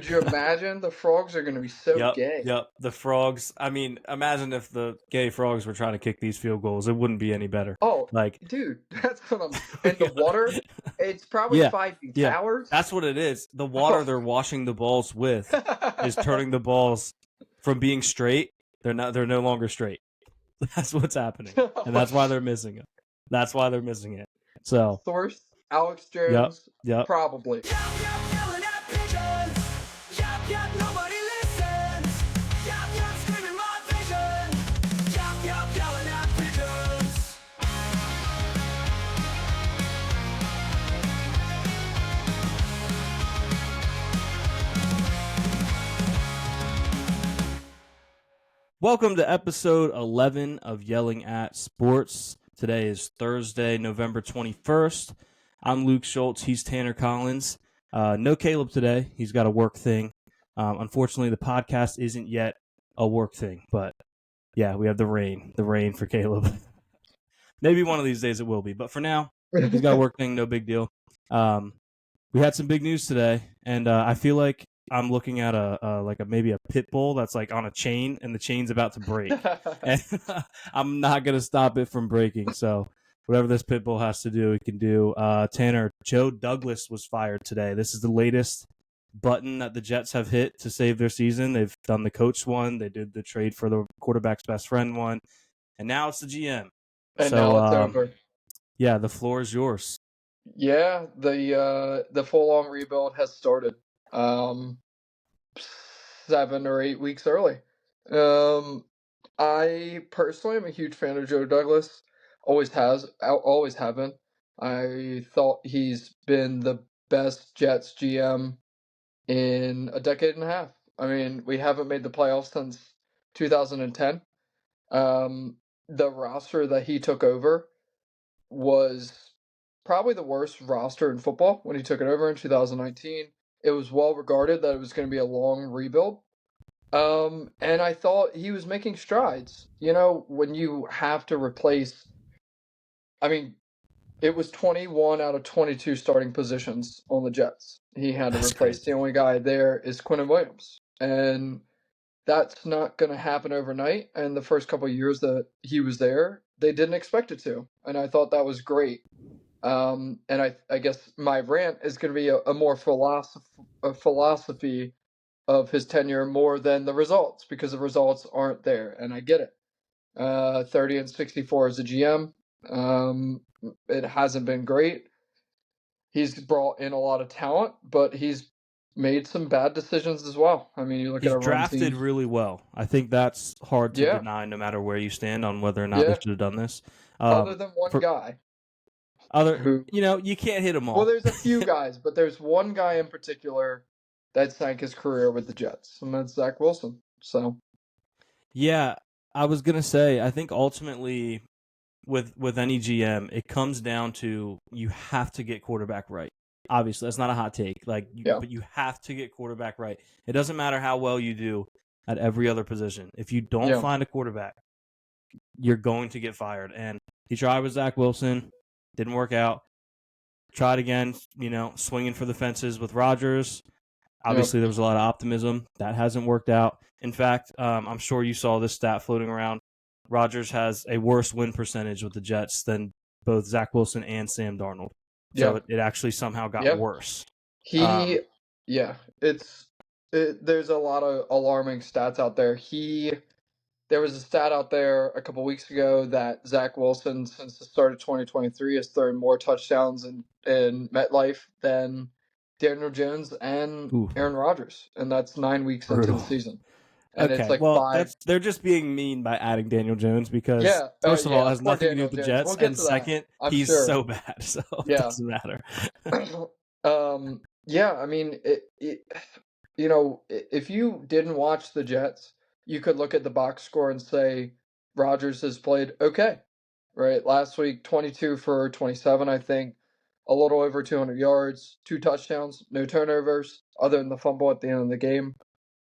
Could you imagine? The frogs are going to be so gay. Yep. The frogs. I mean, imagine if the gay frogs were trying to kick these field goals. It wouldn't be any better. Oh, Like, dude, that's what I'm. And the water, it's probably 5 feet yeah. towers. That's what it is. The water they're washing the balls with is turning the balls from being straight. They're no longer straight. That's what's happening, and that's why they're missing it. That's why they're missing it. So, Source, Alex Jones, yep. probably. Welcome to episode 11 of Yelling at Sports. Today is Thursday, November 21st. I'm Luke Schultz. He's Tanner Collins. No Caleb today. He's got a work thing. Unfortunately, the podcast isn't yet a work thing, but yeah, we have the rain for Caleb. Maybe one of these days it will be, but for now, he's got a work thing, no big deal. We had some big news today, and I feel like I'm looking at maybe a pit bull that's like on a chain, and the chain's about to break, and I'm not gonna stop it from breaking. So whatever this pit bull has to do, it can do. Tanner, Joe Douglas was fired today. This is the latest button that the Jets have hit to save their season. They've done the coach one, they did the trade for the quarterback's best friend one, and now it's the GM. And now it's over. Yeah, the floor is yours. Yeah, the full-on rebuild has started. 7 or 8 weeks early. I personally am a huge fan of Joe Douglas. Always have been. I thought he's been the best Jets GM in a decade and a half. I mean, we haven't made the playoffs since 2010. The roster that he took over was probably the worst roster in football when he took it over in 2019. It was well regarded that it was going to be a long rebuild. And I thought he was making strides. You know, when you have to replace, I mean, it was 21 out of 22 starting positions on the Jets. He had to replace. Crazy. The only guy there is Quinnen Williams. And that's not going to happen overnight. And the first couple of years that he was there, they didn't expect it to. And I thought that was great. And I guess my rant is going to be a more philosophy of his tenure more than the results, because the results aren't there, and I get it. 30-64 as a GM. It hasn't been great. He's brought in a lot of talent, but he's made some bad decisions as well. I mean, you look at he's drafted really well. I think that's hard to deny, no matter where you stand on whether or not they should have done this. Other than one guy. You can't hit them all. Well, there's a few guys, but there's one guy in particular that sank his career with the Jets, and that's Zach Wilson. So, yeah, I was gonna say, I think ultimately, with any GM, it comes down to you have to get quarterback right. Obviously, that's not a hot take. But you have to get quarterback right. It doesn't matter how well you do at every other position. If you don't find a quarterback, you're going to get fired. And he tried with Zach Wilson. Didn't work out. Tried again, swinging for the fences with Rodgers. Obviously, there was a lot of optimism. That hasn't worked out. In fact, I'm sure you saw this stat floating around. Rodgers has a worse win percentage with the Jets than both Zach Wilson and Sam Darnold. So it actually somehow got worse. There's a lot of alarming stats out there. There was a stat out there a couple weeks ago that Zach Wilson, since the start of 2023, has thrown more touchdowns in MetLife than Daniel Jones and Aaron Rodgers, and that's 9 weeks into the season. And it's like 5. They're just being mean by adding Daniel Jones because, first of all, it has nothing to do with the Jets, and second, he's so bad, so it doesn't matter. I mean, if you didn't watch the Jets, you could look at the box score and say Rodgers has played okay, right? Last week, 22 for 27, I think, a little over 200 yards, 2 touchdowns, no turnovers, other than the fumble at the end of the game.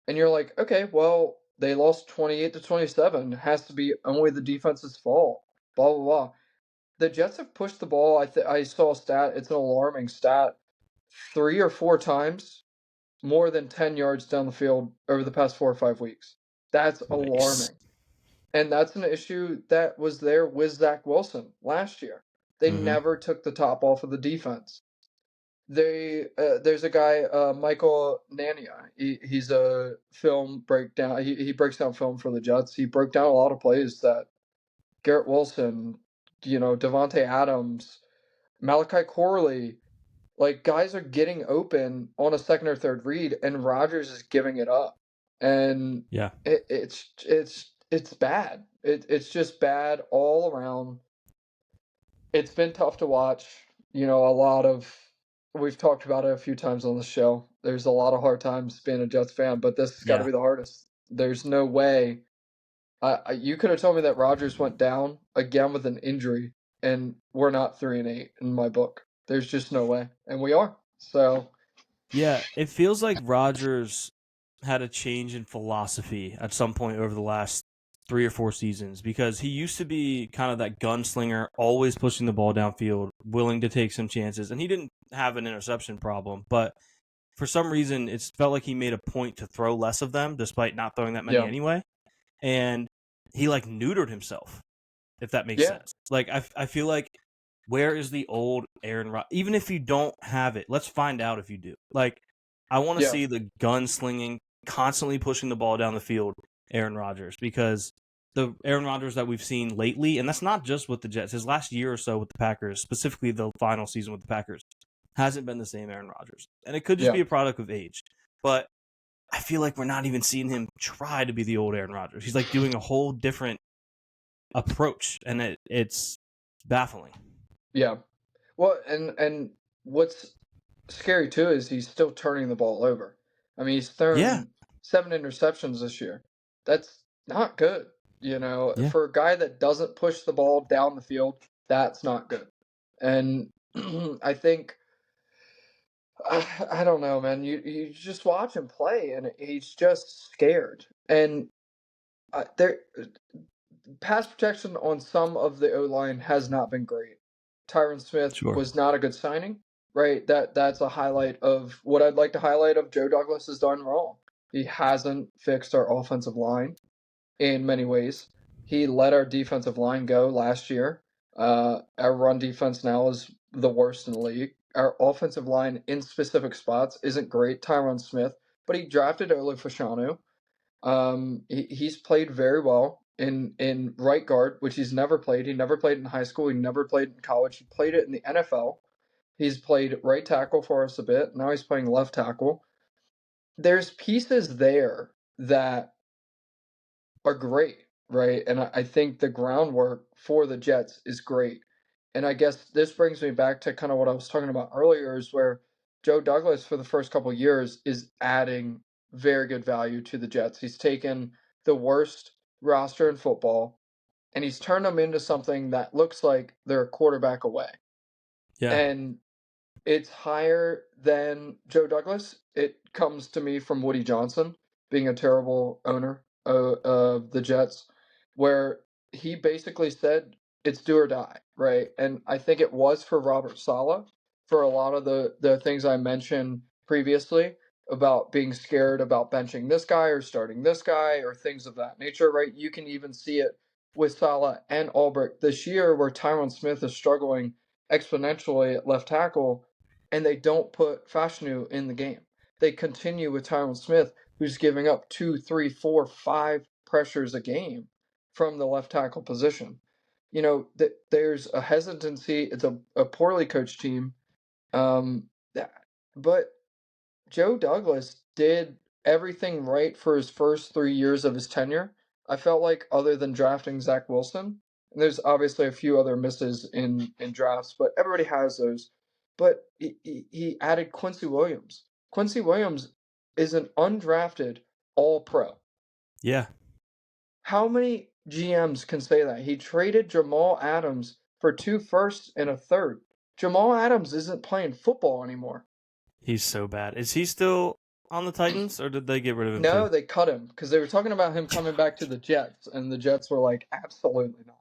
And you're like, okay, well, they lost 28-27. It has to be only the defense's fault, blah, blah, blah. The Jets have pushed the ball. I saw a stat. It's an alarming stat. 3 or 4 times more than 10 yards down the field over the past 4 or 5 weeks. That's Nice. alarming. And that's an issue that was there with Zach Wilson last year. They Mm-hmm. never took the top off of the defense. There's a guy, Michael Nania. He's a film breakdown. He breaks down film for the Jets. He broke down a lot of plays that Garrett Wilson, Devontae Adams, Malachi Corley, like guys are getting open on a second or third read, and Rodgers is giving it up, and Yeah. it's bad. It's just bad all around. It's been tough to watch. We've talked about it a few times on the show. There's a lot of hard times being a Jets fan, but this has got to Yeah. be the hardest. There's no way. You could have told me that Rodgers went down again with an injury, and we're not 3-8 in my book. There's just no way, and we are. So Yeah, it feels like Rodgers had a change in philosophy at some point over the last 3 or 4 seasons because he used to be kind of that gunslinger, always pushing the ball downfield, willing to take some chances, and he didn't have an interception problem, but for some reason it felt like he made a point to throw less of them despite not throwing that many yeah, anyway, and he like neutered himself, if that makes yeah, sense. Like I feel like where is the old Aaron Rodgers? Even if you don't have it, let's find out if you do. Like I want to yeah, see the gunslinging, constantly pushing the ball down the field, Aaron Rodgers, because the Aaron Rodgers that we've seen lately, and that's not just with the Jets. His last year or so with the Packers, specifically the final season with the Packers, hasn't been the same Aaron Rodgers, and it could just yeah, be a product of age. But I feel like we're not even seeing him try to be the old Aaron Rodgers. He's like doing a whole different approach, and it's baffling. yeah. Well, and what's scary too is he's still turning the ball over. I mean, he's Yeah, thrown 7 interceptions this year. That's not good. yeah, For a guy that doesn't push the ball down the field, that's not good. And I think I don't know, man. You just watch him play, and he's just scared. And there, pass protection on some of the O line has not been great. Tyron Smith sure. was not a good signing, right? That's a highlight of what I'd like to highlight of Joe Douglas has done wrong. He hasn't fixed our offensive line in many ways. He let our defensive line go last year. Our run defense now is the worst in the league. Our offensive line in specific spots isn't great. Tyron Smith, but he drafted Olu Fashanu. He's played very well in right guard, which he's never played. He never played in high school. He never played in college. He played it in the NFL. He's played right tackle for us a bit. Now he's playing left tackle. There's pieces there that are great, right? And I think the groundwork for the Jets is great. And I guess this brings me back to kind of what I was talking about earlier, is where Joe Douglas, for the first couple of years, is adding very good value to the Jets. He's taken the worst roster in football and he's turned them into something that looks like they're a quarterback away. Yeah. And it's higher than Joe Douglas. It comes to me from Woody Johnson being a terrible owner of the Jets, where he basically said it's do or die, right? And I think it was for Robert Saleh for a lot of the things I mentioned previously about being scared about benching this guy or starting this guy or things of that nature, right? You can even see it with Saleh and Albrecht this year, where Tyron Smith is struggling exponentially at left tackle, and they don't put Fashanu in the game. They continue with Tyron Smith, who's giving up 2, 3, 4, 5 pressures a game from the left tackle position. There's a hesitancy. It's a poorly coached team. Um, but Joe Douglas did everything right for his first 3 years of his tenure. I felt like, other than drafting Zach Wilson, and there's obviously a few other misses in drafts, but everybody has those. But he added Quincy Williams. Quincy Williams is an undrafted All Pro. Yeah. How many GMs can say that? He traded Jamal Adams for 2 firsts and a third. Jamal Adams isn't playing football anymore. He's so bad. Is he still on the Titans, or did they get rid of him No, too? they cut him because they were talking about him coming back to the Jets, and the Jets were like, absolutely not.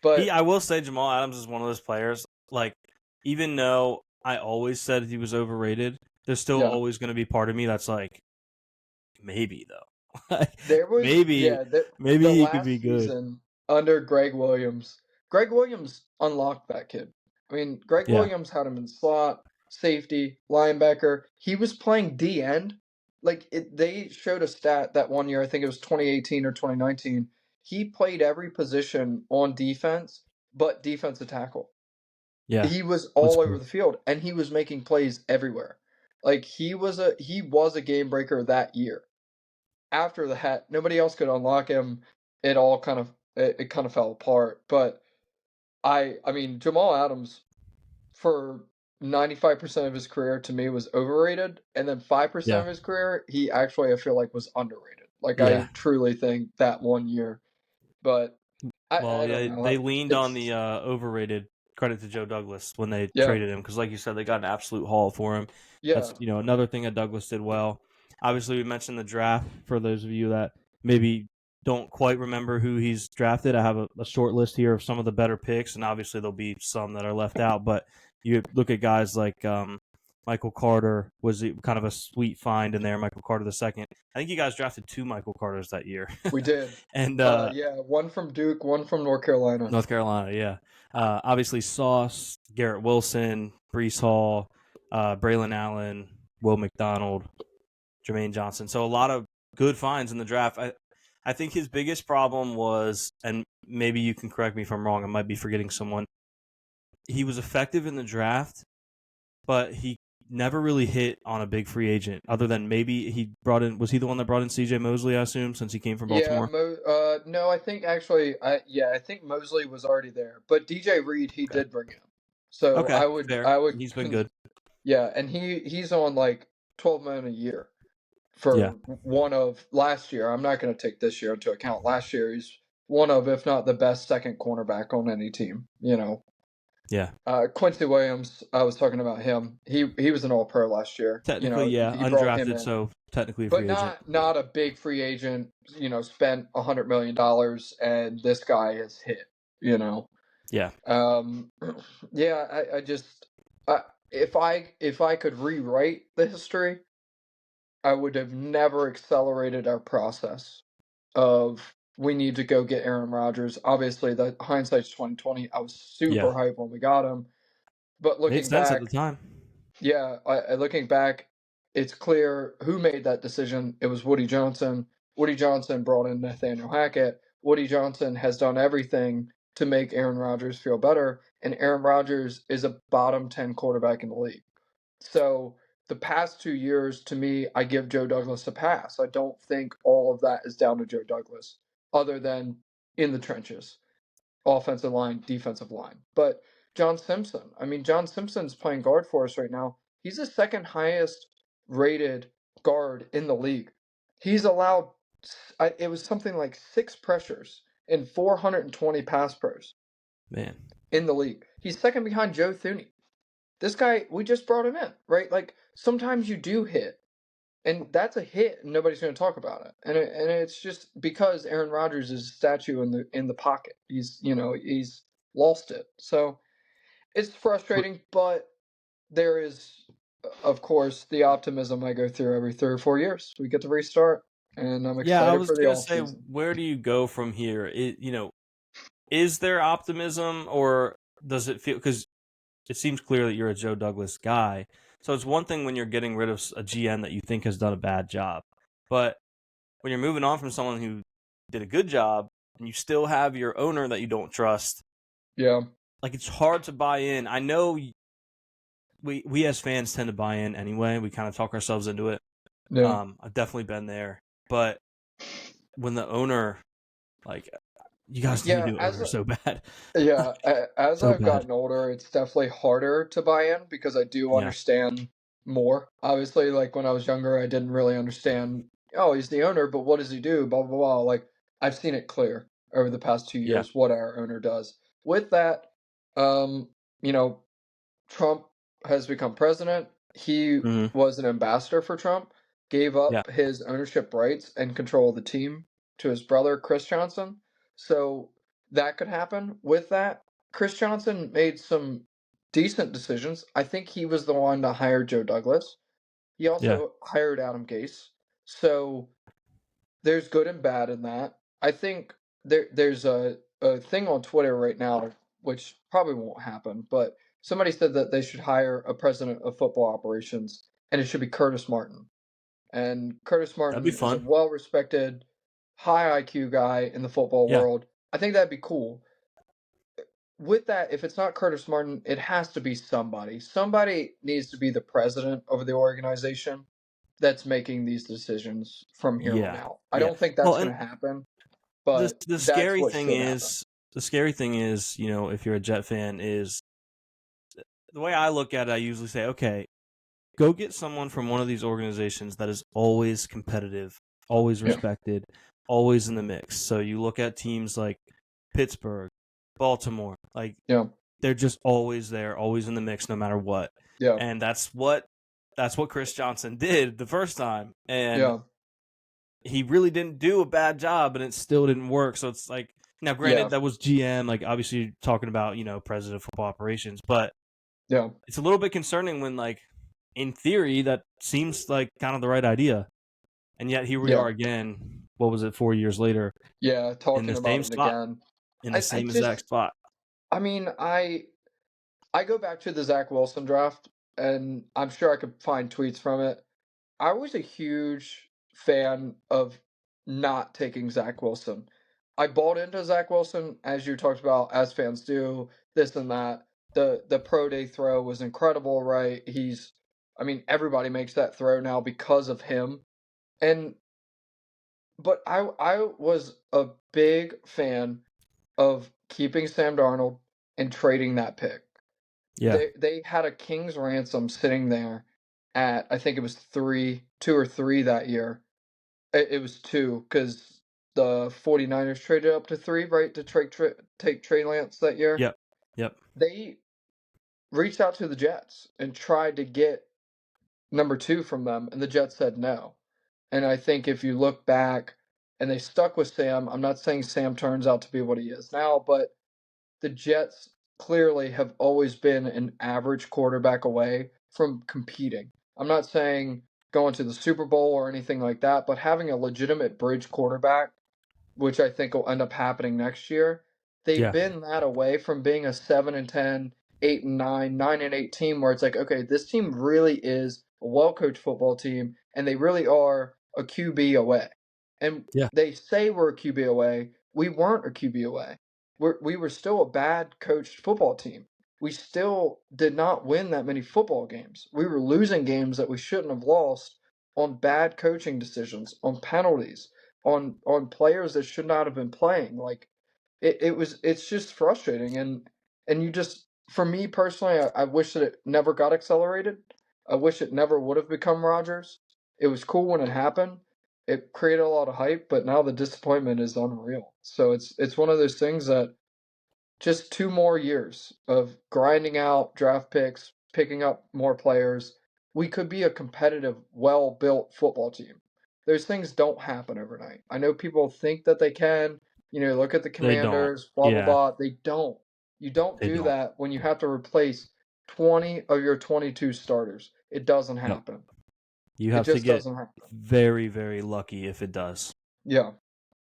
But I will say Jamal Adams is one of those players, like, even though I always said he was overrated, there's still Yeah. always going to be part of me that's like, maybe though, like, There was maybe yeah, maybe the he could be last good. season under Greg Williams. Greg Williams unlocked that kid. I mean, Greg Yeah, Williams had him in slot, safety, linebacker. He was playing D end. They showed a stat that one year, I think it was 2018 or 2019. He played every position on defense, but defensive tackle. yeah, He was that's all over cool. the field, and he was making plays everywhere. Like he was a game breaker that year. After the hat, nobody else could unlock him. It kind of fell apart. But I mean, Jamal Adams for 95% of his career to me was overrated, and then 5% Yeah, of his career he actually I feel like was underrated. Like I yeah. truly think that one year, but I Well, don't yeah, know. they leaned on the It's overrated. Credit to Joe Douglas when they yeah, traded him because, like you said, they got an absolute haul for him. yeah. That's another thing that Douglas did well. Obviously, we mentioned the draft for those of you that maybe don't quite remember who he's drafted. I have a short list here of some of the better picks, and obviously there'll be some that are left out. But you look at guys like Michael Carter was kind of a sweet find in there. Michael Carter the second. I think you guys drafted two Michael Carters that year, We did. and Yeah, one from Duke, one from North Carolina. North Carolina, yeah. Obviously, Sauce, Garrett Wilson, Brees Hall, Braylon Allen, Will McDonald, Jermaine Johnson. So a lot of good finds in the draft. I think his biggest problem was, and maybe you can correct me if I'm wrong, I might be forgetting someone. He was effective in the draft, but he never really hit on a big free agent other than maybe he brought in, was he the one that brought in CJ Mosley, I assume, since he came from Yeah, Baltimore? no, I think actually, I think Mosley was already there, but DJ Reed he Okay. did bring in. So Okay, fair. He's been good. yeah, and he's on like 12 million a year Yeah. for one of last year. I'm not going to take this year into account. Last year he's one of, if not the best second cornerback on any team. Yeah. Quincy Williams, I was talking about him. He was an All Pro last year. Technically, yeah, He brought him undrafted, in, so technically a but free agent. not a big free agent. Spent $100 million, and this guy has hit. You know, Yeah, um, yeah. I just if I could rewrite the history, I would have never accelerated our process of we need to go get Aaron Rodgers. Obviously, the hindsight's 2020. I was super yeah, hyped when we got him, but made looking sense at the back, time. yeah, looking back, it's clear who made that decision. It was Woody Johnson. Woody Johnson brought in Nathaniel Hackett. Woody Johnson has done everything to make Aaron Rodgers feel better, and Aaron Rodgers is a bottom 10 quarterback in the league. So the past 2 years, to me, I give Joe Douglas a pass. I don't think all of that is down to Joe Douglas, other than in the trenches, offensive line, defensive line. But John Simpson, I mean, John Simpson's playing guard for us right now. He's the second highest rated guard in the league. He's allowed, it was something like 6 pressures and 420 pass pros Man, in the league. He's second behind Joe Thuney. This guy, we just brought him in, right? Like sometimes you do hit, and that's a hit, and nobody's going to talk about it. And it's just because Aaron Rodgers is a statue in the pocket. He's lost it. So it's frustrating, but there is, of course, the optimism I go through every 3 or 4 years. We get to restart, and I'm yeah, I excited was for the gonna off say, season. where do you go from here? Is there optimism, or does it feel because it seems clear that you're a Joe Douglas guy? So it's one thing when you're getting rid of a GM that you think has done a bad job, but when you're moving on from someone who did a good job, and you still have your owner that you don't trust, Yeah, like it's hard to buy in. I know we as fans tend to buy in anyway. We kind of talk ourselves into it. yeah. I've definitely been there, but when the owner, like, you guys need a Yeah, new owner so bad, as so I've bad. gotten older, it's definitely harder to buy in because I do Yeah, understand more. Obviously, like when I was younger, I didn't really understand, oh, he's the owner, but what does he do? Blah, blah, blah. Like, I've seen it clear over the past two yeah, years what our owner does. With that, um, you know, Trump has become president. He hmm, was an ambassador for Trump, gave yeah, up his ownership rights and control of the team to his brother, Chris Johnson. So that could happen. With that, Chris Johnson made some decent decisions. I think he was the one to hire Joe Douglas. He Yeah. also hired Adam Gase. So there's good and bad in that. I think there's a thing on Twitter right now, which probably won't happen, but somebody said that they should hire a president of football operations, and it should be Curtis Martin. And Curtis That'd be Martin is a fun. well-respected, high IQ guy in the football Yeah. world. I think that'd be cool. With that, if it's not Curtis Martin, it has to be somebody. Somebody needs to be the president of the organization that's making these decisions from here on Yeah. out. I Yeah. don't think Well, that's and going to happen, the but the that's scary what thing should happen. is if you're a Jet fan, is the way I look at it. I usually say, okay, go get someone from one of these organizations that is always competitive, always Yeah, respected, always in the mix. So you look at teams like Pittsburgh, Baltimore, like yeah, they're just always there, always in the mix, no matter what. yeah, And that's what Chris Johnson did the first time, and yeah, he really didn't do a bad job, and it still didn't work. So it's like, now, yeah, granted, that was GM, like obviously you're talking about president of football operations, but yeah, it's a little bit concerning when, like, in theory, that seems like kind of the right idea, and yet here we yeah, are again. What was it? 4 years later, yeah. in Talking the about same it spot, again. in the I same exact just, spot. I mean, I go back to the Zach Wilson draft, and I'm sure I could find tweets from it. I was a huge fan of not taking Zach Wilson. I bought into Zach Wilson, as you talked about, as fans do, this and that. The pro day throw was incredible, right? I mean, everybody makes that throw now because of him. And but I was a big fan of keeping Sam Darnold and trading that pick. Yeah, They had a king's ransom sitting there at, I think it was 2 or 3 that year. It was 2 because the 49ers traded up to 3, right, to take Trey Lance that year. yep, yep, They reached out to the Jets and tried to get number 2 from them, and the Jets said no. And I think if you look back and they stuck with Sam, I'm not saying Sam turns out to be what he is now, but the Jets clearly have always been an average quarterback away from competing. I'm not saying going to the Super Bowl or anything like that, but having a legitimate bridge quarterback, which I think will end up happening next year, they've yeah, been that away from being a 7-10, 8-9, 9-8 team where it's like, okay, this team really is a well-coached football team, and they really are a QB away. And yeah, they say we're a QB away. We weren't a QB away. We were still a bad coached football team. We still did not win that many football games. We were losing games that we shouldn't have lost on bad coaching decisions, on penalties, on players that should not have been playing. Like it's just frustrating, and you just, for me personally, I wish that it never got accelerated. I wish it never would have become Rodgers. It was cool when it happened. It created a lot of hype, but now the disappointment is unreal. So it's one of those things that just 2 more years of grinding out draft picks, picking up more players, we could be a competitive, well-built football team. Those things don't happen overnight. I know people think that they can. Look at the they don't. Commanders, blah blah Yeah, blah. They don't. You don't they do don't. that when you have to replace 20 of your 22 starters. It doesn't No, happen. you It have to just get doesn't happen. very, very lucky if it does. Yeah.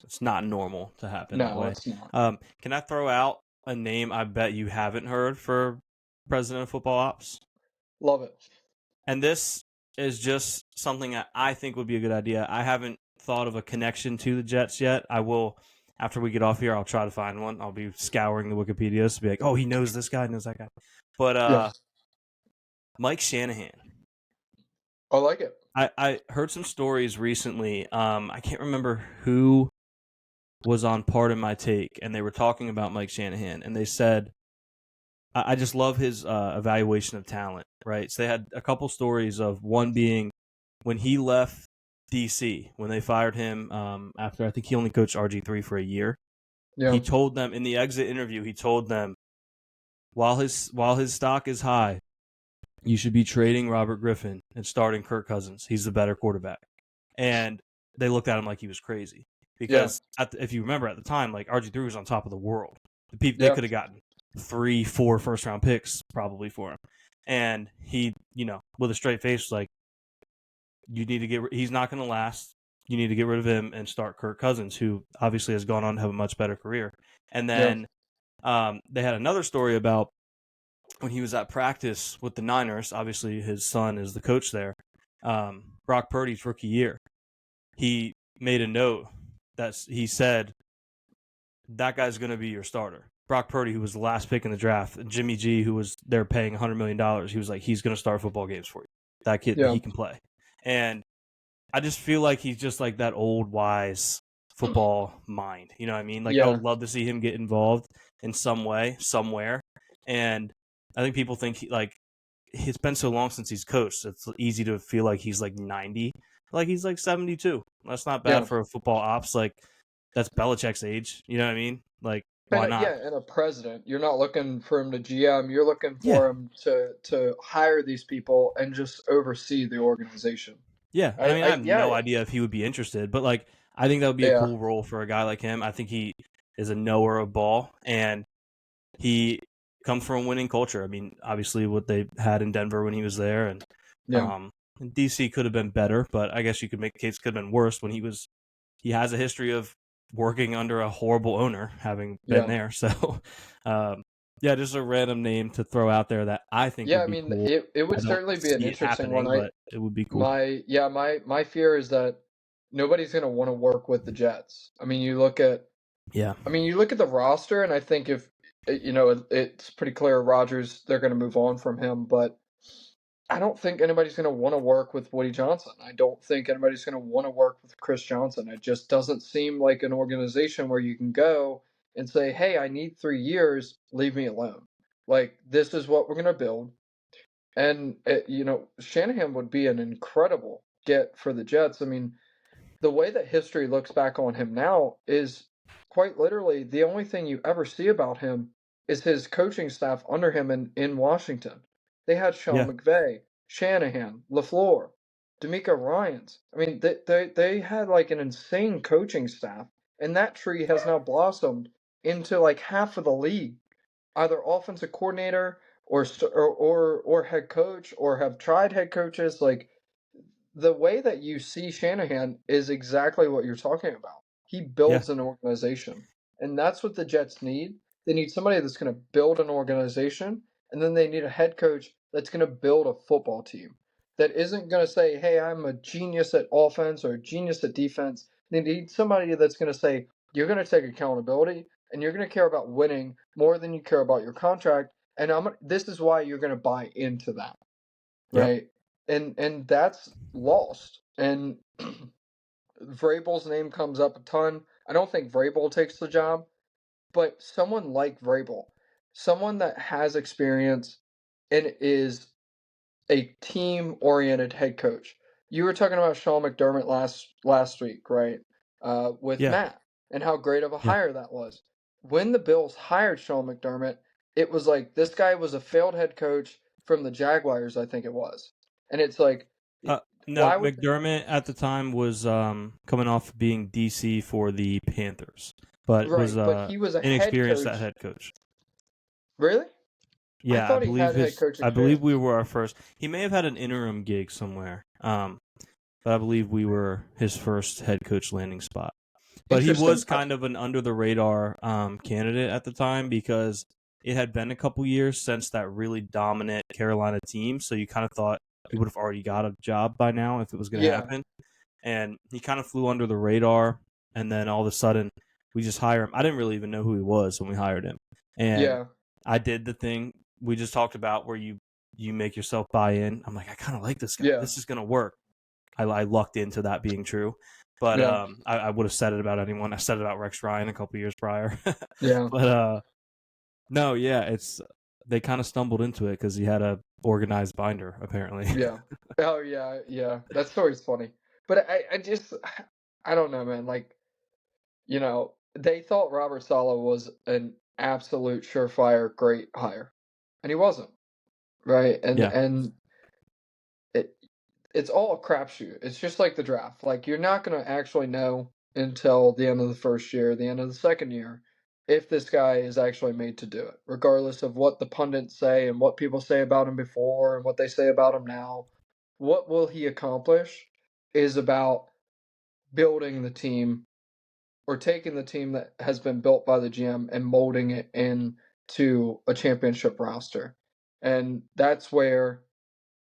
It's not normal to happen that No, way. it's not. Can I throw out a name I bet you haven't heard for president of football ops? Love it. And this is just something that I think would be a good idea. I haven't thought of a connection to the Jets yet. I will, after we get off here, I'll try to find one. I'll be scouring the Wikipedias to be like, oh, he knows this guy, knows that guy. But Yeah. Mike Shanahan. I like it. I heard some stories recently. I can't remember who was on Part of My Take, and they were talking about Mike Shanahan, and they said, I just love his evaluation of talent, right? So they had a couple stories of one being when he left DC, when they fired him after I think he only coached RG3 for a year. Yeah. He told them in the exit interview, he told them, while his stock is high, you should be trading Robert Griffin and starting Kirk Cousins. He's the better quarterback. And they looked at him like he was crazy Yeah. because if you remember at the time, like RG3 was on top of the world. They Yeah. could have gotten 3, 4 first round picks probably for him. And he, with a straight face, was like, he's not going to last. You need to get rid of him and start Kirk Cousins, who obviously has gone on to have a much better career. And Yeah. then they had another story about when he was at practice with the Niners. Obviously, his son is the coach there. Brock Purdy's rookie year, he made a note that he said that guy's going to be your starter. Brock Purdy, who was the last pick in the draft, and Jimmy G, who was they're paying $100 million, he was like, he's going to start football games for you. That kid, Yeah. he can play. And I just feel like he's just like that old wise football mind. You know what I mean? Like I Yeah. would love to see him get involved in some way, somewhere. And I think people think it's been so long since he's coached. It's easy to feel like he's like 90, like he's like 72. That's not bad Yeah. for a football ops. Like that's Belichick's age. You know what I mean? Like why And not? yeah, and a president, you're not looking for him to GM. You're looking Yeah, for him to hire these people and just oversee the organization. yeah. I mean, I have Yeah, no idea if he would be interested, but like I think that would be a yeah, cool role for a guy like him. I think he is a knower of ball, and he comes from a winning culture. I mean, obviously what they had in Denver when he was there, and yeah, DC could have been better, but I guess you could make the case could have been worse when he has a history of working under a horrible owner, having been yeah, there. So, um, yeah, just a random name to throw out there that I think yeah. would I be mean, cool. it I would don't certainly be an see it interesting one. happening, but it would be cool. My fear is that nobody's gonna want to work with the Jets. Yeah, You look at the roster, and I think if it's pretty clear Rodgers, they're gonna move on from him, but I don't think anybody's going to want to work with Woody Johnson. I don't think anybody's going to want to work with Chris Johnson. It just doesn't seem like an organization where you can go and say, "Hey, I need 3 years. Leave me alone." Like this is what we're going to build, and Shanahan would be an incredible get for the Jets. I mean, the way that history looks back on him now is quite literally the only thing you ever see about him is his coaching staff under him in Washington. They had yeah, Sean McVay, Shanahan, LaFleur, D'Amico Ryans. I mean, they had like an insane coaching staff, and that tree has now blossomed into like half of the league, either offensive coordinator or head coach, or have tried head coaches. Like the way that you see Shanahan is exactly what you're talking about. He yeah, builds an organization, and that's what the Jets need. They need somebody that's going to build an organization, and then they need a head coach that's going to build a football team that isn't going to say, "Hey, I'm a genius at offense or a genius at defense." They need somebody that's going to say, "You're going to take accountability, and you're going to care about winning more than you care about your contract." And this is why you're going to buy into that, yep, right? And that's lost. And Vrabel's name comes up a ton. I don't think Vrabel takes the job, but someone like Vrabel, someone that has experience and is a team-oriented head coach. You were talking about Sean McDermott last week, right? With yeah, Matt and how great of a yeah. hire that was. When the Bills hired Sean McDermott, it was like this guy was a failed head coach from the Jaguars, I think it was. And it's like, Uh, no, why would McDermott at the time was coming off being DC for the Panthers, but was right? But he was a head inexperienced at coach. head coach. Really? I Yeah, thought he had head coach I believe we experience. were our first. He may have had an interim gig somewhere, but I believe we were his first head coach landing spot. But he Interesting. was kind of an under the radar candidate at the time because it had been a couple years since that really dominant Carolina team. So you kind of thought he would have already got a job by now if it was going to Yeah, happen. And he kind of flew under the radar. And then all of a sudden, we just hire him. I didn't really even know who he was when we hired him. And yeah, I did the thing we just talked about where you make yourself buy in. I'm like, I kind of like this guy. yeah, This is going to work. I lucked into that being true. But yeah, I would have said it about anyone. I said it about Rex Ryan a couple years prior. yeah, But no, yeah, it's they kind of stumbled into it because he had a organized binder apparently. yeah. Oh yeah, yeah. That story's funny. But I just I don't know, man. Like, they thought Robert Saleh was an absolute surefire great hire. And he wasn't, right? And Yeah, and it it's all a crapshoot. It's just like the draft. Like you're not gonna actually know until the end of the first year, the end of the second year, if this guy is actually made to do it, regardless of what the pundits say and what people say about him before and what they say about him now. What will he accomplish? is about building the team or taking the team that has been built by the GM and molding it into a championship roster. And that's where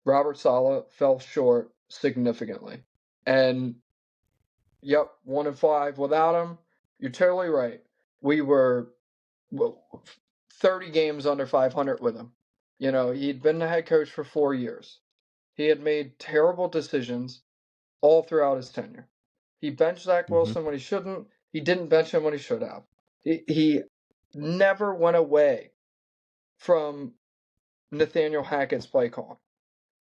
Robert Saleh fell short significantly. And yep, 1-5 without him. You're totally right. We were 30 games under 500 with him. He'd been the head coach for 4 years. He had made terrible decisions all throughout his tenure. He benched Zach Mm-hmm. Wilson when he shouldn't. He didn't bench him when he should have. He never went away from Nathaniel Hackett's play call.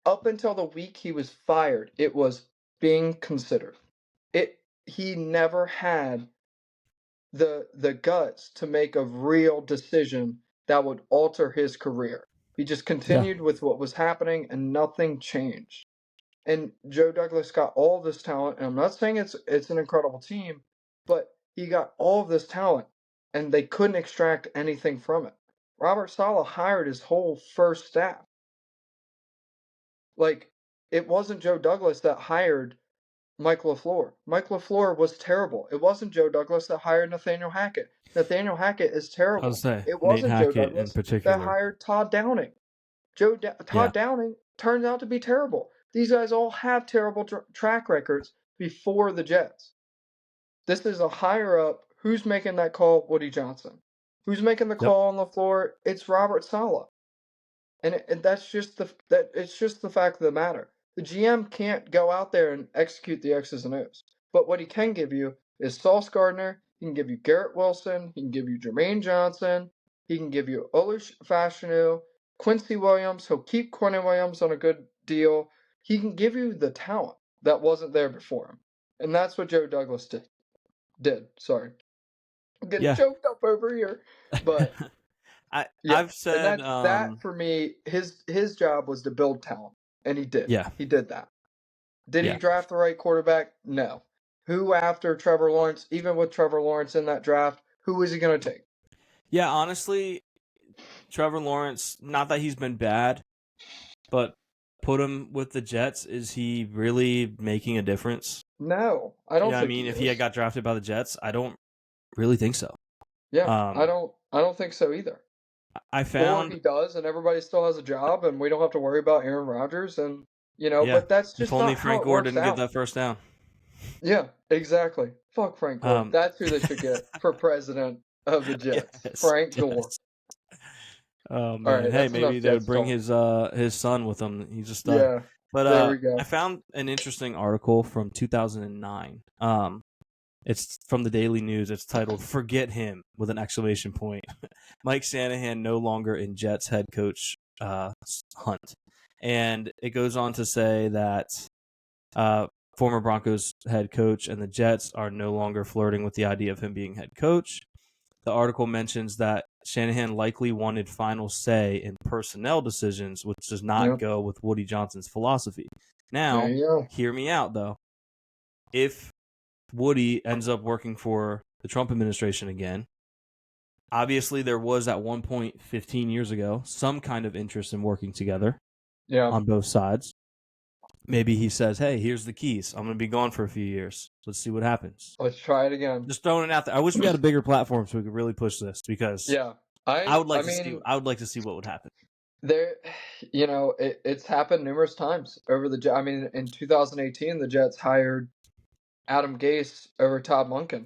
Up until the week he was fired, it was being considered. He never had the guts to make a real decision that would alter his career. He just continued with what was happening and nothing changed. And Joe Douglas got all this talent, and I'm not saying it's an incredible team, but he got all of this talent and they couldn't extract anything from it. Robert Saleh hired his whole first staff. Like, it wasn't Joe Douglas that hired Mike LaFleur. Mike LaFleur was terrible. It wasn't Joe Douglas that hired Nathaniel Hackett. Nathaniel Hackett is I was terrible. say It Nate wasn't Joe Hackett in Douglas that particular. hired Todd Downing. Yeah. Todd Downing turns out to be terrible. These guys all have terrible track records before the Jets. This is a higher up. Who's making that call? Woody Johnson. Who's making the call on LaFleur? It's Robert Saleh. And that's just it's just the fact of the matter. The GM can't go out there and execute the X's and O's. But what he can give you is Sauce Gardner. He can give you Garrett Wilson. He can give you Jermaine Johnson. He can give you Olush Fashanu, Quincy Williams. He'll keep Quincy Williams on a good deal. He can give you the talent that wasn't there before him. And that's what Joe Douglas did. Sorry. I'm getting choked up over here. But I've and said that for me, his job was to build talent, and he did. Yeah. He did that. Did he draft the right quarterback? No. Who after Trevor Lawrence, even with Trevor Lawrence in that draft, who was he going to take? Yeah, honestly, Trevor Lawrence, not that he's been bad, but put him with the Jets, is he really making a difference? No, I don't think I mean, he if is. he had got drafted by the Jets, I don't really think so. Yeah, I don't think so either. I found or he does, and everybody still has a job, and we don't have to worry about Aaron Rodgers, and but that's just if only not Frank how it Gore works didn't out. get that first down. Yeah, exactly. Fuck Frank Gore. That's who they should get for president of the Jets. Yes, Frank Gore. Oh man! All right, hey, maybe they would bring talk. his son with him. He's a stud. Yeah, but there we go. I found an interesting article from 2009. It's from the Daily News. It's titled "Forget Him" with an exclamation point. Mike Shanahan no longer in Jets head coach hunt, and it goes on to say that former Broncos head coach and the Jets are no longer flirting with the idea of him being head coach. The article mentions that Shanahan likely wanted final say in personnel decisions, which does not go with Woody Johnson's philosophy. Now, hear me out, though. If Woody ends up working for the Trump administration again, obviously there was at one point 15 years ago some kind of interest in working together on both sides. Maybe he says, hey, here's the keys. I'm going to be gone for a few years. Let's see what happens. Let's try it again. Just throwing it out there. I wish we had a bigger platform so we could really push this because I would like to see what would happen. There, it's happened numerous times over in 2018, the Jets hired Adam Gase over Todd Monken,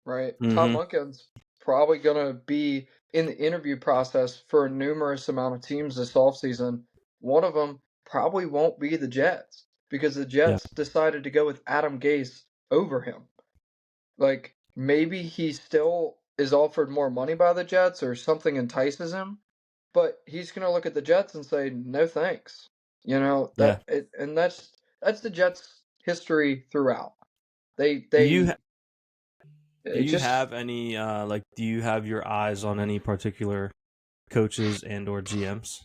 right? Mm-hmm. Todd Monken's probably going to be in the interview process for a numerous amount of teams this offseason. One of them probably won't be the Jets because the Jets decided to go with Adam Gase over him. Like, maybe he still is offered more money by the Jets or something entices him, but he's going to look at the Jets and say, no thanks. And that's the Jets' history throughout. Do you have any do you have your eyes on any particular coaches and or GMs?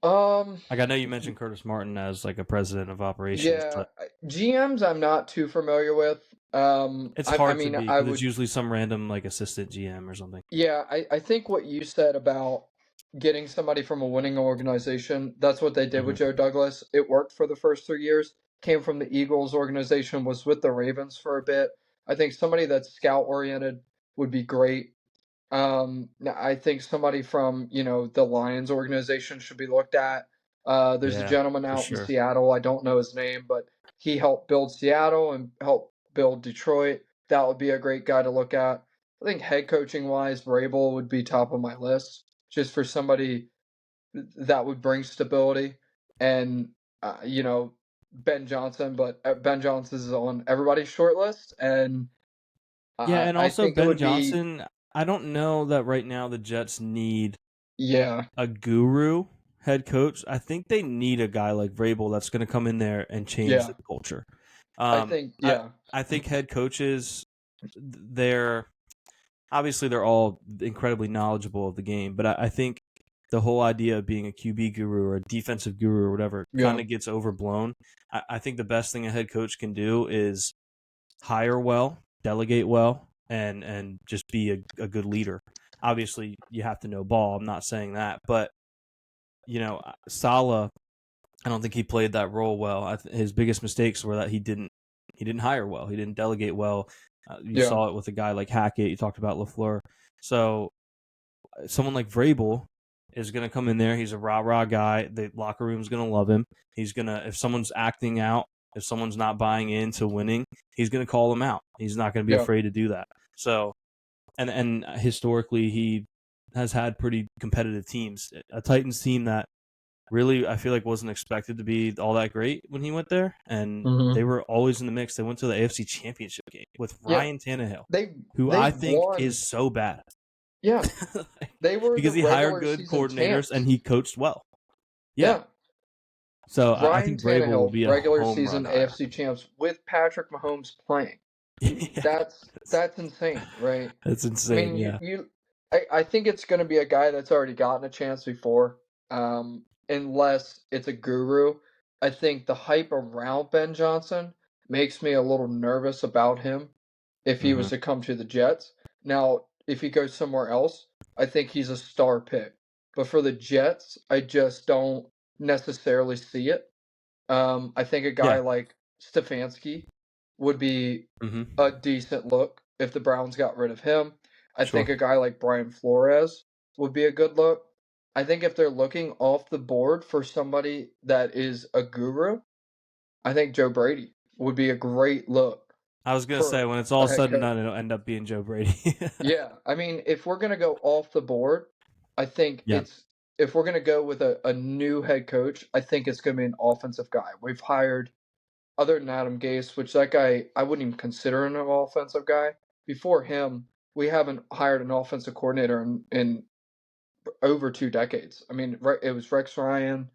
Like I know you mentioned Curtis Martin as like a president of operations. Yeah, but GMs I'm not too familiar with. It's hard to be because it's usually some random like assistant GM or something. Yeah, I think what you said about getting somebody from a winning organization, that's what they did with Joe Douglas. It worked for the first 3 years. came from the Eagles organization, was with the Ravens for a bit. I think somebody that's scout oriented would be great. I think somebody from, the Lions organization should be looked at. There's a Yeah, gentleman for out in sure. Seattle. I don't know his name, but he helped build Seattle and helped build Detroit. That would be a great guy to look at. I think head coaching wise, Vrabel would be top of my list, just for somebody that would bring stability. And Ben Johnson, but Ben Johnson is on everybody's short list, and Yeah, and I also think it Ben would be Johnson. I don't know that right now the Jets need yeah, a guru head coach. I think they need a guy like Vrabel that's going to come in there and change yeah. the culture. I think I yeah. I think head coaches, they're obviously they're all incredibly knowledgeable of the game, but I think the whole idea of being a QB guru or a defensive guru or whatever Yeah. kind of gets overblown. I think the best thing a head coach can do is hire well, delegate well, and just be a good leader. Obviously, you have to know ball. I'm not saying that, but Salah, I don't think he played that role well. His biggest mistakes were that he didn't hire well. He didn't delegate well. You Yeah. saw it with a guy like Hackett. You talked about LaFleur. So someone like Vrabel is going to come in there. He's a rah rah guy. The locker room's going to love him. He's gonna if someone's acting out, if someone's not buying into winning, he's going to call them out. He's not going to be Yeah. afraid to do that. So and historically he has had pretty competitive teams. A Titans team that really I feel like wasn't expected to be all that great when he went there, and they Hmm. were always in the mix. They went to the AFC Championship game with Yeah. Ryan Tannehill, They who they I think won. is so bad. Yeah. They were the Because he hired regular good season coordinators and champs. he coached well. Yeah. Yeah. So I Ryan think Vrabel will Tannehill, be a regular home season run hire. AFC champs with Patrick Mahomes playing. Yeah, That's insane, right? that's I insane. mean, Yeah. I think it's going to be a guy that's already gotten a chance before, unless it's a guru. I think the hype around Ben Johnson makes me a little nervous about him if he Hmm. was to come to the Jets. Now, if he goes somewhere else, I think he's a star pick. But for the Jets, I just don't necessarily see it. I think a guy Yeah. like Stefanski would be Hmm. a decent look if the Browns got rid of him. I think Sure. a guy like Brian Flores would be a good look. I think if they're looking off the board for somebody that is a guru, I think Joe Brady would be a great look I was gonna say for when it's all a head said and coach. done, it'll end up being Joe Brady. Yeah, I mean, if we're gonna go off the board, I think Yeah. if we're gonna go with a new head coach, I think it's gonna be an offensive guy. We've hired other than Adam Gase, which that guy I wouldn't even consider an offensive guy. Before him, we haven't hired an offensive coordinator in over 2 decades. I mean, it was Rex Ryan,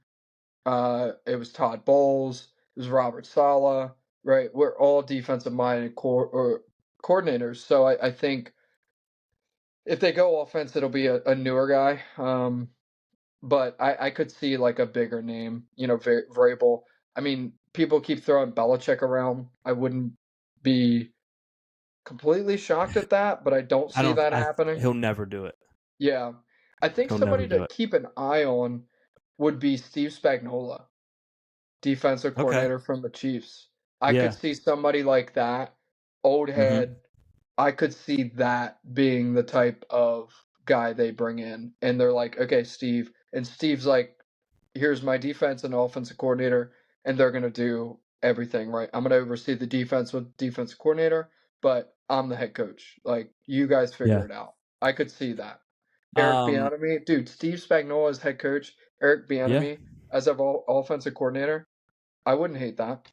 it was Todd Bowles, it was Robert Sala, right? We're all defensive minded coordinators, so I think if they go offense, it'll be a newer guy. But I could see like a bigger name, Vrabel. I mean, people keep throwing Belichick around. I wouldn't be completely shocked at that, but I don't I see don't. that happening. He'll never do it. Yeah. I think He'll never somebody do to it. keep an eye on would be Steve Spagnuolo, defensive Okay. coordinator from the Chiefs. I could Yeah. see somebody like that, old Hmm. head. I could see that being the type of guy they bring in. And they're like, okay, Steve. And Steve's like, here's my defense and offensive coordinator, and they're going to do everything right. I'm going to oversee the defense with defensive coordinator, but I'm the head coach. Like, you guys figure Yeah. it out. I could see that. Eric Um. Bieniemy, dude, Steve Spagnuolo as head coach, Eric Yeah. Bieniemy as of offensive coordinator. I wouldn't hate that.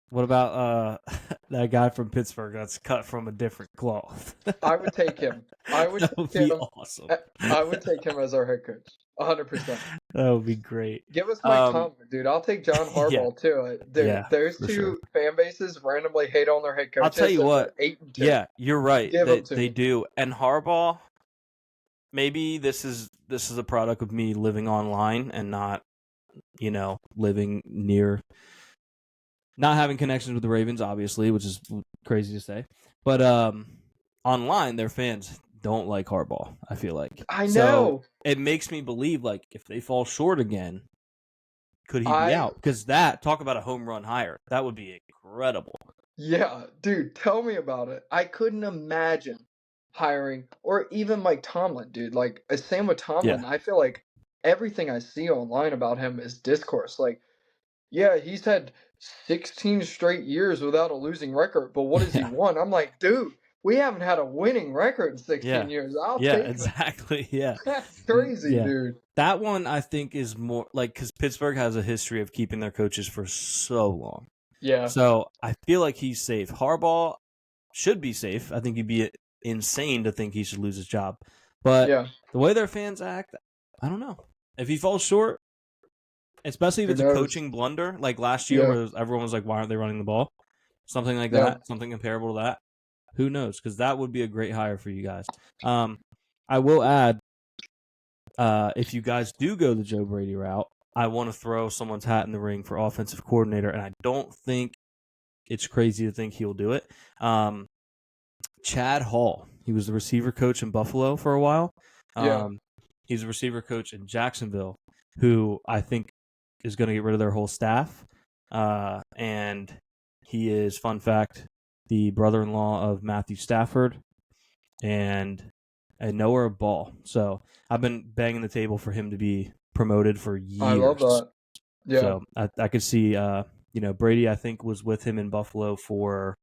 What about that guy from Pittsburgh that's cut from a different cloth? I would take him. I would That would take be him. awesome. I would take him as our head coach. 100%. That would be great. Give us Mike Um, Tomlin, dude. I'll take John yeah, Harbaugh too. Dude, yeah, those for sure. two fan bases randomly hate on their head I'll tell coaches, you and what. they're 8-2. Yeah, you're right. Give them to They me. do. And Harbaugh, maybe this is a product of me living online and not, living near, not having connections with the Ravens, obviously, which is crazy to say. But online, their fans don't like Harbaugh. I feel like I so know. it makes me believe like if they fall short again, could he be I out? Because talk about a home run hire. That would be incredible. Yeah, dude, tell me about it. I couldn't imagine hiring or even Mike Tomlin, dude. Like, same with Yeah. Tomlin. I feel like everything I see online about him is discourse. Like, yeah, he's had 16 straight years without a losing record, but what has he Yeah. won? I'm like, dude, we haven't had a winning record in 16 Yeah. years. I'll Yeah, take that. exactly. Yeah. That's crazy, Yeah. dude. That one I think is more like because Pittsburgh has a history of keeping their coaches for so long. Yeah, So I feel like he's safe. Harbaugh should be safe. I think he'd be insane to think he should lose his job. But yeah. the way their fans act, I don't know. If he falls short, especially if Who it's a knows? coaching blunder, like last year Yeah, where everyone was like, why aren't they running the ball? Something like yeah, that, something comparable to that. Who knows? Because that would be a great hire for you guys. I will add, if you guys do go the Joe Brady route, I want to throw someone's hat in the ring for offensive coordinator, and I don't think it's crazy to think he'll do it. Chad Hall. He was the receiver coach in Buffalo for a while. yeah. He's a receiver coach in Jacksonville, who I think is going to get rid of their whole staff. And he is, fun fact, the brother-in-law of Matthew Stafford and a knower of ball. So I've been banging the table for him to be promoted for I love years. that. Yeah, So I could see, Brady, I think, was with him in Buffalo for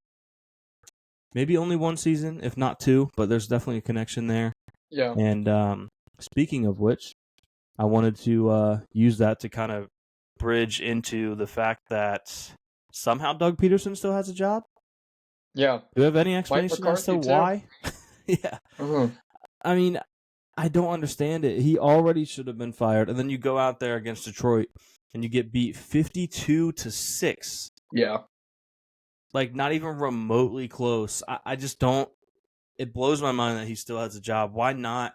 maybe only one season, if not two, but there's definitely a connection there. yeah, And speaking of which, I wanted to use that to kind of bridge into the fact that somehow Doug Peterson still has a job. yeah. Do you have any Mike explanation as to McCarthy too. why? Yeah. Uh-huh. I mean, I don't understand it. He already should have been fired. And then you go out there against Detroit and you get beat 52-6. Yeah. Like, not even remotely close. I just don't. It blows my mind that he still has a job. Why not?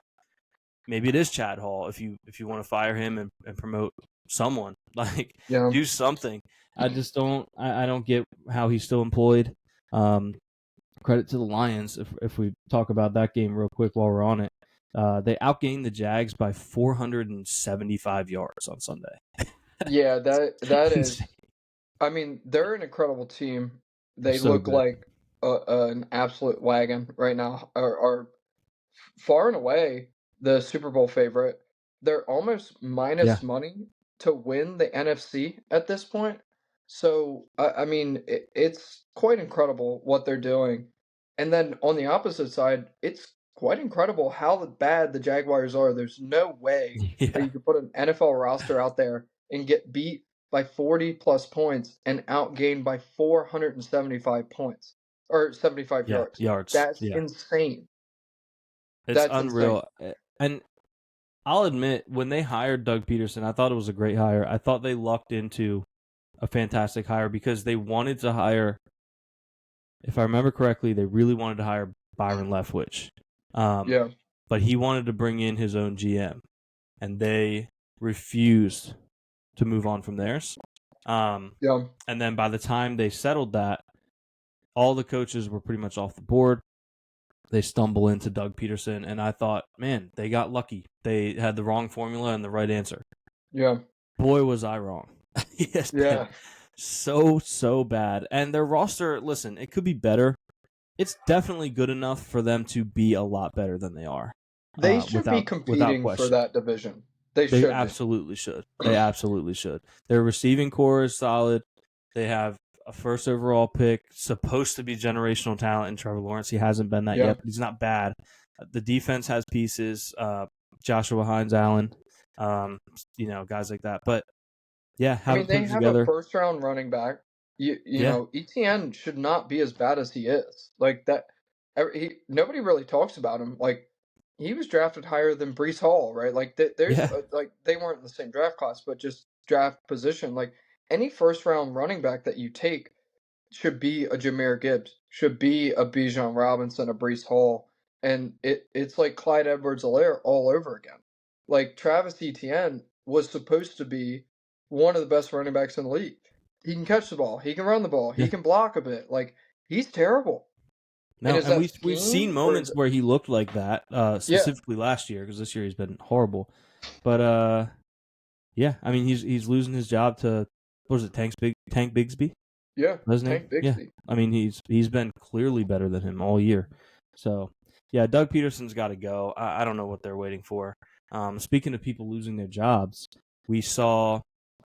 Maybe it is Chad Hall if you want to fire him and promote someone. Like, Yeah. do something. I just don't. I don't get how he's still employed. Credit to the Lions if we talk about that game real quick while we're on it. They outgained the Jags by 475 yards on Sunday. Yeah, that Insane. is I mean, they're an incredible team. They're They so look good. like an absolute wagon right now. Are far and away the Super Bowl favorite. They're almost Yeah. minus money to win the NFC at this point. So, I mean, it's quite incredible what they're doing. And then on the opposite side, it's quite incredible how bad the Jaguars are. There's no way that Yeah. you could put an NFL roster out there and get beat by 40 plus points and outgained by 475 points or 75 Yeah. yards. Yards. That's Yeah. insane. It's That's insane. unreal. And I'll admit, when they hired Doug Peterson, I thought it was a great hire. I thought they lucked into a fantastic hire because they wanted to hire, if I remember correctly, they really wanted to hire Byron Leftwich. Yeah, But he wanted to bring in his own GM, and they refused to move on from theirs. yeah, And then by the time they settled that, all the coaches were pretty much off the board. They stumble into Doug Peterson, and I thought, man, they got lucky. They had the wrong formula and the right answer. yeah, Boy, was I wrong. He has been yeah. so bad. And their roster, listen, it could be better. It's definitely good enough for them to be a lot better than they are, They should be without competing for question. that division. They They should be. absolutely should. They absolutely should. Their receiving core is solid. They have a first overall pick, supposed to be generational talent in Trevor Lawrence. He hasn't been that Yeah. yet, but he's not bad. The defense has pieces. Joshua Hines Allen, guys like that. But yeah, I mean, haven't put they it have a together. first round running back. You Yeah, know, ETN should not be as bad as he is. Like that, nobody really talks about him. Like he was drafted higher than Brees Hall, right? Like there's yeah, like they weren't in the same draft class, but just draft position. Like any first round running back that you take should be a Jahmyr Gibbs, should be a Bijan Robinson, a Brees Hall, and it's like Clyde Edwards-Helaire all over again. Like Travis Etienne was supposed to be one of the best running backs in the league. He can catch the ball, he can run the ball, he yeah. can block a bit. Like he's terrible. And No, is and that we've seen scheme or is moments it? where he looked like that, Yeah, specifically last year because this year he's been horrible. But Yeah, I mean he's losing his job to what was it, Tank Bigsby? Yeah, What's his name? Tank Yeah. Bixby. I mean he's been clearly better than him all year. So yeah, Doug Peterson's got to go. I don't know what they're waiting for. Speaking of people losing their jobs, we saw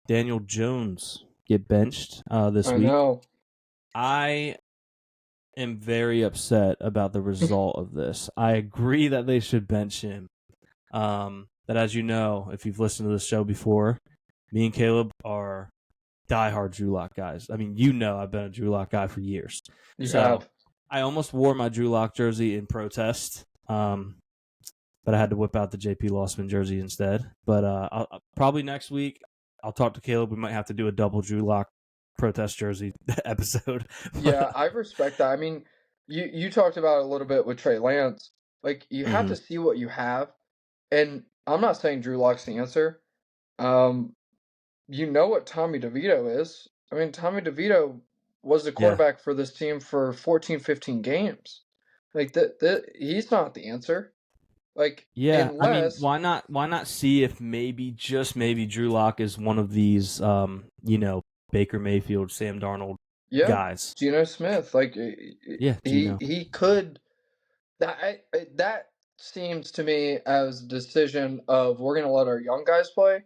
Daniel Jones get benched this I week. know. I am very upset about the result of this. I agree that they should bench him. That, as you know, if you've listened to this show before, me and Caleb are diehard Drew Lock guys. I mean, I've been a Drew Lock guy for years. You So have. I almost wore my Drew Lock jersey in protest, but I had to whip out the JP Lossman jersey instead. But probably next week, I'll talk to Caleb. We might have to do a double Drew Lock protest jersey episode. Yeah, I respect that. I mean, you talked about it a little bit with Trey Lance. Like, you have Mhm. to see what you have, and I'm not saying Drew Lock's the answer. Um, you know what Tommy DeVito is. I mean, Tommy DeVito was the Yeah. quarterback for this team for 14, 15 games. Like, he's not the answer. Like, Yeah, I mean, unless, why not see if maybe, just maybe, Drew Lock is one of these, Baker Mayfield, Sam Darnold yeah, guys. Geno Smith, like, Yeah, Gino. he could. That seems to me as a decision of we're gonna let our young guys play,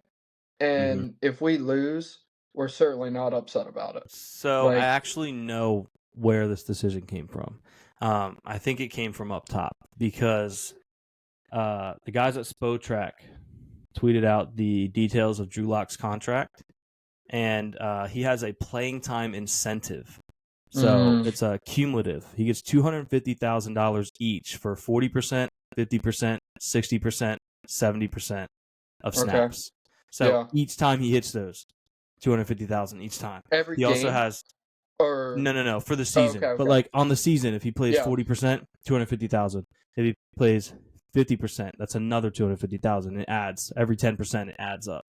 Hmm. and if we lose, we're certainly not upset about it. So I Like, actually know where this decision came from. I think it came from up top because the guys at Spotrac tweeted out the details of Drew Lock's contract, and he has a playing time incentive. So mm, it's a cumulative. He gets $250,000 each for 40%, 50%, 60%, 70% of okay, snaps. So yeah, each time he hits those, 250,000 each time. every He also game has or no for the oh, okay, season. But okay, like on the season, if he plays yeah, 40%, 250,000. If he plays 50%, that's another 250,000. It adds every 10%. It adds up.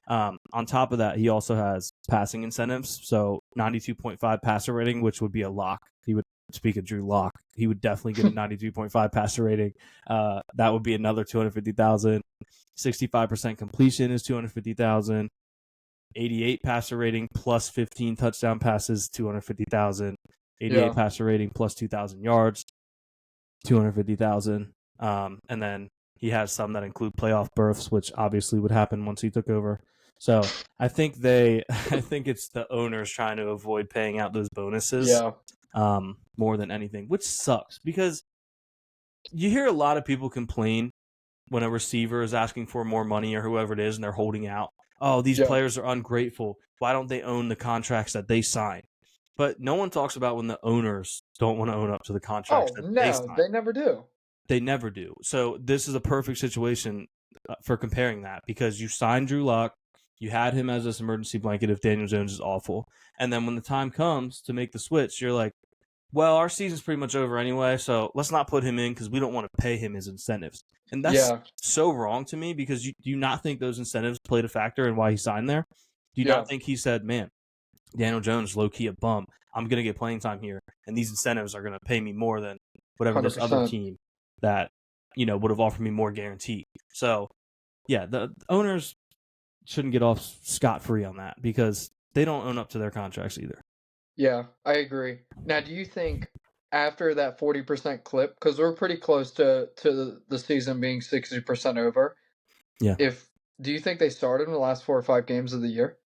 On top of that, he also has passing incentives. So 92.5 passer rating, which would be a lock. He would speak of Drew Lock. He would definitely get a 92.5 passer rating. That would be another 250,000. 65% completion is 250,000. 88 passer rating plus 15 touchdown passes, 250,000. 88 yeah, passer rating plus 2,000 yards, 250,000. And then he has some that include playoff berths, which obviously would happen once he took over. So I think I think it's the owners trying to avoid paying out those bonuses yeah, more than anything, which sucks because you hear a lot of people complain when a receiver is asking for more money or whoever it is and they're holding out. Oh, these yeah. players are ungrateful. Why don't they own the contracts that they sign? But no one talks about when the owners don't want to own up to the contracts Oh that they no, sign. they never do. They never do. So this is a perfect situation for comparing that because you signed Drew Lock, you had him as this emergency blanket if Daniel Jones is awful, and then when the time comes to make the switch, you're like, well, our season's pretty much over anyway, so let's not put him in because we don't want to pay him his incentives. And that's Yeah, so wrong to me because do you not think those incentives played a factor in why he signed there? Do you yeah, not think he said, man, Daniel Jones, low key a bum. I'm going to get playing time here, and these incentives are going to pay me more than whatever hundred this other percent. team that would have offered me more guaranteed. So yeah, the owners shouldn't get off scot free on that because they don't own up to their contracts either. Yeah, I agree. Now, do you think after that 40% clip, because we're pretty close to the season being 60% over, Yeah, if do you think they started in the last 4 or 5 games of the year?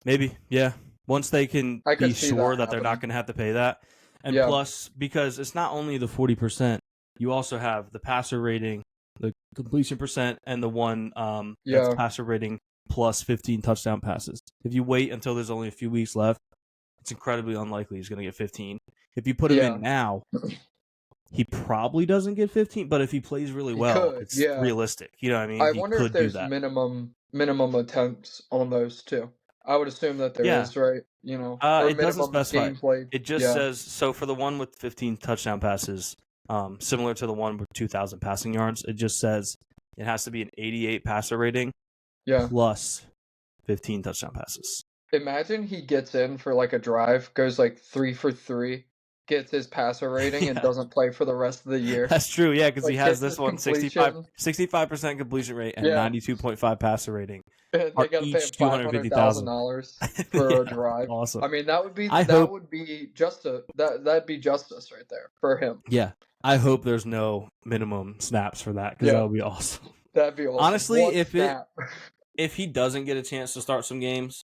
maybe. Yeah, once they can I be could see sure that that they're not happening. going to have to pay that, and Yeah, plus because it's not only the 40%, you also have the passer rating, the completion percent, and the one that's yeah, passer rating plus 15 touchdown passes. If you wait until there's only a few weeks left, it's incredibly unlikely he's going to get 15. If you put him yeah. in now, he probably doesn't get 15, but if he plays really He well, could. it's Yeah. realistic. You know what I mean? I He wonder if could do there's that. minimum attempts on those too. I would assume that there Yeah. is, right? Or It doesn't minimum specify. game played. It just Yeah, says so for the one with 15 touchdown passes, similar to the one with 2,000 passing yards. It just says it has to be an 88 passer rating yeah. plus 15 touchdown passes. Imagine he gets in for like a drive, goes like 3 for 3, gets his passer rating and Yeah. doesn't play for the rest of the year. That's true, yeah, because he Like has gets this his one completion. 65% completion rate and Yeah. 92.5 passer rating And are they got to pay him each 250,000. $500,000 Yeah, for a that's drive. awesome. I mean, I that hope, would be just that'd be justice right there for him. yeah, I hope there's no minimum snaps for that because that Yeah, would be awesome. that'd be awesome. Honestly, One snap. if he doesn't get a chance to start some games,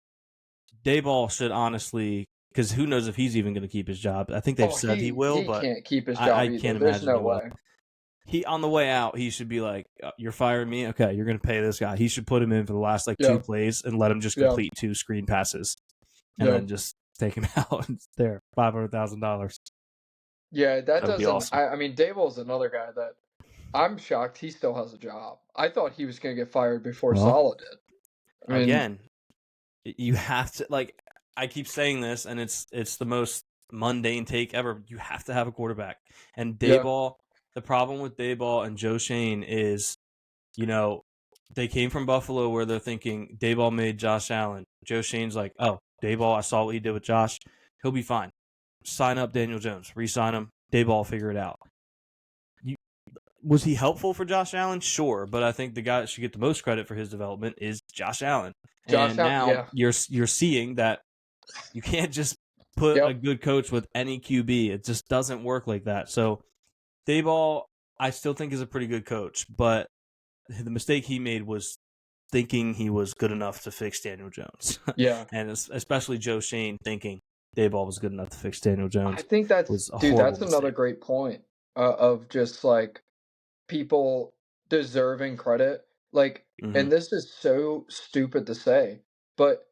Dayball should honestly, because who knows if he's even going to keep his job. I think they've Oh, said he will, he but can't keep his I job can't either. There's imagine no he will. way. He on the way out, he should be like, "You're firing me? Okay, you're going to pay this guy." He should put him in for the last like Yeah, 2 plays and let him just yeah, complete 2 screen passes, and yeah, then just take him out. And there, $500,000. yeah. That That would be doesn't. awesome. I mean, Dayball's another guy that I'm shocked he still has a job. I thought he was going to get fired before Well, Salah did. I mean, again, you have to like. I keep saying this, and it's the most mundane take ever. You have to have a quarterback, and yeah, Dayball. The problem with Dayball and Joe Shane is, they came from Buffalo where they're thinking Dayball made Josh Allen. Joe Shane's like, oh, Dayball, I saw what he did with Josh. He'll be fine. Sign up Daniel Jones. Re-sign him. Dayball, figure it out. Was he helpful for Josh Allen? Sure, but I think the guy that should get the most credit for his development is Josh Allen. Josh And Allen. now Yeah, you're seeing that you can't just put a yep, good coach with any QB. It just doesn't work like that. So Dayball, I still think is a pretty good coach, but the mistake he made was thinking he was good enough to fix Daniel Jones, yeah. and especially Joe Shane thinking Dayball was good enough to fix Daniel I Jones think was a dude. horrible That's another mistake. great point of just like people deserving credit. Like, Hmm. and this is so stupid to say, but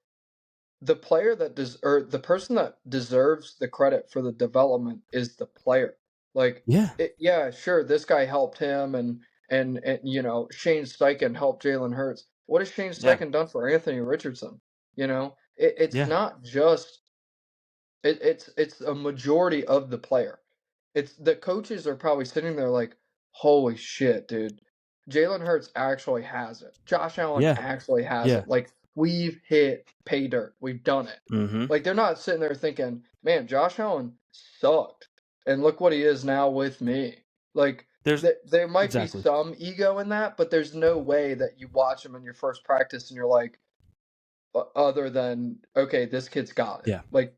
the player that does or the person that deserves the credit for the development is the player. Like, Yeah, yeah, sure, this guy helped him, and Shane Steichen helped Jalen Hurts. What has Shane yeah, Steichen done for Anthony Richardson? It's yeah, not just it's a majority of the player. It's the coaches are probably sitting there like, "Holy shit, dude. Jalen Hurts actually has it. Josh Allen yeah, actually has yeah. it. Like, we've hit pay dirt. We've done it." Hmm. Like, they're not sitting there thinking, "Man, Josh Allen sucked, and look what he is now with me." Like, There's there might be exactly. some ego in that, but there's no way that you watch him in your first practice and you're like, other than, "Okay, this kid's got it." Yeah, Like,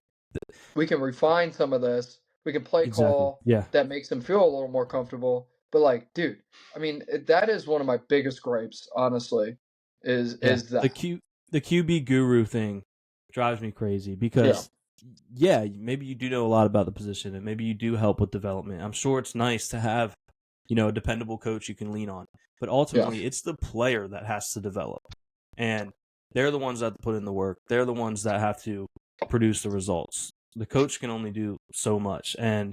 we can refine some of this. We can play exactly. call Yeah, that makes him feel a little more comfortable. But like, dude, I mean, that is one of my biggest gripes, honestly, yeah. is that. The QB guru thing drives me crazy Yeah, because yeah, maybe you do know a lot about the position and maybe you do help with development. I'm sure it's nice to have, a dependable coach you can lean on. But yeah, ultimately, it's the player that has to develop. And they're the ones that have to put in the work. They're the ones that have to produce the results. The coach can only do so much. And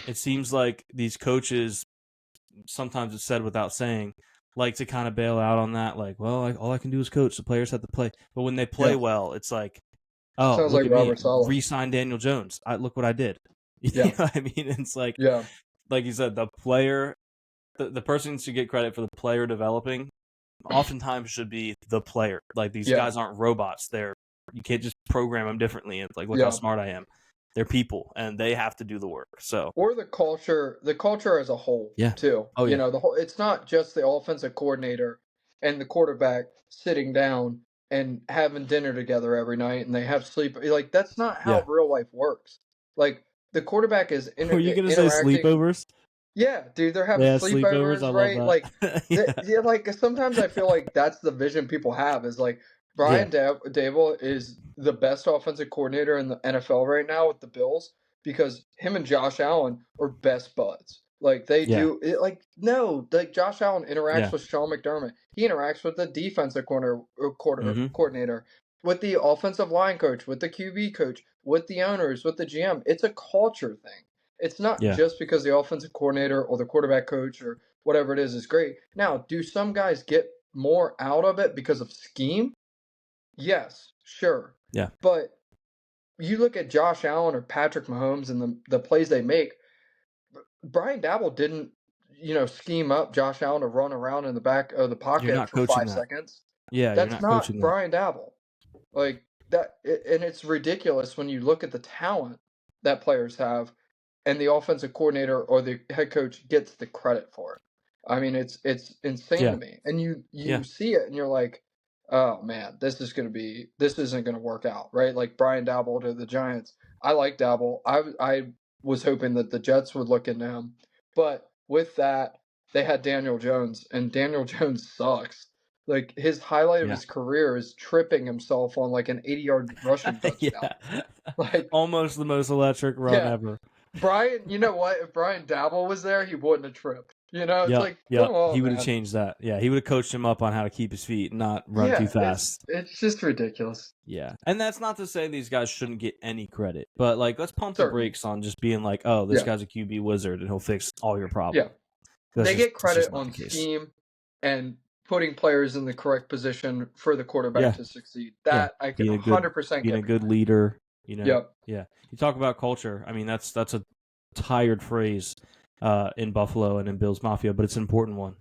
it seems like these coaches, sometimes it's said without saying, like to kind of bail out on that. Like, well, all I can do is coach. The players have to play. But when they play yeah. well, it's like, oh, Sounds look like at me, Robert Sala. re-sign Daniel Jones. Look what I did. You Yeah, know what I mean? It's yeah, like you said, the player, the person should get credit for the player developing. Oftentimes, should be the player. Like these yeah, guys aren't robots. You can't just program them differently. It's like, look how yeah. smart I am. They're people, and they have to do the work. So Or the culture as a whole, yeah, too. oh yeah, The whole. It's not just the offensive coordinator and the quarterback sitting down and having dinner together every night, and they have sleep. Like, that's not how yeah. real life works. Like, the quarterback is Were you gonna say interacting. sleepovers? Yeah, dude, they're having Yeah, sleepovers. I sleepovers, love right? Like, that. Yeah, yeah, like sometimes I feel like that's the vision people have is like yeah, Dable is the best offensive coordinator in the NFL right now with the Bills because him and Josh Allen are best buds. Like they yeah, do it, like no, like Josh Allen interacts yeah. with Sean McDermott. He interacts with the defensive Mm-hmm. coordinator, with the offensive line coach, with the QB coach, with the owners, with the GM. It's a culture thing. It's not Yeah, just because the offensive coordinator or the quarterback coach or whatever it is great. Now, do some guys get more out of it because of scheme? Yes, sure. yeah. But you look at Josh Allen or Patrick Mahomes and the plays they make, Brian Dabble didn't, scheme up Josh Allen to run around in the back of the You're pocket not for coaching 5 that. seconds. Yeah, you're That's not not coaching that. Brian Dabble. Like and it's ridiculous when you look at the talent that players have. and the offensive coordinator or the head coach gets the credit for it. I mean, it's insane to Yeah. me. And you Yeah. see it and you're like, oh man, this isn't gonna work out, right? Like Brian Dabble to the Giants. I like Dabble. I was hoping that the Jets would look into him, but with that, they had Daniel Jones, and Daniel Jones sucks. Like his highlight of Yeah. his career is tripping himself on like an 80-yard rushing touchdown. Yeah. Like, Almost the most electric run yeah, ever. Brian, you know what? If Brian Dabble was there, he wouldn't have tripped. You know, it's Yep. like, come Yep. He on, would have man. changed that. Yeah. He would have coached him up on how to keep his feet and not run too Yeah, fast. it's just ridiculous. Yeah. And that's not to say these guys shouldn't get any credit, but like, let's pump the Certainly. brakes on just being like, oh, this Yeah, guy's a QB wizard and he'll fix all your yeah. problems. They get That's credit just not the on case. scheme and putting players in the correct position for the quarterback Yeah. to succeed. Yeah. That I can Being a good 100% being a get good behind. leader, Yep. Yeah. You talk about culture. I mean, that's a tired phrase in Buffalo and in Bills Mafia, but it's an important one.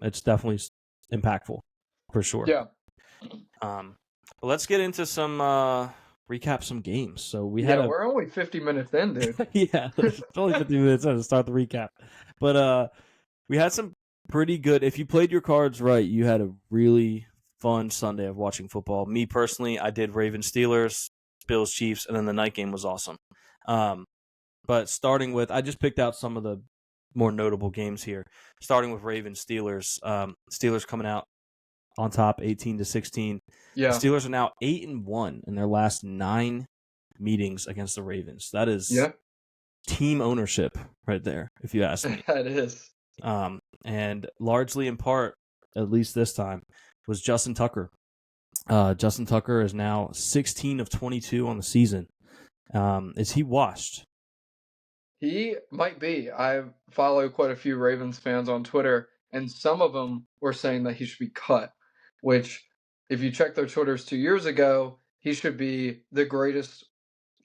It's definitely impactful for sure. Yeah. But let's get into some recap some games. So we Yeah, had we're only 50 minutes in, dude. yeah, it's only 50 minutes in to start the recap. But we had some pretty good. If you played your cards right, you had a really fun Sunday of watching football. Me personally, I did Ravens Steelers, Bills Chiefs, and then the night game was awesome. But starting with, I just picked out some of the more notable games here. Starting with Ravens Steelers, Steelers coming out on top, 18-16. Yeah. The Steelers are now 8-1 in their last 9 meetings against the Ravens. That is Yeah. team ownership right there, if you ask me. That is. And largely in part, at least this time, was Justin Tucker. Justin Tucker is now 16 of 22 on the season. Is he washed? He might be. I follow quite a few Ravens fans on Twitter, and some of them were saying that he should be cut, which, if you check their Twitters 2 years ago, he should be the greatest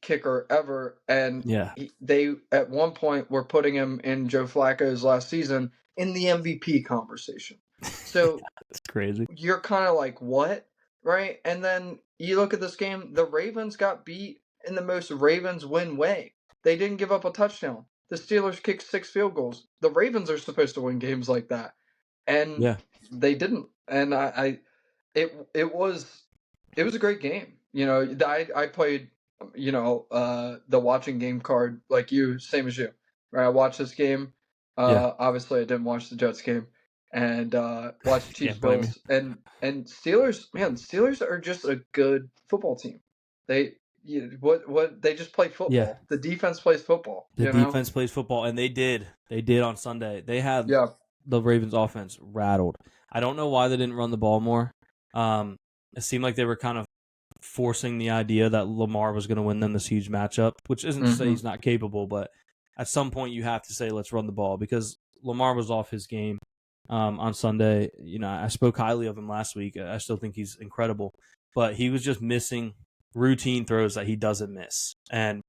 kicker ever. And Yeah, they, at one point, were putting him in Joe Flacco's last season in the MVP conversation. So it's crazy. you're kind of like, what? Right? And then you look at this game, the Ravens got beat in the most Ravens win way. They didn't give up a touchdown. The Steelers kicked 6 field goals. The Ravens are supposed to win games like that. And Yeah, they didn't. And it was a great game. You know, I played, the watching game card like you, same as you. Right? I watched this game. yeah, Obviously I didn't watch the Jets game and watch Chiefs can't blame you. Bills and Steelers. Man, Steelers are just a good football team. They just play Yeah, football. The defense plays football. the You know. defense plays football, and they did on Sunday. They had Yeah. the Ravens offense rattled. I don't know why they didn't run the ball more. It seemed like they were kind of forcing the idea that Lamar was going to win them this huge matchup, which isn't to say he's not capable, but at some point you have to say, let's run the ball, because Lamar was off his game on Sunday. You know, I spoke highly of him last week. I still think he's incredible, but he was just missing routine throws that he doesn't miss. And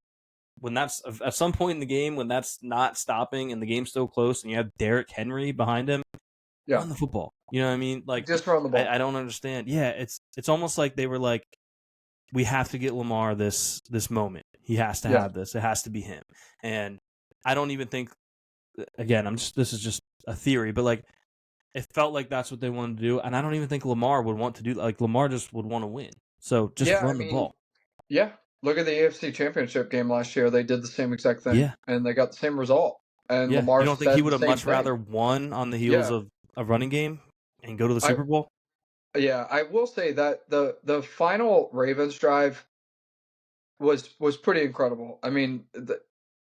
when that's at some point in the game, when that's not stopping and the game's still close and you have Derrick Henry behind him, Yeah. run the football. You know what I mean? Like, Just run the ball. I don't understand. Yeah, it's almost like they were like, we have to get Lamar this moment. He has to have this. It has to be him. And I don't even think, again, this is just a theory, but like, it felt like that's what they wanted to do. And I don't even think Lamar would want to do that. Like, Lamar just would want to win. So just run the ball. Yeah. Look at the AFC Championship game last year. They did the same exact thing. Yeah. And they got the same result. And Yeah. Lamar You don't think said he would the have same much thing. rather won on the heels of a running game and go to the Super Bowl? Yeah, I will say that the final Ravens drive was pretty incredible. I mean,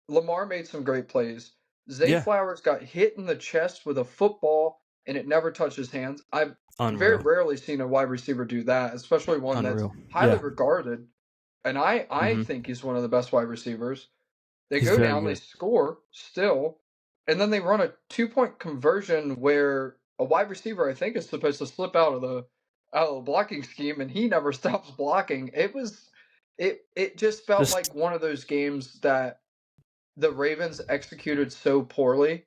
Lamar made some great plays. Zay Yeah. Flowers got hit in the chest with a football and it never touched his hands. I've very Unreal. rarely seen a wide receiver do that, especially one that's Unreal. highly Yeah. regarded. And I Mhm. think he's one of the best wide receivers. They He's go very down, they good. score still, and then they run a 2-point conversion where a wide receiver, I think, is supposed to slip out of the blocking scheme, and he never stops blocking. It just felt Just like one of those games that the Ravens executed so poorly,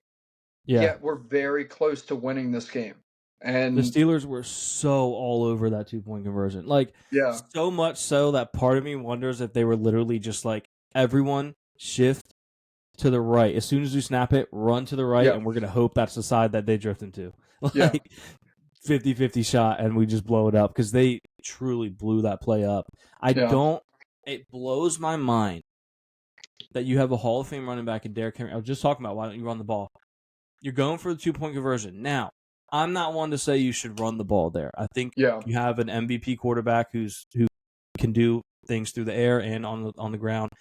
yeah. yet we're very close to winning this game. The And Steelers were so all over that 2-point conversion. Like, yeah, so much so that part of me wonders if they were literally just like, everyone shift to the right. As soon as you snap it, run to the right, Yeah. and we're going to hope that's the side that they drift into. Yeah. 50-50 shot, and we just blow it up because they truly blew that play up. It blows my mind that you have a Hall of Fame running back in Derrick Henry. I was just talking about, why don't you run the ball? You're going for the 2-point conversion. Now, I'm not one to say you should run the ball there. I think Yeah. you have an MVP quarterback who can do things through the air and on the ground.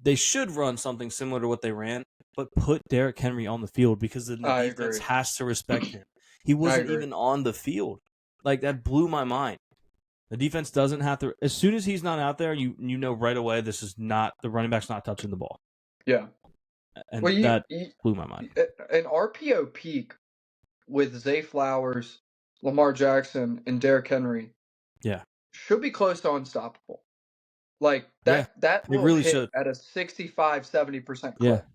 They should run something similar to what they ran, but put Derrick Henry on the field because then the I defense agree. has to respect him. He wasn't even on the field. Like, that blew my mind. The defense doesn't have to. As soon as he's not out there, you know right away this is not the running back's not touching the ball. Yeah. And Well, that blew my mind. An RPO peak with Zay Flowers, Lamar Jackson, and Derrick Henry. Yeah. Should be close to unstoppable. Like that it will really hit should. at a 65-70% Yeah. clip.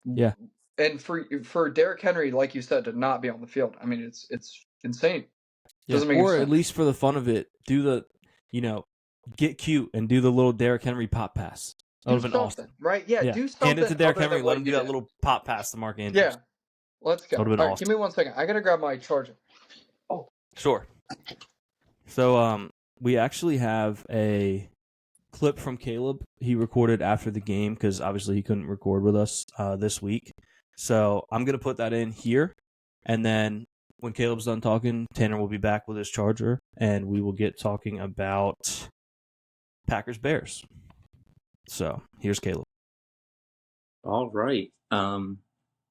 Yeah. And for Derrick Henry, like you said, to not be on the field, I mean, it's insane. Doesn't make any Or sense. at least for the fun of it, do the, get cute and do the little Derrick Henry pop pass. That would have been awesome. Right? Yeah, do something. Hand it to Derrick Henry, let him do that did. little pop pass to Mark Andrews. Yeah. Let's go. That would have been All right, awesome. give me 1 second. I gotta grab my charger. Oh. Sure. So we actually have a clip from Caleb he recorded after the game because obviously he couldn't record with us this week. So I'm going to put that in here. And then when Caleb's done talking, Tanner will be back with his charger and we will get talking about Packers-Bears. So here's Caleb. All right.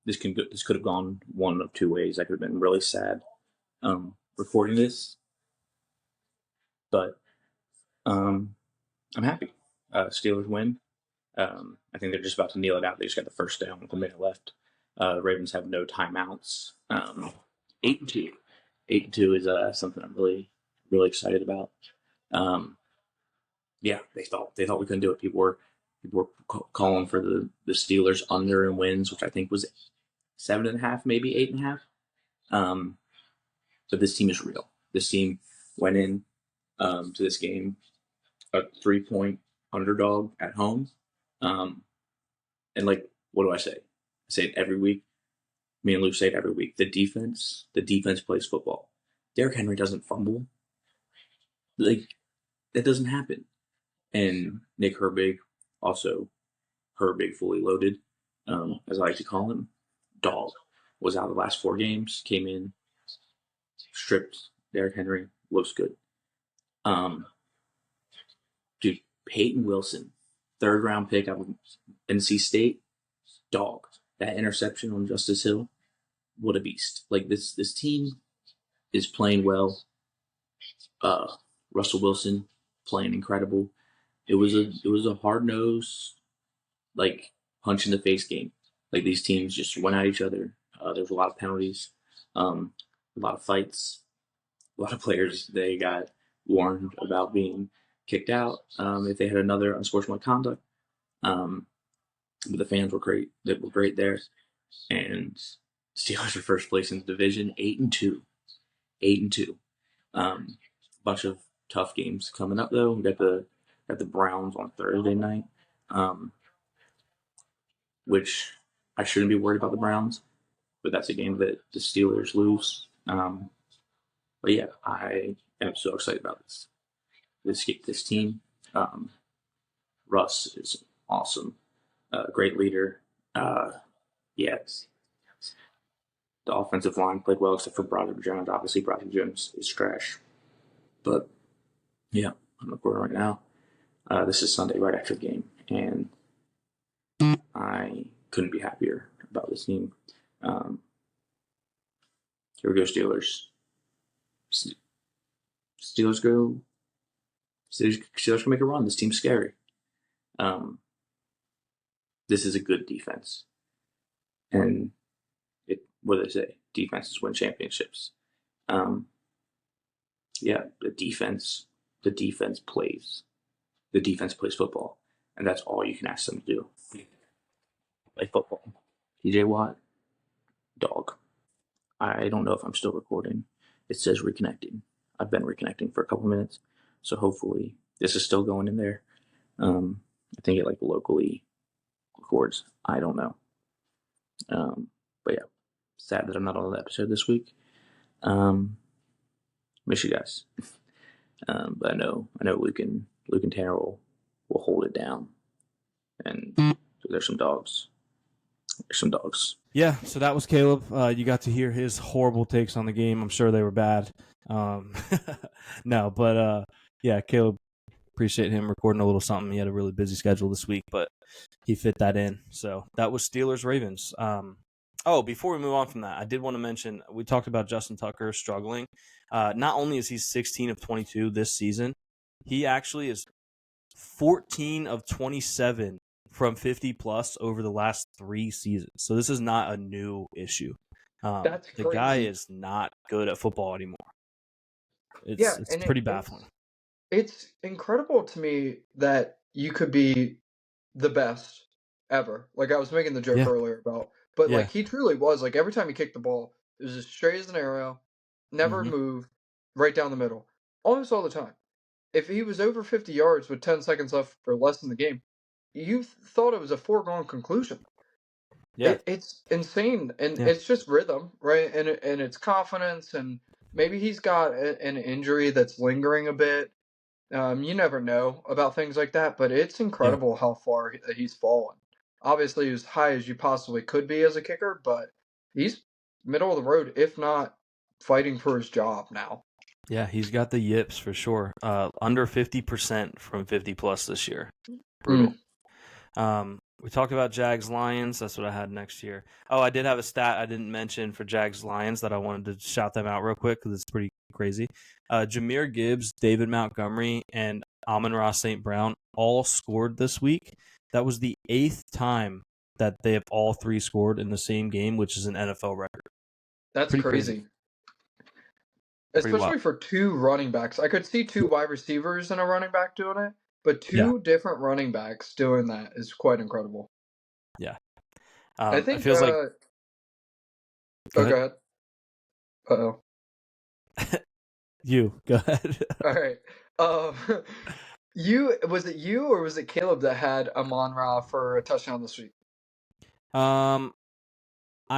This could have gone one of two ways. I could have been really sad recording this, but I'm happy. Steelers win. I think they're just about to kneel it out. They just got the first down with a minute left. The Ravens have no timeouts. 8-2. 8-2 is something I'm really, really excited about. Yeah, they thought we couldn't do it. People were calling for the Steelers under in wins, which I think was 7.5, maybe 8.5. But this team is real. This team went in to this game a 3-point underdog at home. And like, what do I say? I say it every week. Me and Luke say it every week. The defense plays football. Derrick Henry doesn't fumble. Like, that doesn't happen. And Nick Herbig, also Herbig fully loaded, as I like to call him, dog, was out the last 4 games, came in, stripped Derrick Henry, looks good. Dude, Peyton Wilson, 3rd round pick out of NC State, dog. That interception on Justice Hill, what a beast. Like, this team is playing well. Russell Wilson playing incredible. It was a hard-nosed, like, punch in the face game. Like, these teams just went at each other. There was a lot of penalties, a lot of fights, a lot of players. They got warned about being kicked out if they had another unsportsmanlike conduct. But the fans were great. They were great there. And Steelers are first place in the division, 8-2. 8-2. Bunch of tough games coming up though. We got the Browns on Thursday night, which I shouldn't be worried about the Browns, but that's a game that the Steelers lose. But yeah, I am so excited about this team. Russ is awesome, great leader. Yes, the offensive line played well except for Broderick Jones. Obviously, Broderick Jones is trash, but yeah, I'm recording right now. This is Sunday, right after the game, and I couldn't be happier about this team. Here we go, Steelers. Steelers go. Steelers can make a run. This team's scary. This is a good defense, and what do they say? Defenses win championships. Yeah, the defense plays. The defense plays football, and that's all you can ask them to do. Play football. TJ Watt, dog. I don't know if I'm still recording. It says reconnecting. I've been reconnecting for a couple minutes, so hopefully this is still going in there. I think it like locally records. I don't know. But yeah, sad that I'm not on the episode this week. Miss you guys. But I know Luke and Tanner will hold it down. And there's some dogs. There's some dogs. Yeah, so that was Caleb. You got to hear his horrible takes on the game. I'm sure they were bad. No, but yeah, Caleb, appreciate him recording a little something. He had a really busy schedule this week, but he fit that in. So that was Steelers-Ravens. Before we move on from that, I did want to mention, we talked about Justin Tucker struggling. Not only is he 16 of 22 this season, he actually is 14 of 27 from 50-plus over the last 3 seasons. So this is not a new issue. That's the crazy. guy is not good at football anymore. It's pretty baffling. It's incredible to me that you could be the best ever. Like I was making the joke earlier about, but like he truly was. Like every time he kicked the ball, it was as straight as an arrow, never moved, right down the middle, almost all the time. If he was over 50 yards with 10 seconds left or less in the game, you thought it was a foregone conclusion. Yeah, It's insane, and it's just rhythm, right? And it's confidence, and maybe he's got an injury that's lingering a bit. You never know about things like that, but it's incredible how far he's fallen. Obviously, as high as you possibly could be as a kicker, but he's middle of the road, if not fighting for his job now. Yeah, he's got the yips for sure. Under 50% from 50-plus this year. Brutal. We talked about Jags-Lions. That's what I had next year. Oh, I did have a stat I didn't mention for Jags-Lions that I wanted to shout them out real quick because it's pretty crazy. Jahmyr Gibbs, David Montgomery, and Amon-Ra St. Brown all scored this week. That was the 8th time that they have all 3 scored in the same game, which is an NFL record. That's pretty crazy. Especially for 2 running backs. I could see 2 wide receivers and a running back doing it, but 2 different running backs doing that is quite incredible. Yeah. I think it feels like... Go ahead. Uh-oh. You, go ahead. All right. Was it you or was it Caleb that had Amon-Ra for a touchdown this week? I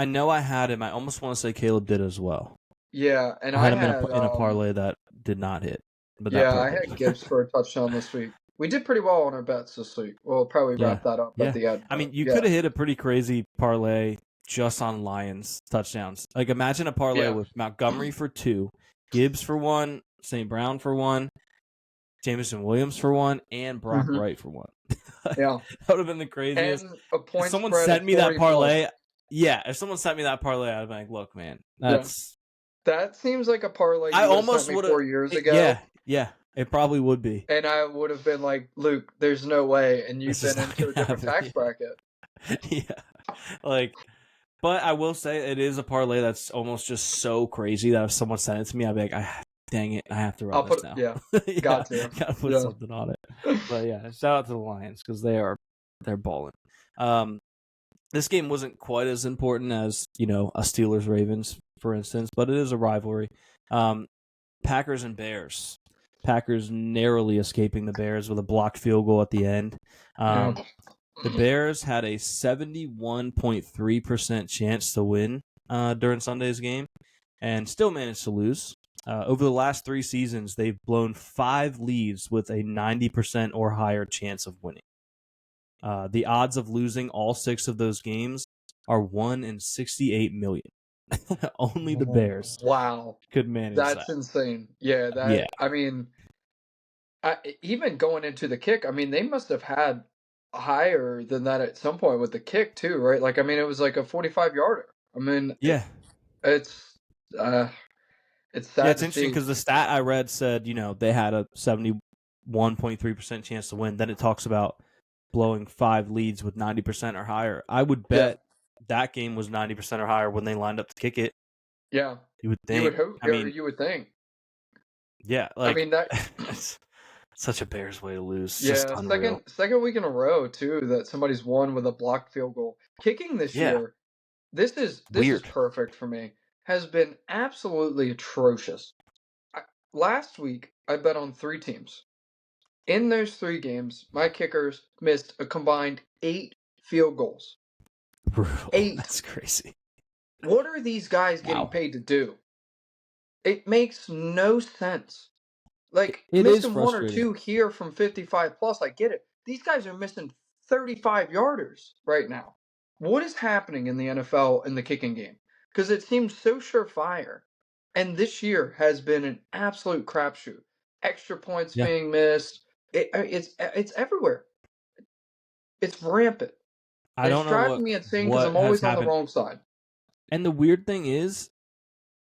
know I had him. I almost want to say Caleb did as well. Yeah, and I had him in a parlay that did not hit. But I had Gibbs for a touchdown this week. We did pretty well on our bets this week. We'll probably wrap that up at the end. I mean, you could have hit a pretty crazy parlay just on Lions touchdowns. Like, imagine a parlay with Montgomery for 2, Gibbs for 1, St. Brown for 1, Jameson Williams for 1, and Brock Wright for 1. Yeah. That would have been the craziest. And a point if someone spread sent me that parlay, plus. if someone sent me that parlay, I'd be like, look, man, that's... That seems like a parlay you almost would have 4 years ago. Yeah, it probably would be. And I would have been like, Luke, there's no way. And you've been into a different tax bracket. Yeah. But I will say it is a parlay that's almost just so crazy that if someone sent it to me, I'd be like, dang it, I have to run this now. Got to. Got to put something on it. But yeah, shout out to the Lions because they're balling. This game wasn't quite as important as, a Steelers-Ravens, for instance, but it is a rivalry. Packers and Bears. Packers narrowly escaping the Bears with a blocked field goal at the end. The Bears had a 71.3% chance to win during Sunday's game and still managed to lose. Over the last 3 seasons, they've blown 5 leads with a 90% or higher chance of winning. The odds of losing all 6 of those games are 1 in 68 million. Only the Bears could manage that. That's insane. Yeah, I mean, even going into the kick, I mean, they must have had higher than that at some point with the kick too, right? Like, I mean, it was like a 45-yarder. I mean, it's sad. It's interesting because the stat I read said, they had a 71.3% chance to win. Then it talks about blowing 5 leads with 90% or higher. I would bet that game was 90% or higher when they lined up to kick it. Yeah. You would think. You would hope. You would think. Yeah. I mean, it's such a Bears way to lose. Yeah, just unreal. second week in a row, too, that somebody's won with a blocked field goal. Kicking this year, this is perfect for me, has been absolutely atrocious. Last week, I bet on 3 teams. In those 3 games, my kickers missed a combined 8 field goals. Brutal. 8. That's crazy. What are these guys getting Wow. paid to do? It makes no sense. Like, It is missing one or frustrating. two here from 55 plus, I get it. These guys are missing 35 yarders right now. What is happening in the NFL in the kicking game? Because it seems so surefire. And this year has been an absolute crapshoot. Extra points Yeah. being missed. It's everywhere. It's rampant. I And it's don't know driving me insane because what I'm has always on the happened. wrong side. And the weird thing is,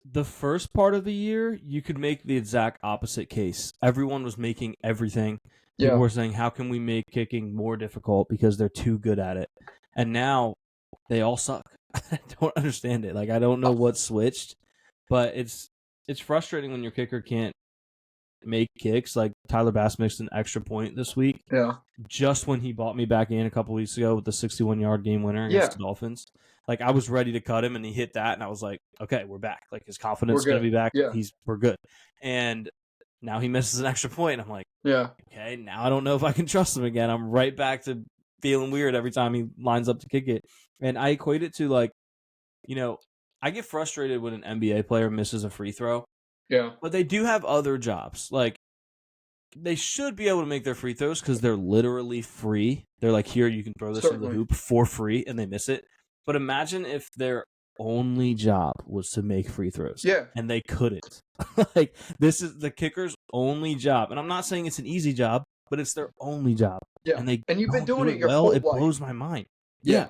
the first part of the year, you could make the exact opposite case. Everyone was making everything. People Yeah. were saying, how can we make kicking more difficult because they're too good at it? And now they all suck. I don't understand it. Like, I don't know what switched, but it's frustrating when your kicker can't make kicks. Like, Tyler Bass missed an extra point this week Yeah. just when he bought me back in a couple weeks ago with the 61-yard game winner against Yeah. the Dolphins. Like, I was ready to cut him, and he hit that, and I was like, okay, we're back. Like, his confidence We're is going to good. be back. Yeah. We're good. And now he misses an extra point, and I'm like, Yeah. okay, now I don't know if I can trust him again. I'm right back to feeling weird every time he lines up to kick it. And I equate it to, like, you know, I get frustrated when an NBA player misses a free throw. Yeah. But they do have other jobs. Like, they should be able to make their free throws because they're literally free. They're like, here, you can throw this into the Certainly. hoop for free, and they miss it. But imagine if their only job was to make free throws. Yeah. And they couldn't. Like, this is the kicker's only job. And I'm not saying it's an easy job, but it's their only job. Yeah. And they you've been don't doing do it your well. whole It life. blows my mind. Yeah.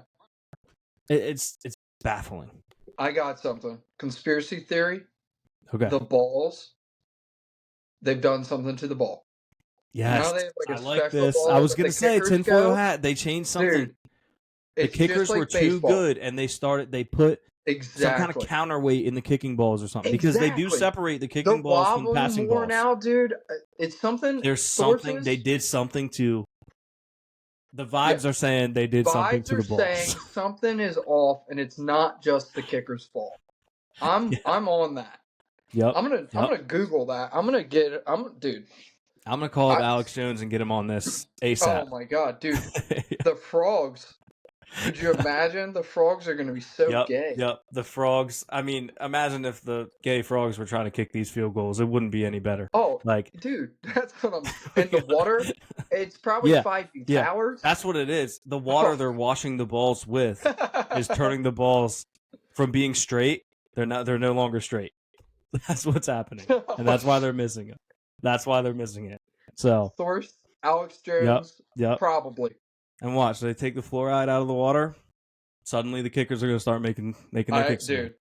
It's baffling. I got something. Conspiracy theory. Okay. The balls. They've done something to the ball. Yes. Now they have like a I like special this. ball I was that going to the say, kickers tinfoil go. hat. They changed something. Dude, The it's kickers just like were too baseball. good, and they put some kind of Exactly. counterweight in the kicking balls or something because they do Exactly. separate the They're kicking balls from wobbling passing more balls. now, dude. It's something. There's something they did something to. The vibes are saying they did something to the balls. Vibes are saying something is off, and it's not just the kicker's fault. I'm on that. Yep. I'm gonna Google that. Dude. I'm gonna call up Alex Jones and get him on this ASAP. Oh my god, dude. The frogs. Could you imagine? The frogs are gonna be so gay. Yep. The frogs. I mean, imagine if the gay frogs were trying to kick these field goals. It wouldn't be any better. Oh, like, dude, that's what I'm. And the water, it's probably 5 feet towers. That's what it is. The water they're washing the balls with is turning the balls from being straight. They're no longer straight. That's what's happening, and that's why they're missing it. That's why they're missing it. So source Alex Jones. Yep. Probably. And watch, they take the fluoride out of the water. Suddenly, the kickers are going to start making their kicks. Dude.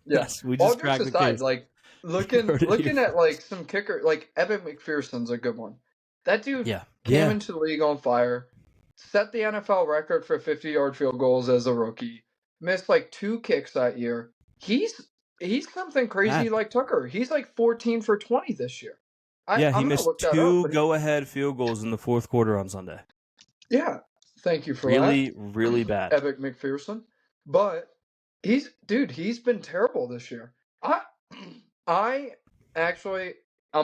Yes, we just cracked the case. Like looking at like some kicker, like Evan McPherson's a good one. That dude came into the league on fire, set the NFL record for 50-yard field goals as a rookie. Missed like 2 kicks that year. He's something crazy like Tucker. He's like 14 for 20 this year. He missed 2 go-ahead field goals in the fourth quarter on Sunday. Yeah, thank you for that. Really bad. Evan McPherson. But he's been terrible this year. I'm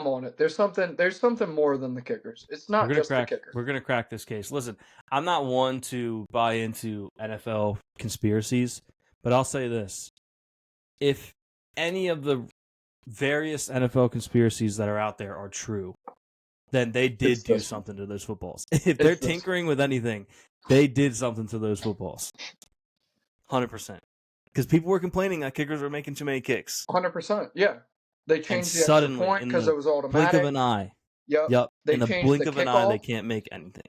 on it. There's something more than the kickers. It's not just the kickers. We're gonna crack this case. Listen, I'm not one to buy into NFL conspiracies, but I'll say this: if any of the various NFL conspiracies that are out there are true, then they did do something to those footballs. If they're tinkering with anything, they did something to those footballs. 100%. Because people were complaining that kickers were making too many kicks. 100%. Yeah. They changed the extra point because it was automatic. Blink of an eye. Yep. In the blink of an eye, they can't make anything.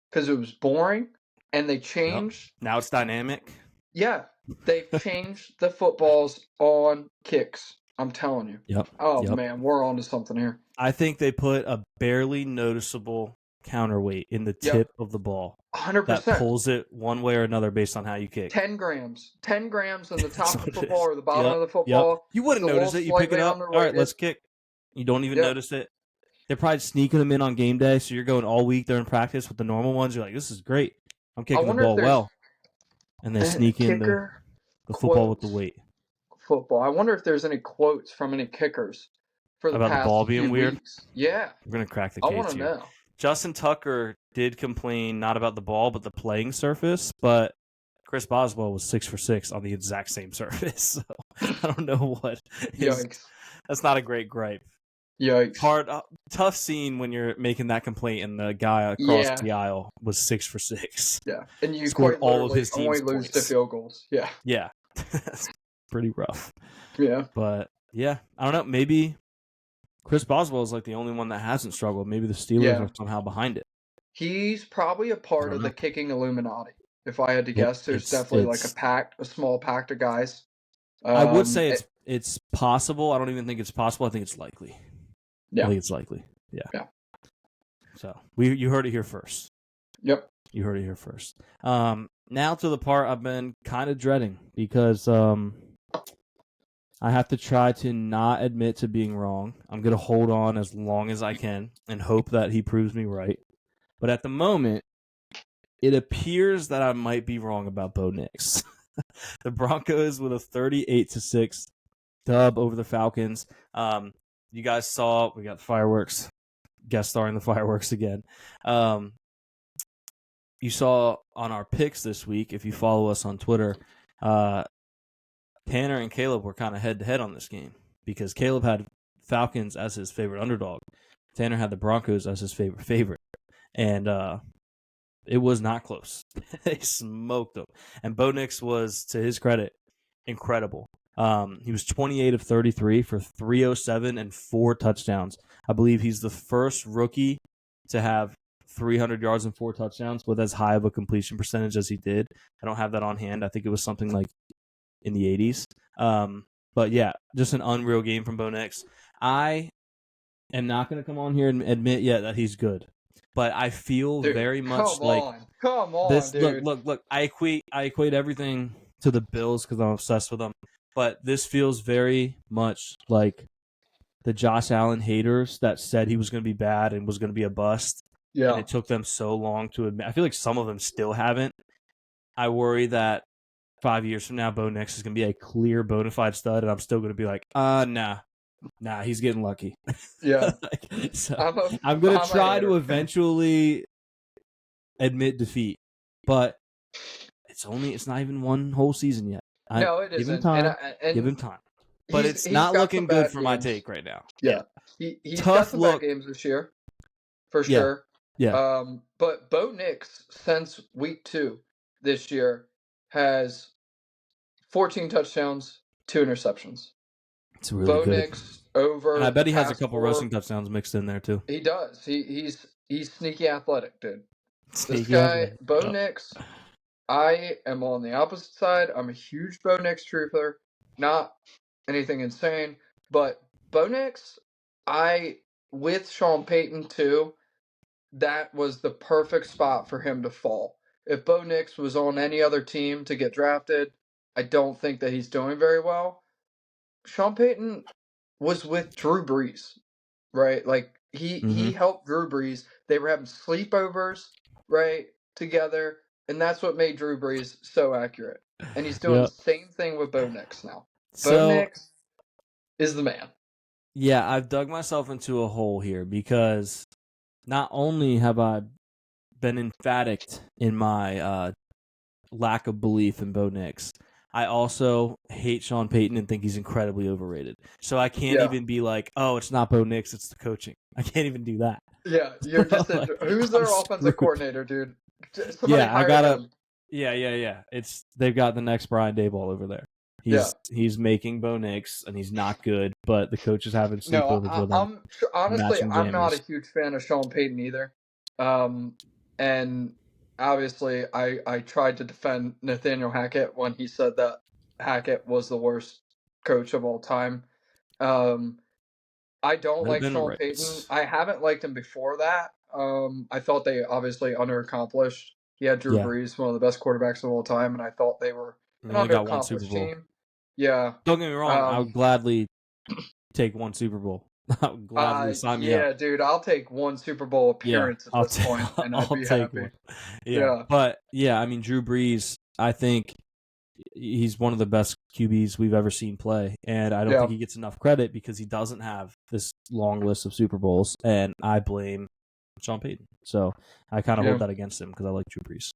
Because it was boring, and they changed. Now it's dynamic. Yeah. They've changed the footballs on kicks. I'm telling you. Yep. Oh, man. We're on to something here. I think they put a barely noticeable counterweight in the tip of the ball. 100%. That pulls it one way or another based on how you kick. 10 grams. 10 grams in the top of the football or the bottom of the football. You wouldn't notice it. You pick it up. All right, let's kick. You don't even notice it. They're probably sneaking them in on game day, so you're going all week there in practice with the normal ones. You're like, this is great. I'm kicking the ball well. And they sneak in the football with the weight. Football. I wonder if there's any quotes from any kickers for the about past the ball being few weird. Weeks. Yeah. We're gonna crack the case. I want to know. Justin Tucker did complain not about the ball, but the playing surface. But Chris Boswell was 6 for 6 on the exact same surface. So I don't know what his. Yikes. That's not a great gripe. Yikes. Hard, tough scene when you're making that complaint, and the guy across Yeah. the aisle was 6 for 6. Yeah. And you Scored quite all of literally his only team's lose to points. field goals. Yeah. Yeah, that's pretty rough. Yeah. But yeah, I don't know. Maybe Chris Boswell is like the only one that hasn't struggled. Maybe the Steelers Yeah. are somehow behind it. He's probably a I part don't of the know. kicking Illuminati. If I had to guess, there's definitely like a small pact of guys. I would say it's possible. I don't even think it's possible. I think it's likely. Yeah. I think it's likely. Yeah. Yeah. So you heard it here first. Yep. You heard it here first. Now to the part I've been kind of dreading because I have to try to not admit to being wrong. I'm going to hold on as long as I can and hope that he proves me right. But at the moment, it appears that I might be wrong about Bo Nix. The Broncos with a 38-6 dub over the Falcons. You guys saw we got fireworks, guest starring the fireworks again. You saw on our picks this week, if you follow us on Twitter, Tanner and Caleb were kind of head-to-head on this game because Caleb had Falcons as his favorite underdog. Tanner had the Broncos as his favorite. And it was not close. They smoked them. And Bo Nix was, to his credit, incredible. He was 28 of 33 for 307 and 4 touchdowns. I believe he's the first rookie to have 300 yards and 4 touchdowns with as high of a completion percentage as he did. I don't have that on hand. I think it was something like in the 80s. But yeah, just an unreal game from Bo Nix. I am not going to come on here and admit yet that he's good. But I feel very much come on, this. dude. Look. I equate everything to the Bills because I'm obsessed with them. But this feels very much like the Josh Allen haters that said he was going to be bad and was going to be a bust. Yeah. And it took them so long to admit. I feel like some of them still haven't. I worry that 5 years from now, Bo Nix is going to be a clear bona fide stud, and I'm still going to be like, nah, he's getting lucky. Yeah. So I'm going to try to eventually admit defeat, but it's not even one whole season yet. No, it isn't. Give him time. But it's not looking good for my take right now. Yeah. He's got some bad games this year, for sure. Yeah. But Bo Nix, since week 2 this year, has 14 touchdowns, 2 interceptions. It's really good. Bo Nix over. And I bet he has a couple rushing touchdowns mixed in there too. He does. He's sneaky athletic, dude. This guy, Bo Nix, I am on the opposite side. I'm a huge Bo Nix truther. Not anything insane, but Bo Nix, with Sean Payton too, that was the perfect spot for him to fall. If Bo Nix was on any other team to get drafted, I don't think that he's doing very well. Sean Payton was with Drew Brees, right? Like he helped Drew Brees. They were having sleepovers, right, together, and that's what made Drew Brees so accurate. And he's doing the same thing with Bo Nix now. Bo Nix is the man. Yeah, I've dug myself into a hole here because not only have I been emphatic in my lack of belief in Bo Nix, I also hate Sean Payton and think he's incredibly overrated. So I can't even be like, oh, it's not Bo Nix, it's the coaching. I can't even do that. Yeah, you're just who's their offensive coordinator, dude? Somebody him. Yeah. They've got the next Brian Daboll over there. He's making Bo Nix, and he's not good, but the coach is having sleepovers with him. Honestly, I'm not a huge fan of Sean Payton either. And obviously, I tried to defend Nathaniel Hackett when he said that Hackett was the worst coach of all time. I don't like Sean Payton. I haven't liked him before that. I thought they obviously underaccomplished. He had Drew Brees, one of the best quarterbacks of all time, and I thought they were an underaccomplished team. Yeah. Don't get me wrong. I would gladly take one Super Bowl. I would gladly sign me up. Yeah, dude, I'll take one Super Bowl appearance at this point, and I'd be happy. One. Yeah. But, I mean, Drew Brees, I think he's one of the best QBs we've ever seen play, and I don't think he gets enough credit because he doesn't have this long list of Super Bowls, and I blame Sean Payton. So I kind of Yeah. hold that against him because I like Drew Brees.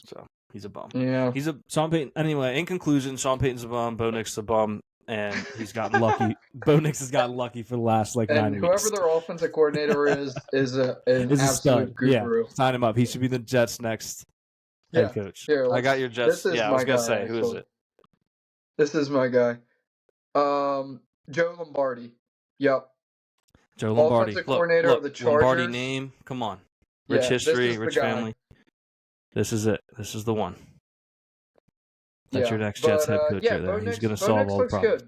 So he's a bum. Yeah. He's a Sean Payton. Anyway, in conclusion, Sean Payton's a bum. Bo Nix's a bum, and he's gotten lucky. Bo Nix has gotten lucky for the last like 9 And whoever weeks. their offensive coordinator is an Is a absolute stud. Yeah, guru. sign him up. He should be the Jets' next head coach. Here, I got your Jets. This is Yeah, I my was gonna guy, say, who is actually. it? This is my guy. Joe Lombardi. Yep. Joe Lombardi. Offensive Look, coordinator of the Chargers. Lombardi name. Come on. Rich Yeah, this history, is the rich guy. family. This is it. This is the one. That's your next but, Jets head coach right there. He's going to solve all the problems.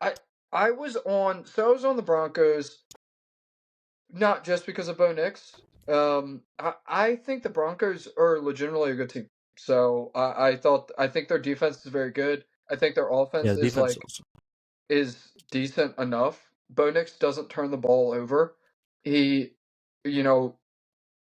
Good. I was on the Broncos, not just because of Bo Nix. I think the Broncos are legitimately a good team. So I think their defense is very good. I think their offense is decent enough. Bo Nix doesn't turn the ball over. He, you know,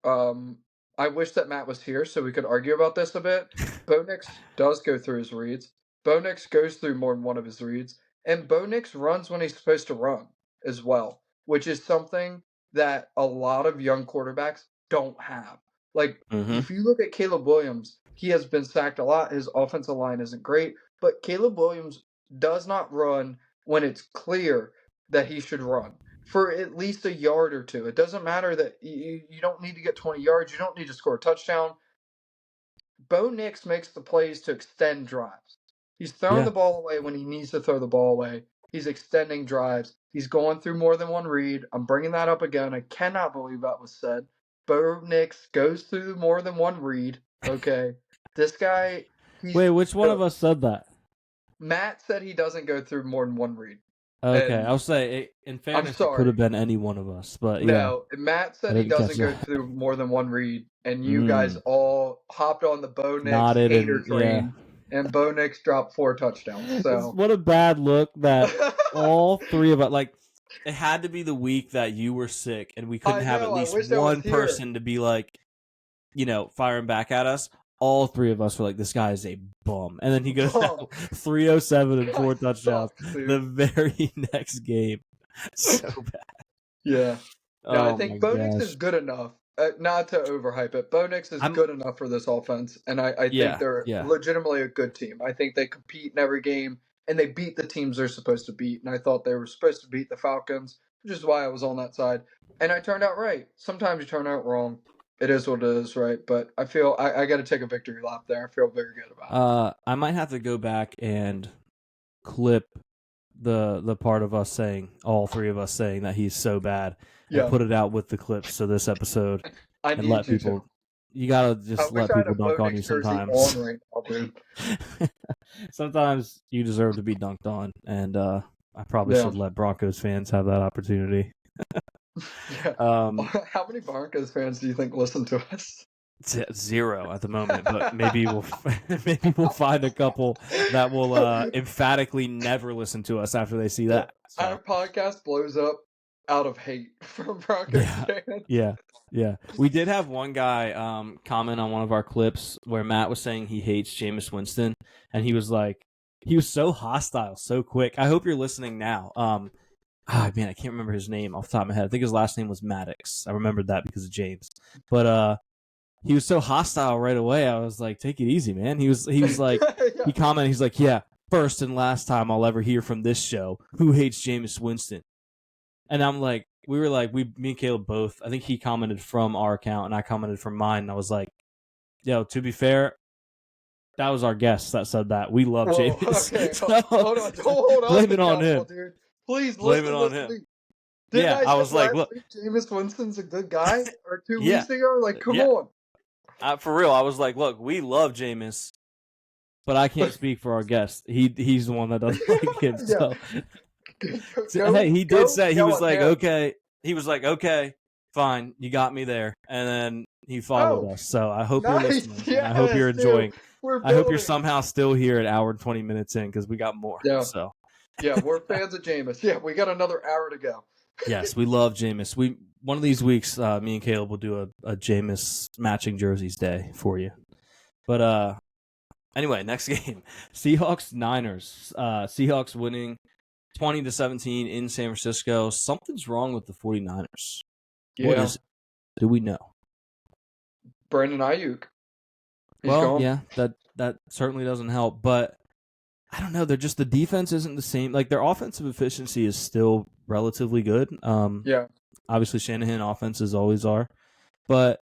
I wish that Matt was here so we could argue about this a bit. Bo Nix does go through his reads. Bo Nix goes through more than one of his reads. And Bo Nix runs when he's supposed to run as well, which is something that a lot of young quarterbacks don't have. Like, if you look at Caleb Williams, he has been sacked a lot. His offensive line isn't great. But Caleb Williams does not run when it's clear that he should run for at least a yard or two. It doesn't matter that you don't need to get 20 yards. You don't need to score a touchdown. Bo Nix makes the plays to extend drives. He's throwing the ball away when he needs to throw the ball away. He's extending drives. He's going through more than one read. I'm bringing that up again. I cannot believe that was said. Bo Nix goes through more than one read. Okay. This guy. Wait, which one of us said that? Matt said he doesn't go through more than one read. Okay, I'll say, in fairness, it could have been any one of us, but no, Matt said he doesn't go through more than one read, and you guys all hopped on the Bo Nix hater train, and Bo Nix dropped 4 touchdowns. So what a bad look that all 3 of us, like, it had to be the week that you were sick, and we couldn't have at least one person to be like, firing back at us. All 3 of us were like, this guy is a bum. And then he goes out 307 and 4 touchdowns the very next game. So bad. Yeah. I think Bo Nix is good enough. Not to overhype it. Bo Nix is good enough for this offense. And I think they're legitimately a good team. I think they compete in every game, and they beat the teams they're supposed to beat. And I thought they were supposed to beat the Falcons, which is why I was on that side. And I turned out right. Sometimes you turn out wrong. It is what it is, right? But I feel I got to take a victory lap there. I feel very good about it. I might have to go back and clip the part of us saying, all 3 of us saying that he's so bad, and put it out with the clips of this episode, and let people. You gotta just let people dunk on you sometimes. Right now, dude. Sometimes you deserve to be dunked on, and I probably should let Broncos fans have that opportunity. How many Broncos fans do you think listen to us? 0 at the moment, but maybe we'll find a couple that will emphatically never listen to us after they see that. So. Our podcast blows up out of hate from Broncos fans. Yeah. We did have one guy comment on one of our clips where Matt was saying he hates Jameis Winston, and he was so hostile so quick. I hope you're listening now. I can't remember his name off the top of my head. I think his last name was Maddox. I remembered that because of James. But he was so hostile right away. I was like, take it easy, man. He was like, he commented, he's like, yeah, first and last time I'll ever hear from this show. Who hates Jameis Winston? And I'm like, me and Caleb both, I think he commented from our account and I commented from mine. And I was like, yo, to be fair, that was our guest that said that. We love Jameis. Okay, hold on. Blame it on him. Dude. Please blame it on him. I was like, look, Jameis Winston's a good guy, or 2 weeks ago. Like, come on. For real, I was like, look, we love Jameis, but I can't speak for our guest. He's the one that doesn't like him. So, he did say he was like, okay. He was like, okay, fine, you got me there, and then he followed us. So I hope you're listening. Yes, I hope you're enjoying. I hope you're somehow still here at hour and 20 minutes in because we got more. Yeah. So. Yeah, we're fans of Jameis. Yeah, we got another hour to go. Yes, we love Jameis. One of these weeks, me and Caleb will do a Jameis matching jerseys day for you. But anyway, next game, Seahawks-Niners. Seahawks winning 20-17 in San Francisco. Something's wrong with the 49ers. What Yeah. is it? Do we know? Brandon Ayuk. He's Well, gone. yeah, that certainly doesn't help, but I don't know. They're just the defense isn't the same. Like their offensive efficiency is still relatively good. Yeah. Obviously Shanahan offenses always are, but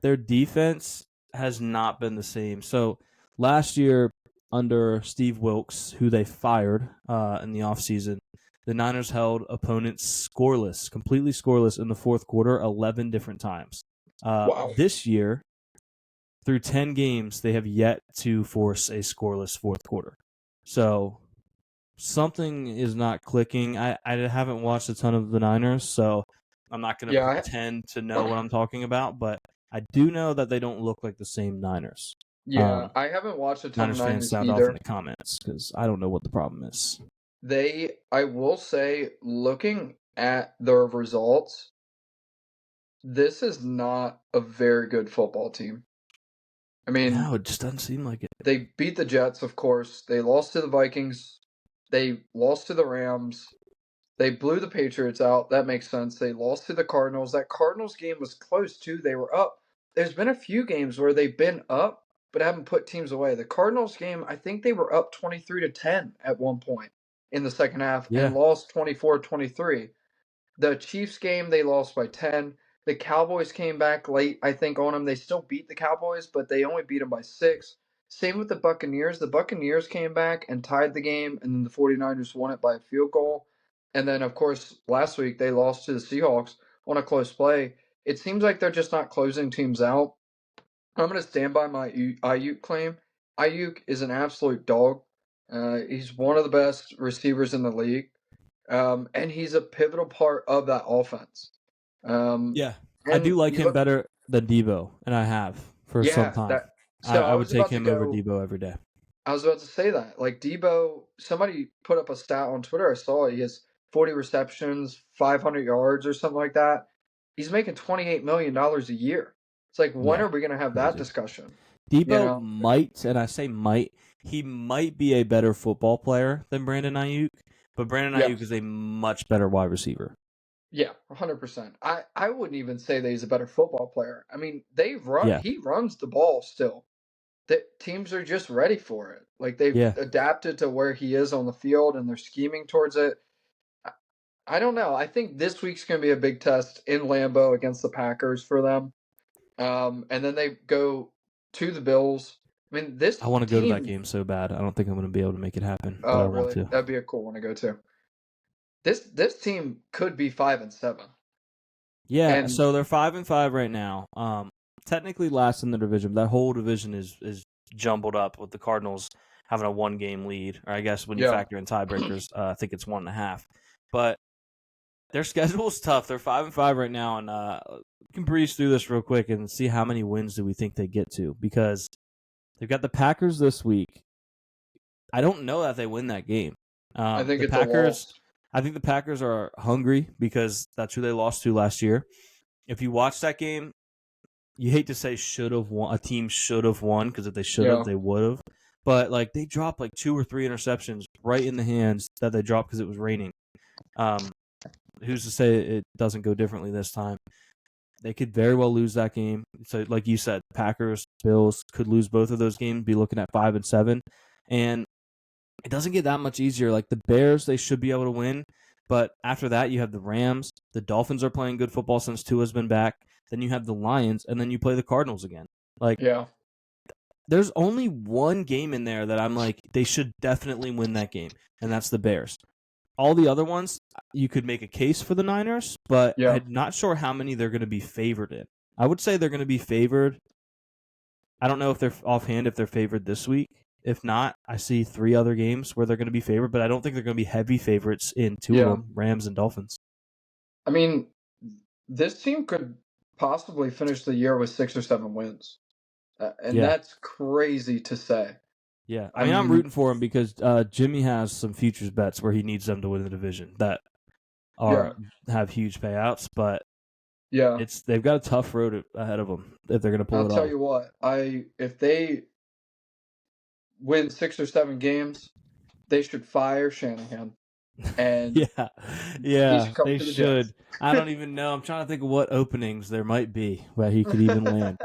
their defense has not been the same. So last year under Steve Wilkes, who they fired in the offseason, the Niners held opponents scoreless, completely scoreless in the fourth quarter 11 different times. Wow. This year, through 10 games, they have yet to force a scoreless fourth quarter. So something is not clicking. I haven't watched a ton of the Niners, so I'm not going to Yeah. pretend to know what I'm talking about, but I do know that they don't look like the same Niners. Yeah. I haven't watched a ton of Niners fans Niners sound off in either. the comments because I don't know what the problem is. I will say, looking at their results, this is not a very good football team. I mean, No, it just doesn't seem like it. they beat the Jets, of course. They lost to the Vikings. They lost to the Rams. They blew the Patriots out. That makes sense. They lost to the Cardinals. That Cardinals game was close, too. They were up. There's been a few games where they've been up, but haven't put teams away. The Cardinals game, I think they were up 23-10 at one point in the second half and Yeah, lost 24-23. The Chiefs game, they lost by 10. The Cowboys came back late, I think, on them. They still beat the Cowboys, but they only beat them by 6. Same with the Buccaneers. The Buccaneers came back and tied the game, and then the 49ers won it by a field goal. And then, of course, last week they lost to the Seahawks on a close play. It seems like they're just not closing teams out. I'm going to stand by my Ayuk claim. Ayuk is an absolute dog. He's one of the best receivers in the league. And he's a pivotal part of that offense. Um, yeah. I do and like you him look, better than Debo, and I have for some yeah, time. that. So I would take him over Debo every day. I was about to say that. Like Debo, somebody put up a stat on Twitter. I saw it. He has 40 receptions, 500 yards, or something like that. He's making $28 million a year. It's like, when Yeah, are we going to have that crazy. discussion? You Debo know? might, and I say might, he might be a better football player than Brandon Ayuk, but Brandon Yeah. Ayuk is a much better wide receiver. Yeah, 100%. I wouldn't even say that he's a better football player. I mean, they run. Yeah, He runs the ball still. The teams are just ready for it. Like they've yeah. adapted to where he is on the field, and they're scheming towards it. I, I don't know. I think this week's going to be a big test in Lambeau against the Packers for them. And then they go to the Bills. I mean, I this want to go to that team. game so bad. I don't think I'm going to be able to make it happen, but Oh, I want really? to. That'd be a cool one to go to. This team could be 5-7, Yeah, and so they're 5-5 right now. Technically last in the division. That whole division is jumbled up with the Cardinals having a 1-game lead, or I guess when you yeah, factor in tiebreakers, I think it's 1.5. But their schedule is tough. They're 5-5 right now, and we can breeze through this real quick and see how many wins do we think they get to, because they've got the Packers this week. I don't know that they win that game. I think The it's a Packers, loss. I think the Packers are hungry because that's who they lost to last year. If you watch that game, you hate to say should have won. A team should have won, because if they should have, Yeah, they would have. But like they dropped like 2 or 3 interceptions right in the hands that they dropped because it was raining. Who's to say it doesn't go differently this time? They could very well lose that game. So, like you said, Packers, Bills could lose both of those games, be looking at 5-7, and it doesn't get that much easier. Like the Bears, they should be able to win, but after that, you have the Rams. The Dolphins are playing good football since Tua's been back. Then you have the Lions, and then you play the Cardinals again. Like, yeah, there's only one game in there that I'm like, they should definitely win that game, and that's the Bears. All the other ones, you could make a case for the Niners, but yeah, I'm not sure how many they're going to be favored in. I would say they're going to be favored. I don't know if they're offhand if they're favored this week. If not, I see 3 other games where they're going to be favored, but I don't think they're going to be heavy favorites in 2 of yeah. them, Rams and Dolphins. I mean, this team could possibly finish the year with 6 or 7 wins, and Yeah. that's crazy to say. Yeah. I I mean, I'm mean, rooting for him because Jimmy has some futures bets where he needs them to win the division that yeah, have huge payouts, but yeah. they've got a tough road ahead of them if they're going to pull I'll it tell off. you what. If they win 6 or 7 games, they should fire Shanahan. and Yeah, he yeah, should come they to the Jets. should. I don't even know. I'm trying to think of what openings there might be where he could even land.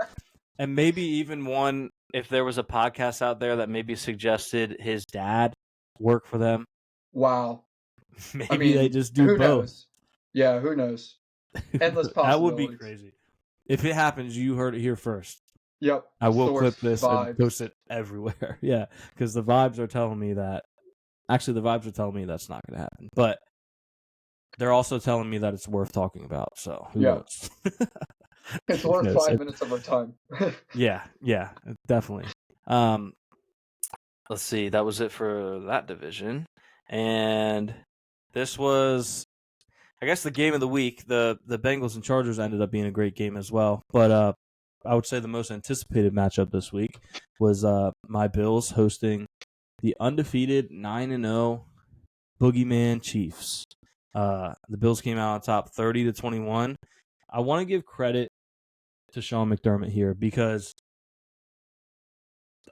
And maybe even one, if there was a podcast out there that maybe suggested his dad work for them, Wow. I maybe they mean, just do who both. knows? Yeah, who knows? Endless That would be possibilities. crazy. If it happens, you heard it here first. Yep. I will Source clip this and vibes. post it everywhere. Yeah, because the vibes are telling me that. Actually, the vibes are telling me that's not going to happen. But they're also telling me that it's worth talking about. So who Yeah. knows? It's Who worth knows? 5 minutes of our time. Yeah, definitely. Let's see. That was it for that division, and this was, I guess, the game of the week. The Bengals and Chargers ended up being a great game as well. But I would say the most anticipated matchup this week was my Bills hosting the undefeated 9-0 Boogeyman Chiefs. The Bills came out on top 30-21. I want to give credit to Sean McDermott here because,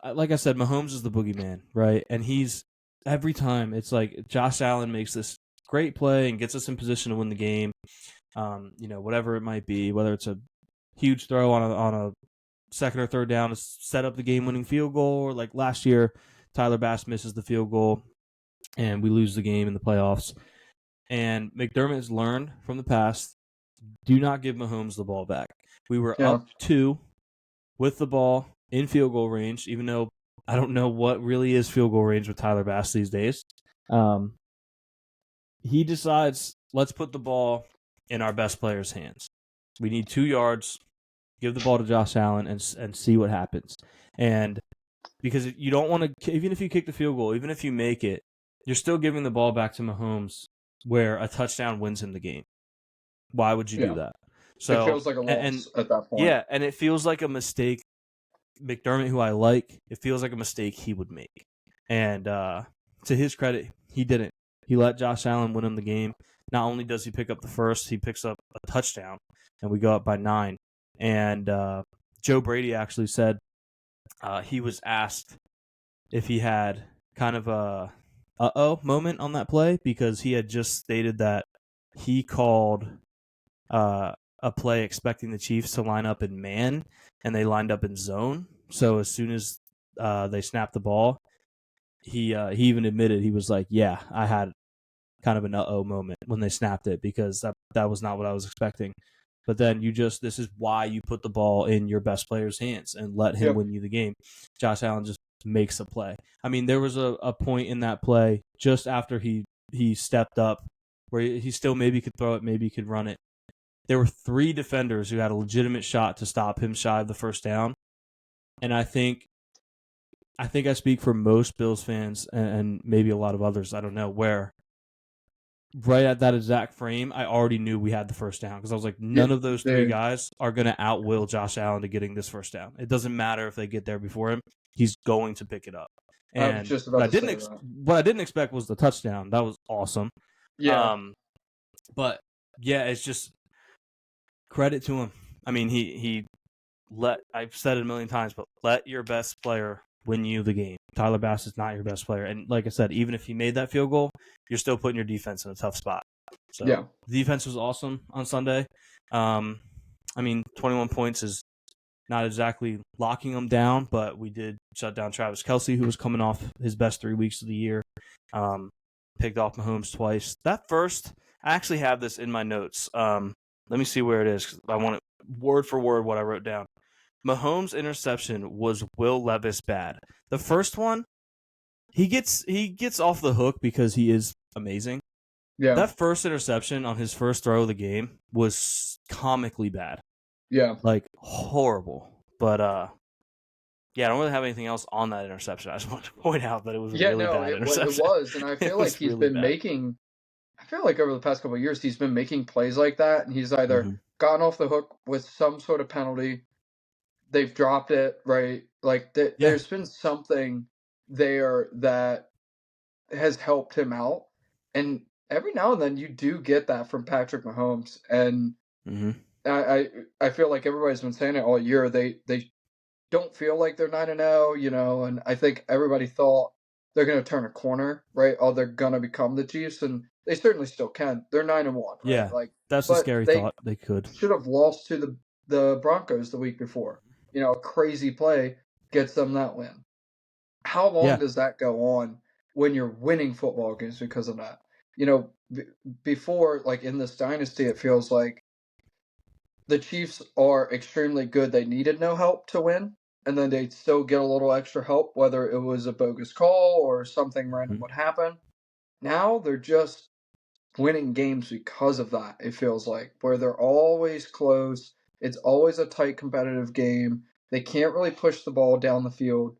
like I said, Mahomes is the boogeyman, right? And he's, every time it's like Josh Allen makes this great play and gets us in position to win the game. Whatever it might be, whether it's a huge throw on a second or third down to set up the game-winning field goal, or like last year, Tyler Bass misses the field goal and we lose the game in the playoffs. And McDermott has learned from the past, do not give Mahomes the ball back. We were Yeah. up 2 with the ball in field goal range, even though I don't know what really is field goal range with Tyler Bass these days. He decides, let's put the ball in our best player's hands. We need 2 yards. Give the ball to Josh Allen and see what happens. And because you don't want to, even if you kick the field goal, even if you make it, you're still giving the ball back to Mahomes where a touchdown wins him the game. Why would you do Yeah. that? It So, feels like a and loss at that point. yeah, and it feels like a mistake. McDermott, who I like, it feels like a mistake he would make. And to his credit, he didn't. He let Josh Allen win him the game. Not only does he pick up the first, he picks up a touchdown, and we go up by 9. And Joe Brady actually said he was asked if he had kind of a uh-oh moment on that play because he had just stated that he called a play expecting the Chiefs to line up in man, and they lined up in zone. So as soon as they snapped the ball, he even admitted, he was like, "Yeah, I had kind of an uh-oh moment when they snapped it because that was not what I was expecting." But then this is why you put the ball in your best player's hands and let him Yep. win you the game. Josh Allen just makes a play. I mean, there was a point in that play just after he stepped up where he still maybe could throw it, maybe he could run it. There were 3 defenders who had a legitimate shot to stop him shy of the first down. And I think I speak for most Bills fans and maybe a lot of others, I don't know, where right at that exact frame, I already knew we had the first down because I was like, none of those 3 guys are going to outwill Josh Allen to getting this first down. It doesn't matter if they get there before him. He's going to pick it up. I was And just about to say that. what I didn't expect was the touchdown. That was awesome. Yeah. But yeah, it's just credit to him. I mean, he I've said it a million times, but let your best player win you the game. Tyler Bass is not your best player. And like I said, even if he made that field goal, you're still putting your defense in a tough spot. So Yeah. the defense was awesome on Sunday. I mean, 21 points is not exactly locking them down, but we did shut down Travis Kelce, who was coming off his best 3 weeks of the year. Picked off Mahomes twice. That first, I actually have this in my notes. Let me see where it is, 'cause I want it word for word what I wrote down. Mahomes' interception was Will Levis bad. The first one, he gets off the hook because he is amazing. Yeah. That first interception on his first throw of the game was comically bad. Yeah. Like horrible. But yeah, I don't really have anything else on that interception. I just wanted to point out that it was a really bad interception. It was, and I feel like he's really been bad. making. I feel like over the past couple of years, he's been making plays like that, and he's either gotten off the hook with some sort of penalty, they've dropped it, right? Like there's been something there that has helped him out, and every now and then you do get that from Patrick Mahomes, and I feel like everybody's been saying it all year. They don't feel like they're 9-0, and I think everybody thought they're going to turn a corner, right? Or they're going to become the Chiefs, and they certainly still can. They're 9-1, right? Yeah, Like, that's a but scary they thought. They could. should have lost to the Broncos the week before. A crazy play gets them that win. How Yeah, long does that go on when you're winning football games because of that? Before, like in this dynasty, it feels like the Chiefs are extremely good. They needed no help to win, and then they'd still get a little extra help, whether it was a bogus call or something random would happen. Now they're just winning games because of that, it feels like, where they're always close. It's always a tight competitive game. They can't really push the ball down the field.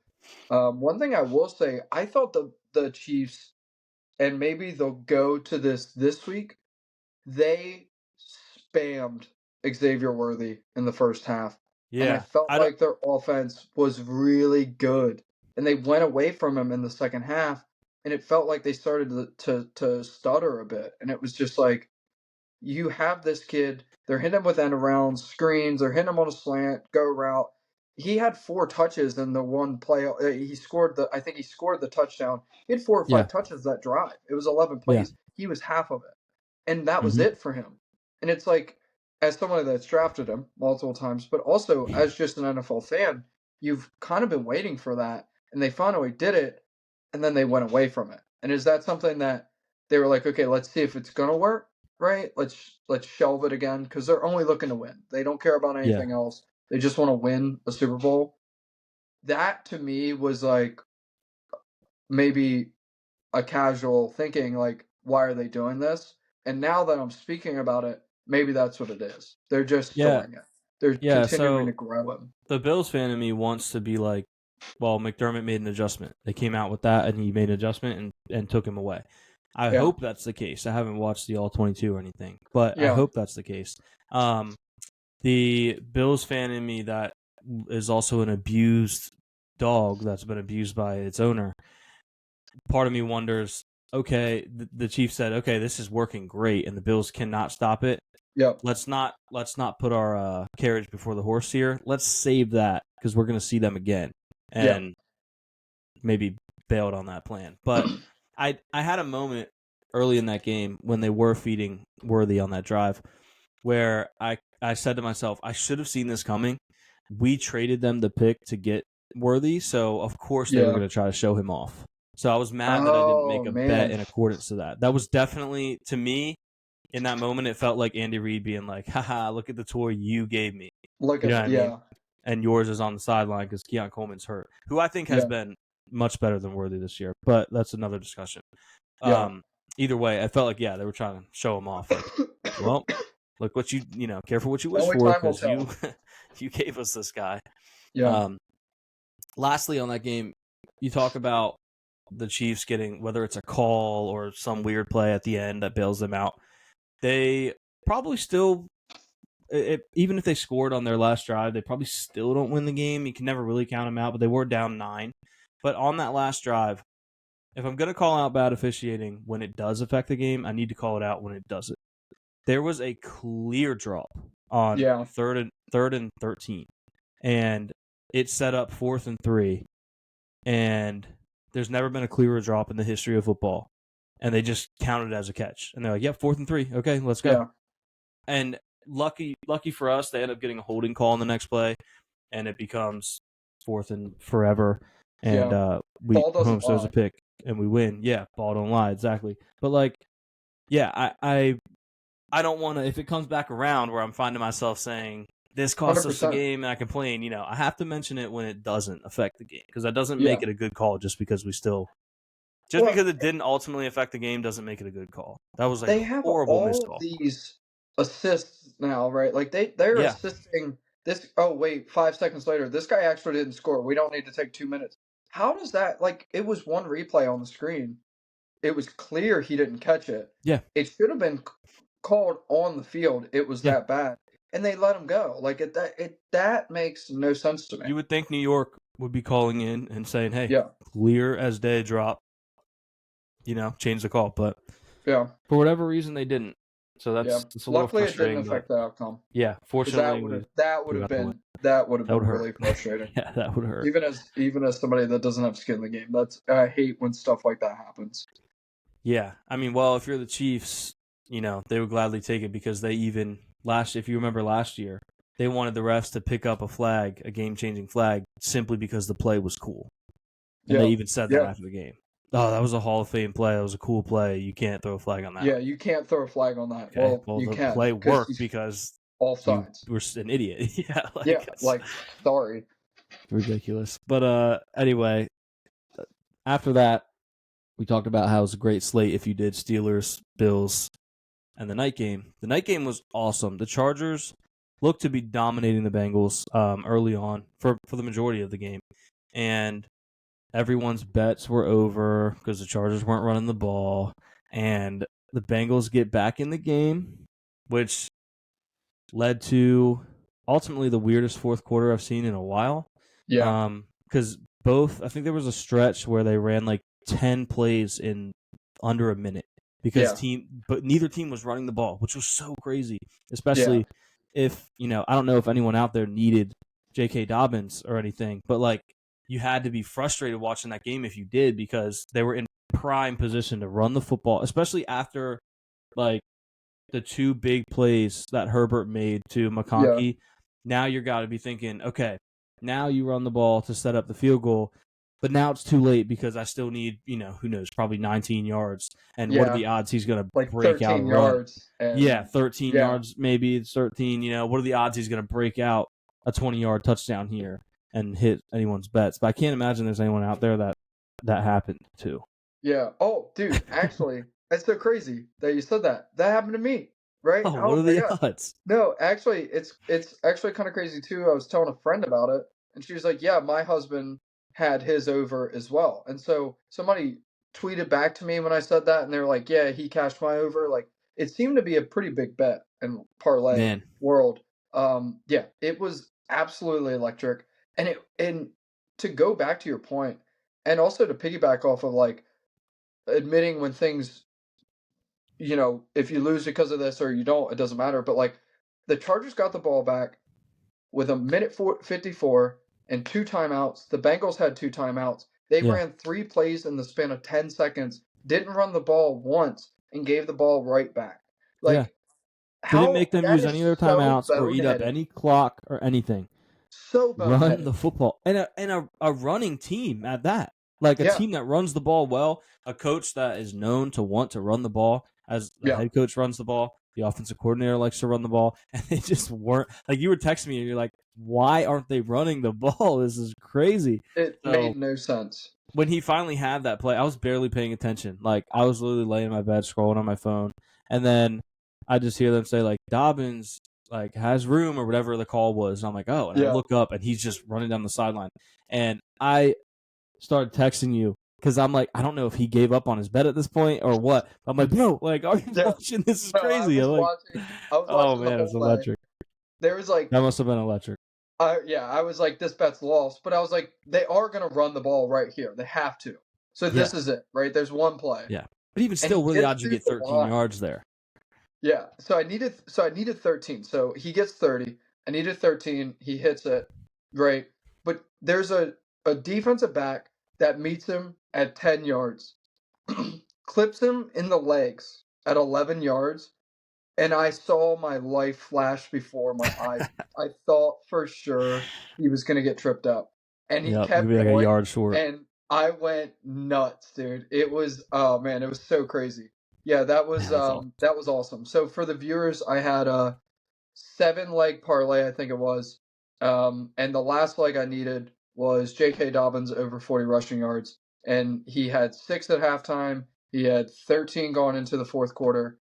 One thing I will say, I thought the Chiefs, and maybe they'll go to this week, they spammed Xavier Worthy in the first half, and I yeah. felt I don't. like their offense was really good, and they went away from him in the second half, and it felt like they started to stutter a bit, and it was just like, you have this kid, they're hitting him with end around screens, they're hitting him on a slant, go route. He had 4 touches in the one play. I think he scored the touchdown. He had 4 or 5 Yeah, touches that drive. It was 11 yeah. plays. He was half of it. And that was hmm it for him. And it's like, as somebody that's drafted him multiple times, but also as just an NFL fan, you've kind of been waiting for that. And they finally did it, and then they went away from it. And is that something that they were like, okay, let's see if it's going to work? Right? Let's shelve it again because they're only looking to win. They don't care about Yeah, anything else. They just want to win a Super Bowl. That to me was like maybe a casual thinking, like, why are they doing this? And now that I'm speaking about it, maybe that's what it is. They're just yeah, storing it. They're yeah. continuing So to grow him. the Bills fan in me wants to be like, well, McDermott made an adjustment. They came out with that, and he made an adjustment and took him away. I Yeah. hope that's the case. I haven't watched the All 22 or anything, but I Yeah. hope that's the case. The Bills fan in me that is also an abused dog that's been abused by its owner. Part of me wonders, okay, the Chief said, okay, this is working great, and the Bills cannot stop it. Yep. Let's not put our carriage before the horse here. Let's save that because we're going to see them again, Yeah. and maybe bailed on that plan. But I had a moment early in that game when they were feeding Worthy on that drive where I said to myself, I should have seen this coming. We traded them the pick to get Worthy, so of course they were Yeah. going to try to show him off. So I was mad that I didn't Oh make a bet man. in accordance to that. That was definitely, to me, in that moment, it felt like Andy Reid being like, haha, look at the toy you gave me. Look You know at what I mean? yeah. And yours is on the sideline because Keon Coleman's hurt, who I think has Yeah. been much better than Worthy this year, but that's another discussion. Yeah. Either way, I felt like, yeah, they were trying to show him off. Like, well, look what careful what you wish Only for time will because you tell. you gave us this guy. Yeah. Um, lastly, on that game, you talk about the Chiefs getting, whether it's a call or some weird play at the end that bails them out. They probably still, even if they scored on their last drive, they probably still don't win the game. You can never really count them out, but they were down 9. But on that last drive, if I'm going to call out bad officiating when it does affect the game, I need to call it out when it doesn't. There was a clear drop on Yeah. third and 13, and it set up 4th and 3, and there's never been a clearer drop in the history of football, and they just counted it as a catch, and they're like, "Yep, 4th and 3, okay, let's go." Yeah. And lucky for us, they end up getting a holding call on the next play, and it becomes 4th and forever, and Yeah. we Ball doesn't Holmes throws a lie. pick, and we win. Yeah, ball don't lie, exactly. But like, yeah, I don't want to, if it comes back around where I'm finding myself saying, this cost us the 100%. game, and I complain, I have to mention it when it doesn't affect the game, because that doesn't Yeah. make it a good call just because Well, because it didn't ultimately affect the game doesn't make it a good call. That was a they have horrible missed all call. these assists now, right? Like they're Yeah, assisting this. Oh wait, 5 seconds later, this guy actually didn't score. We don't need to take 2 minutes. How does that? Like it was one replay on the screen. It was clear he didn't catch it. yeah, It should have been called on the field. It was yeah. that bad, and they let him go. Like that makes no sense to me. You would think New York would be calling in and saying, hey, Yeah, clear as day drop, change the call. But yeah, for whatever reason, they didn't. So Yeah. that's a little Luckily, it didn't frustrating, but affect the outcome. yeah, Because that fortunately would we have that would we have got the win. been that would have That would been hurt. really frustrating. Yeah, that would hurt. Even as somebody that doesn't have skin in the game, I hate when stuff like that happens. Yeah, I mean, well, if you're the Chiefs, they would gladly take it because they even if you remember last year, they wanted the refs to pick up a flag, a game-changing flag, simply because the play was cool, and they Yeah, even said that yeah, after the game. Oh, that was a Hall of Fame play. That was a cool play. You can't throw a flag on that. yeah. You can't throw a flag on that. Okay. Well, Well, you the can play because worked he's because you offsides. were an idiot. Yeah, Yeah, sorry. ridiculous. But anyway, after that, we talked about how it was a great slate if you did Steelers, Bills, and the night game. The night game was awesome. The Chargers looked to be dominating the Bengals early on for the majority of the game, and everyone's bets were over because the Chargers weren't running the ball, and the Bengals get back in the game, which led to ultimately the weirdest fourth quarter I've seen in a while. Yeah, Because I think there was a stretch where they ran like 10 plays in under a minute because yeah, but neither team was running the ball, which was so crazy, yeah, especially if, I don't know if anyone out there needed J.K. Dobbins or anything, but like you had to be frustrated watching that game if you did because they were in prime position to run the football, especially after like the two big plays that Herbert made to yeah, McConkey. Now you're got to be thinking, okay, now you run the ball to set up the field goal, but now it's too late because I still need, who knows, probably 19 yards. And what are yeah. the odds he's going to Like break out a 13 run? yards, Yeah, and 13 yeah, yards, maybe it's 13. What are the odds he's going to break out a 20-yard touchdown here and hit anyone's bets? But I can't imagine there's anyone out there that happened to. yeah. Oh, dude, actually, that's so crazy that you said that. That happened to me, right? Oh, what Oh are my the god. odds? No, actually, it's actually kind of crazy too. I was telling a friend about it, and she was like, "Yeah, my husband had his over as well." And so somebody tweeted back to me when I said that, and they were like, "Yeah, he cashed my over." Like, it seemed to be a pretty big bet in parlay Man, world. Yeah, it was absolutely electric, and to go back to your point, and also to piggyback off of like admitting when things, if you lose because of this or you don't, it doesn't matter. But like the Chargers got the ball back with a minute 54 and two timeouts. The Bengals had two timeouts. They yeah. ran three plays in the span of 10 seconds, didn't run the ball once, and gave the ball right back. Yeah. Like, Didn't how make them that use is any of their so timeouts or eat up boneheaded. any clock or anything. So Run the boneheaded. football. And a running team at that. Like a Yeah, team that runs the ball well, a coach that is known to want to run the ball as the yeah. head coach runs the ball, the offensive coordinator likes to run the ball, and they just weren't like you were texting me and you're like, why aren't they running the ball? This is crazy. It So made no sense. when he finally had that play, I was barely paying attention. Like I was literally laying in my bed scrolling on my phone, and then I just hear them say like Dobbins like has room or whatever the call was. And I'm like, oh, and I Yeah, look up and he's just running down the sideline, and I started texting you because I'm like, I don't know if he gave up on his bet at this point or what. I'm like, bro, like, are you yeah. watching? This is No, crazy. I'm like, I was oh watching the man, it's whole play. electric. There was like That must have been electric. yeah, I was like, this bet's lost, but I was like, they are gonna run the ball right here. They have to. So Yeah, this is it, right? There's one play, yeah. But even and still, he what are the gets odds you through get the 13 line. yards there? Yeah, so I needed 13. So he gets 30. I needed 13. He hits it, great. But there's a defensive back that meets him at 10 yards, clips him in the legs at 11 yards, and I saw my life flash before my eyes. I thought for sure he was gonna get tripped up, and he Yep, you'll kept be like a going, yard short. and I went nuts, dude. It was oh man, it was so crazy. Yeah, Man, that's awesome. that was awesome. So for the viewers, I had a 7 leg parlay, I think it was, and the last leg I needed was J.K. Dobbins over 40 rushing yards, and he had 6 at halftime. He had 13 going into the fourth quarter.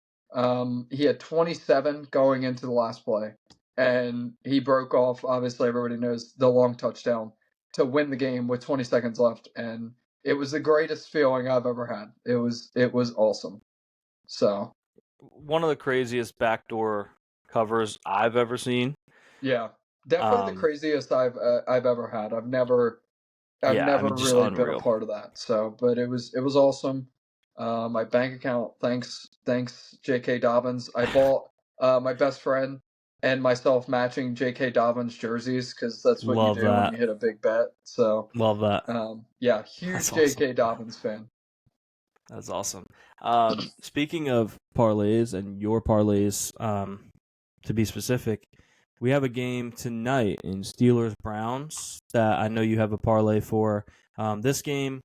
He had 27 going into the last play, and he broke off. Obviously, everybody knows the long touchdown to win the game with 20 seconds left, and it was the greatest feeling I've ever had. It was awesome. So One of the craziest backdoor covers I've ever seen. yeah, definitely the Um, craziest I've ever had. I've yeah, I never mean, just really been a unreal. part of that. So, but it was awesome. My bank account, thanks, J.K. Dobbins. I bought my best friend and myself matching J.K. Dobbins jerseys because that's what you Love do when that. you hit a big bet. So, Love that. yeah, That's huge awesome. J.K. Dobbins fan. That's awesome. Speaking of parlays and your parlays, to be specific, we have a game tonight in Steelers Browns that I know you have a parlay for. This game,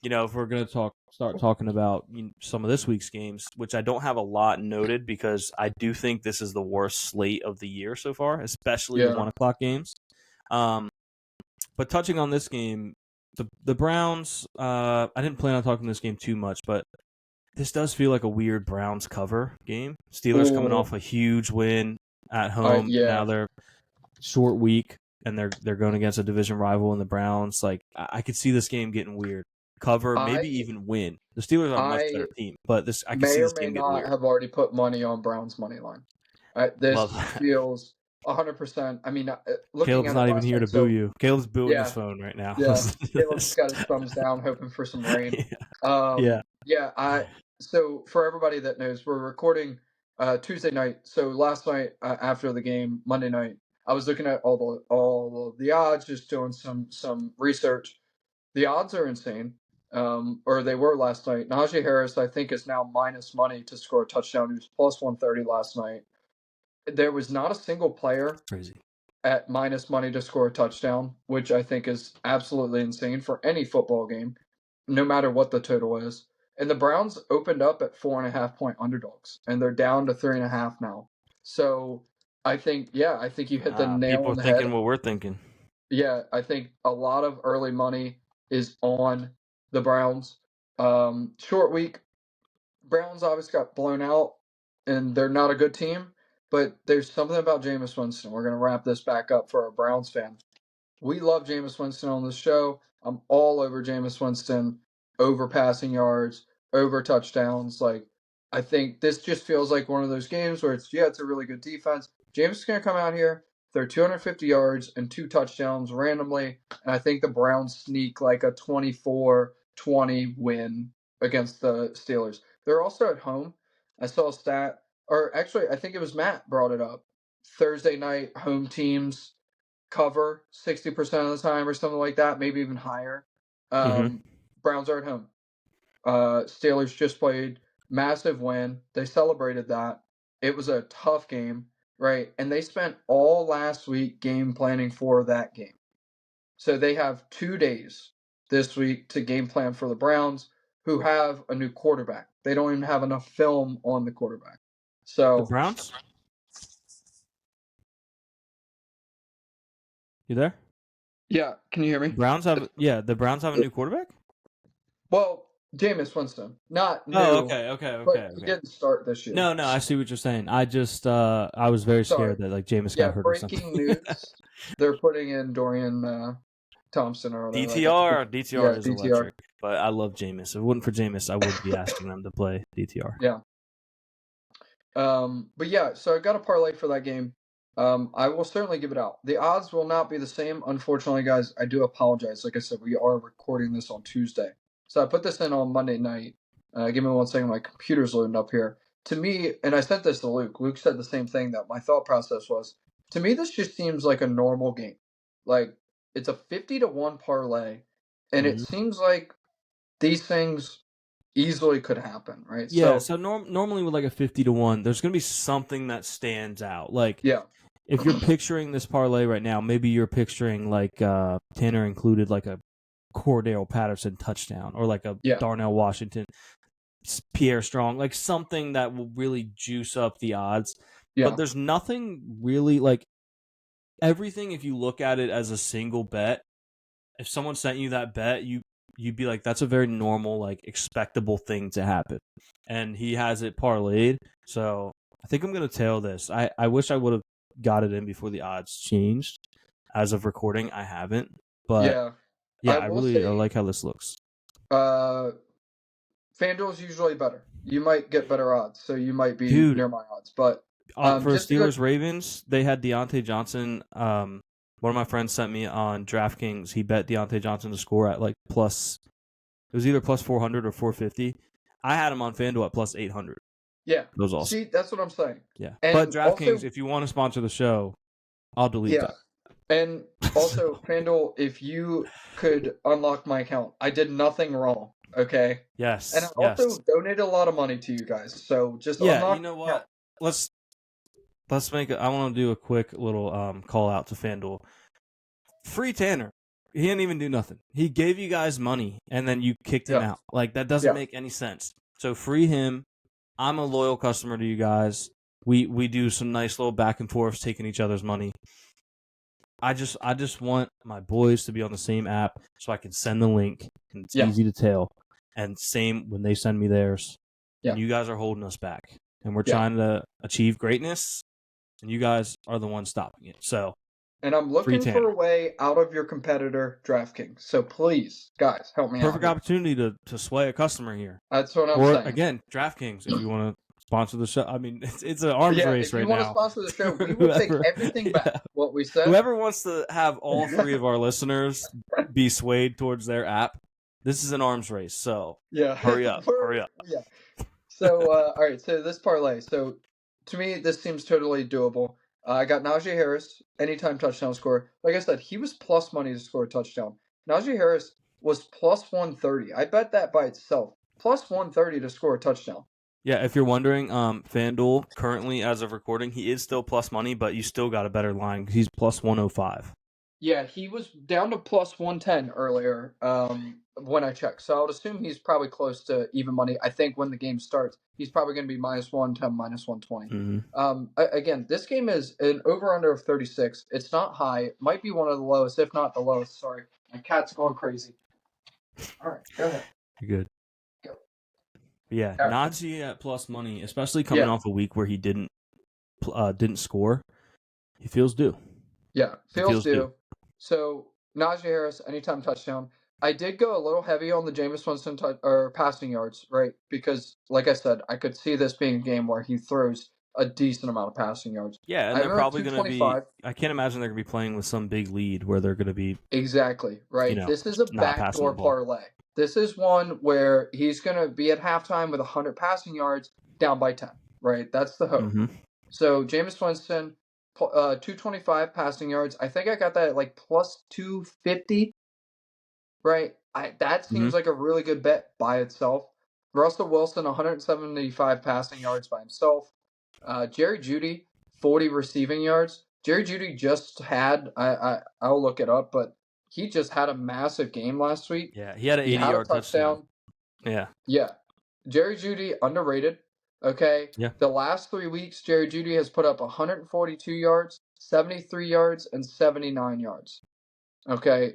if we're gonna start talking about some of this week's games, which I don't have a lot noted because I do think this is the worst slate of the year so far, especially the Yeah. 1:00 games. But touching on this game, the Browns, I didn't plan on talking this game too much, but this does feel like a weird Browns cover game. Steelers coming Ooh, off a huge win at home. yeah. Now they're short week and they're going against a division rival in the Browns. Like I could see this game getting weird. Cover, maybe I even win. The Steelers are a much better I team, but I could may see or this may game getting not weird. have already put money on Brown's money line. Love This that. feels 100%. I mean, looking Caleb's at it not even last here night, to boo so you. Caleb's booing his yeah, phone right now. yeah. Listen to Caleb's this. got his thumbs down, hoping for some rain. Yeah. Yeah. Yeah. So for everybody that knows, we're recording Tuesday night. So last night after the game, Monday night, I was looking at all of the odds, just doing some research. The odds are insane, or they were last night. Najee Harris, I think, is now minus money to score a touchdown. He was plus 130 last night. There was not a single player Crazy. at minus money to score a touchdown, which I think is absolutely insane for any football game, no matter what the total is. And the Browns opened up at 4.5 point underdogs, and they're down to 3.5 now. So I think you hit the nail People on are the thinking head. what we're thinking. Yeah, I think a lot of early money is on the Browns. Short week, Browns obviously got blown out, and they're not a good team. But there's something about Jameis Winston. We're going to wrap this back up for our Browns fan. We love Jameis Winston on this show. I'm all over Jameis Winston, over passing yards, over touchdowns. Like, I think this just feels like one of those games where it's a really good defense. Jameis is going to come out here, throw 250 yards and 2 touchdowns randomly, and I think the Browns sneak like a 24-20 win against the Steelers. They're also at home. I saw a stat, or actually, I think it was Matt brought it up. Thursday night home teams cover 60% of the time or something like that, maybe even higher. Mm-hmm. Browns are at home. Steelers just played, massive win. They celebrated that. It was a tough game, right? And they spent all last week game planning for that game. So they have 2 days this week to game plan for the Browns, who have a new quarterback. They don't even have enough film on the quarterback. The So, Browns? You there? yeah, can you hear me? The Browns have a new quarterback? Well, Jameis Winston, not Oh, new, okay. but he didn't start this year. No, I see what you're saying. I just I was very Sorry. scared that like Jameis Yeah, got hurt or something. breaking news. They're putting in Dorian Thompson or whatever. DTR Yeah, is DTR. electric, but I love Jameis. If it wasn't for Jameis, I would be asking them to play DTR. Yeah. But yeah, so I got a parlay for that game. I will certainly give it out. The odds will not be the same, unfortunately, guys. I do apologize. Like I said, we are recording this on Tuesday, so I put this in on Monday night. Give me 1 second. My computer's loading up here. To me, and I sent this to Luke. Luke said the same thing. That my thought process was, to me, this just seems like a normal game. Like it's a 50-1 parlay, and it Mm-hmm. seems like these things easily could happen, right? Yeah, So so normally with like a 50-1, there's gonna be something that stands out. Like yeah, if you're picturing this parlay right now, maybe you're picturing like Tanner included like a Cordell Patterson touchdown or like a yeah, Darnell Washington, Pierre Strong, like something that will really juice up the odds. But yeah, there's nothing really like everything. If you look at it as a single bet, if someone sent you that bet, you'd be like, that's a very normal, like expectable thing to happen. And he has it parlayed, so I think I'm gonna tail this. I wish I would have got it in before the odds changed. As of recording, I haven't, but yeah. yeah, I I will really say, like how this looks. FanDuel's usually better. You might get better odds, so you might be Dude, near my odds. But for just a good, Steelers Ravens, they had Deontay Johnson. One of my friends sent me on DraftKings. He bet Deontay Johnson to score at like plus. It was either plus 400 or 450. I had him on FanDuel at plus 800. Yeah. That was awesome. See, that's what I'm saying. Yeah. And But DraftKings, also, if you want to sponsor the show, I'll delete yeah. And also, FanDuel, if you could unlock my account, I did nothing wrong. Okay. Yes. And I yes. also donated a lot of money to you guys. So just Yeah, unlock you know my what? account. Let's make it. I want to do a quick little call out to FanDuel. Free Tanner. He didn't even do nothing. He gave you guys money and then you kicked him Yeah. out. Like that doesn't Yeah. make any sense. So free him. I'm a loyal customer to you guys. We do some nice little back and forths taking each other's money. I just want my boys to be on the same app so I can send the link and it's Yeah. easy to tell. And same when they send me theirs. Yeah. And you guys are holding us back. And we're Yeah. trying to achieve greatness. And you guys are the ones stopping it. So And I'm looking Free for Tanner. a way out of your competitor, DraftKings. So please, guys, help me perfect out. opportunity to sway a customer here. That's what I'm Or saying. again, DraftKings if you want to sponsor the show. I mean, it's an arms race if you right want now. to sponsor the show, we will take everything back. What we said. Whoever wants to have all three of our listeners be swayed towards their app, this is an arms race. So yeah, hurry up. Yeah. So all right. So this parlay. So to me, this seems totally doable. I got Najee Harris anytime touchdown score. Like I said, he was plus money to score a touchdown. Najee Harris was plus 130. I bet that by itself. Plus 130 to score a touchdown. Yeah, if you're wondering, FanDuel currently, as of recording, he is still plus money, but you still got a better line because he's plus 105. Yeah, he was down to plus 110 earlier when I checked. So I would assume he's probably close to even money. I think when the game starts, he's probably going to be minus 110, minus 120. Mm-hmm. Again, this game is an over-under of 36. It's not high. It might be one of the lowest, if not the lowest. Sorry. My cat's going crazy. All right, go ahead. You're good. Go. Yeah, All right. Najee at plus money, especially coming off a week where he didn't score, he feels due. Yeah, feels due. So Najee Harris, anytime touchdown. I did go a little heavy on the Jameis Winston passing yards, right? Because, like I said, I could see this being a game where he throws a decent amount of passing yards. Yeah, and they're probably going to be. I can't imagine they're going to be playing with some big lead where they're going to be. Exactly, right? This is a backdoor parlay. This is one where he's going to be at halftime with 100 passing yards, down by 10, right? That's the hope. Mm-hmm. So Jameis Winston, 225 passing yards. I think I got that at like plus 250, right? That seems like a really good bet by itself. Russell Wilson, 175 passing yards by himself. Jerry Jeudy, 40 receiving yards. Jerry Jeudy just had, I'll look it up, but he just had a massive game last week. Yeah, he had an 80-yard touchdown. Yeah. Yeah. Jerry Jeudy, underrated. Okay. Yeah. The last 3 weeks, Jerry Jeudy has put up 142 yards, 73 yards, and 79 yards. Okay.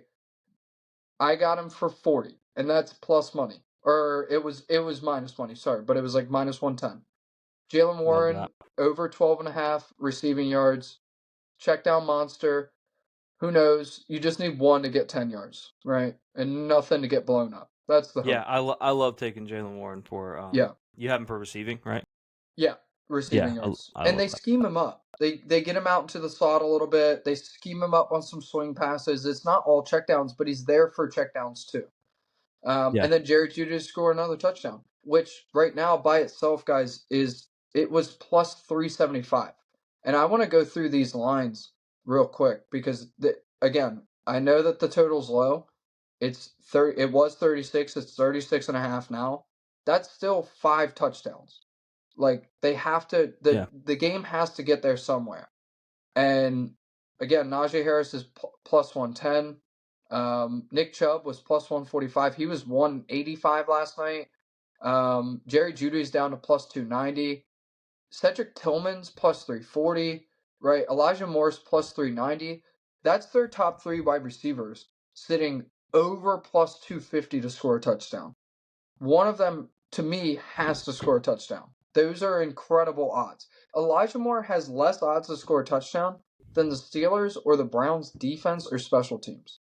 I got him for 40, and that's plus money. Or it was minus money, sorry, but it was like minus 110. Jalen Warren, over 12.5 receiving yards. Check down monster. Who knows? You just need one to get 10 yards, right? And nothing to get blown up. That's the hope. Yeah, I love taking Jalen Warren for you have him for receiving, right? Yeah, receiving yards. And they scheme him up. They get him out into the slot a little bit. They scheme him up on some swing passes. It's not all checkdowns, but he's there for checkdowns too. And then Jerry Jeudy score another touchdown, which right now by itself, guys, it was plus 375. And I want to go through these lines real quick because again, I know that the total's low. It was 36. It's 36.5 now. That's still 5 touchdowns. Like they have to. The game has to get there somewhere. And again, Najee Harris is plus 110. Nick Chubb was plus 145. He was 185 last night. Jerry Jeudy's down to plus 290. Cedric Tillman's plus 340. Right, Elijah Moore's plus 390. That's their top 3 wide receivers sitting over plus 250 to score a touchdown. One of them, to me, has to score a touchdown. Those are incredible odds. Elijah Moore has less odds to score a touchdown than the Steelers or the Browns defense or special teams.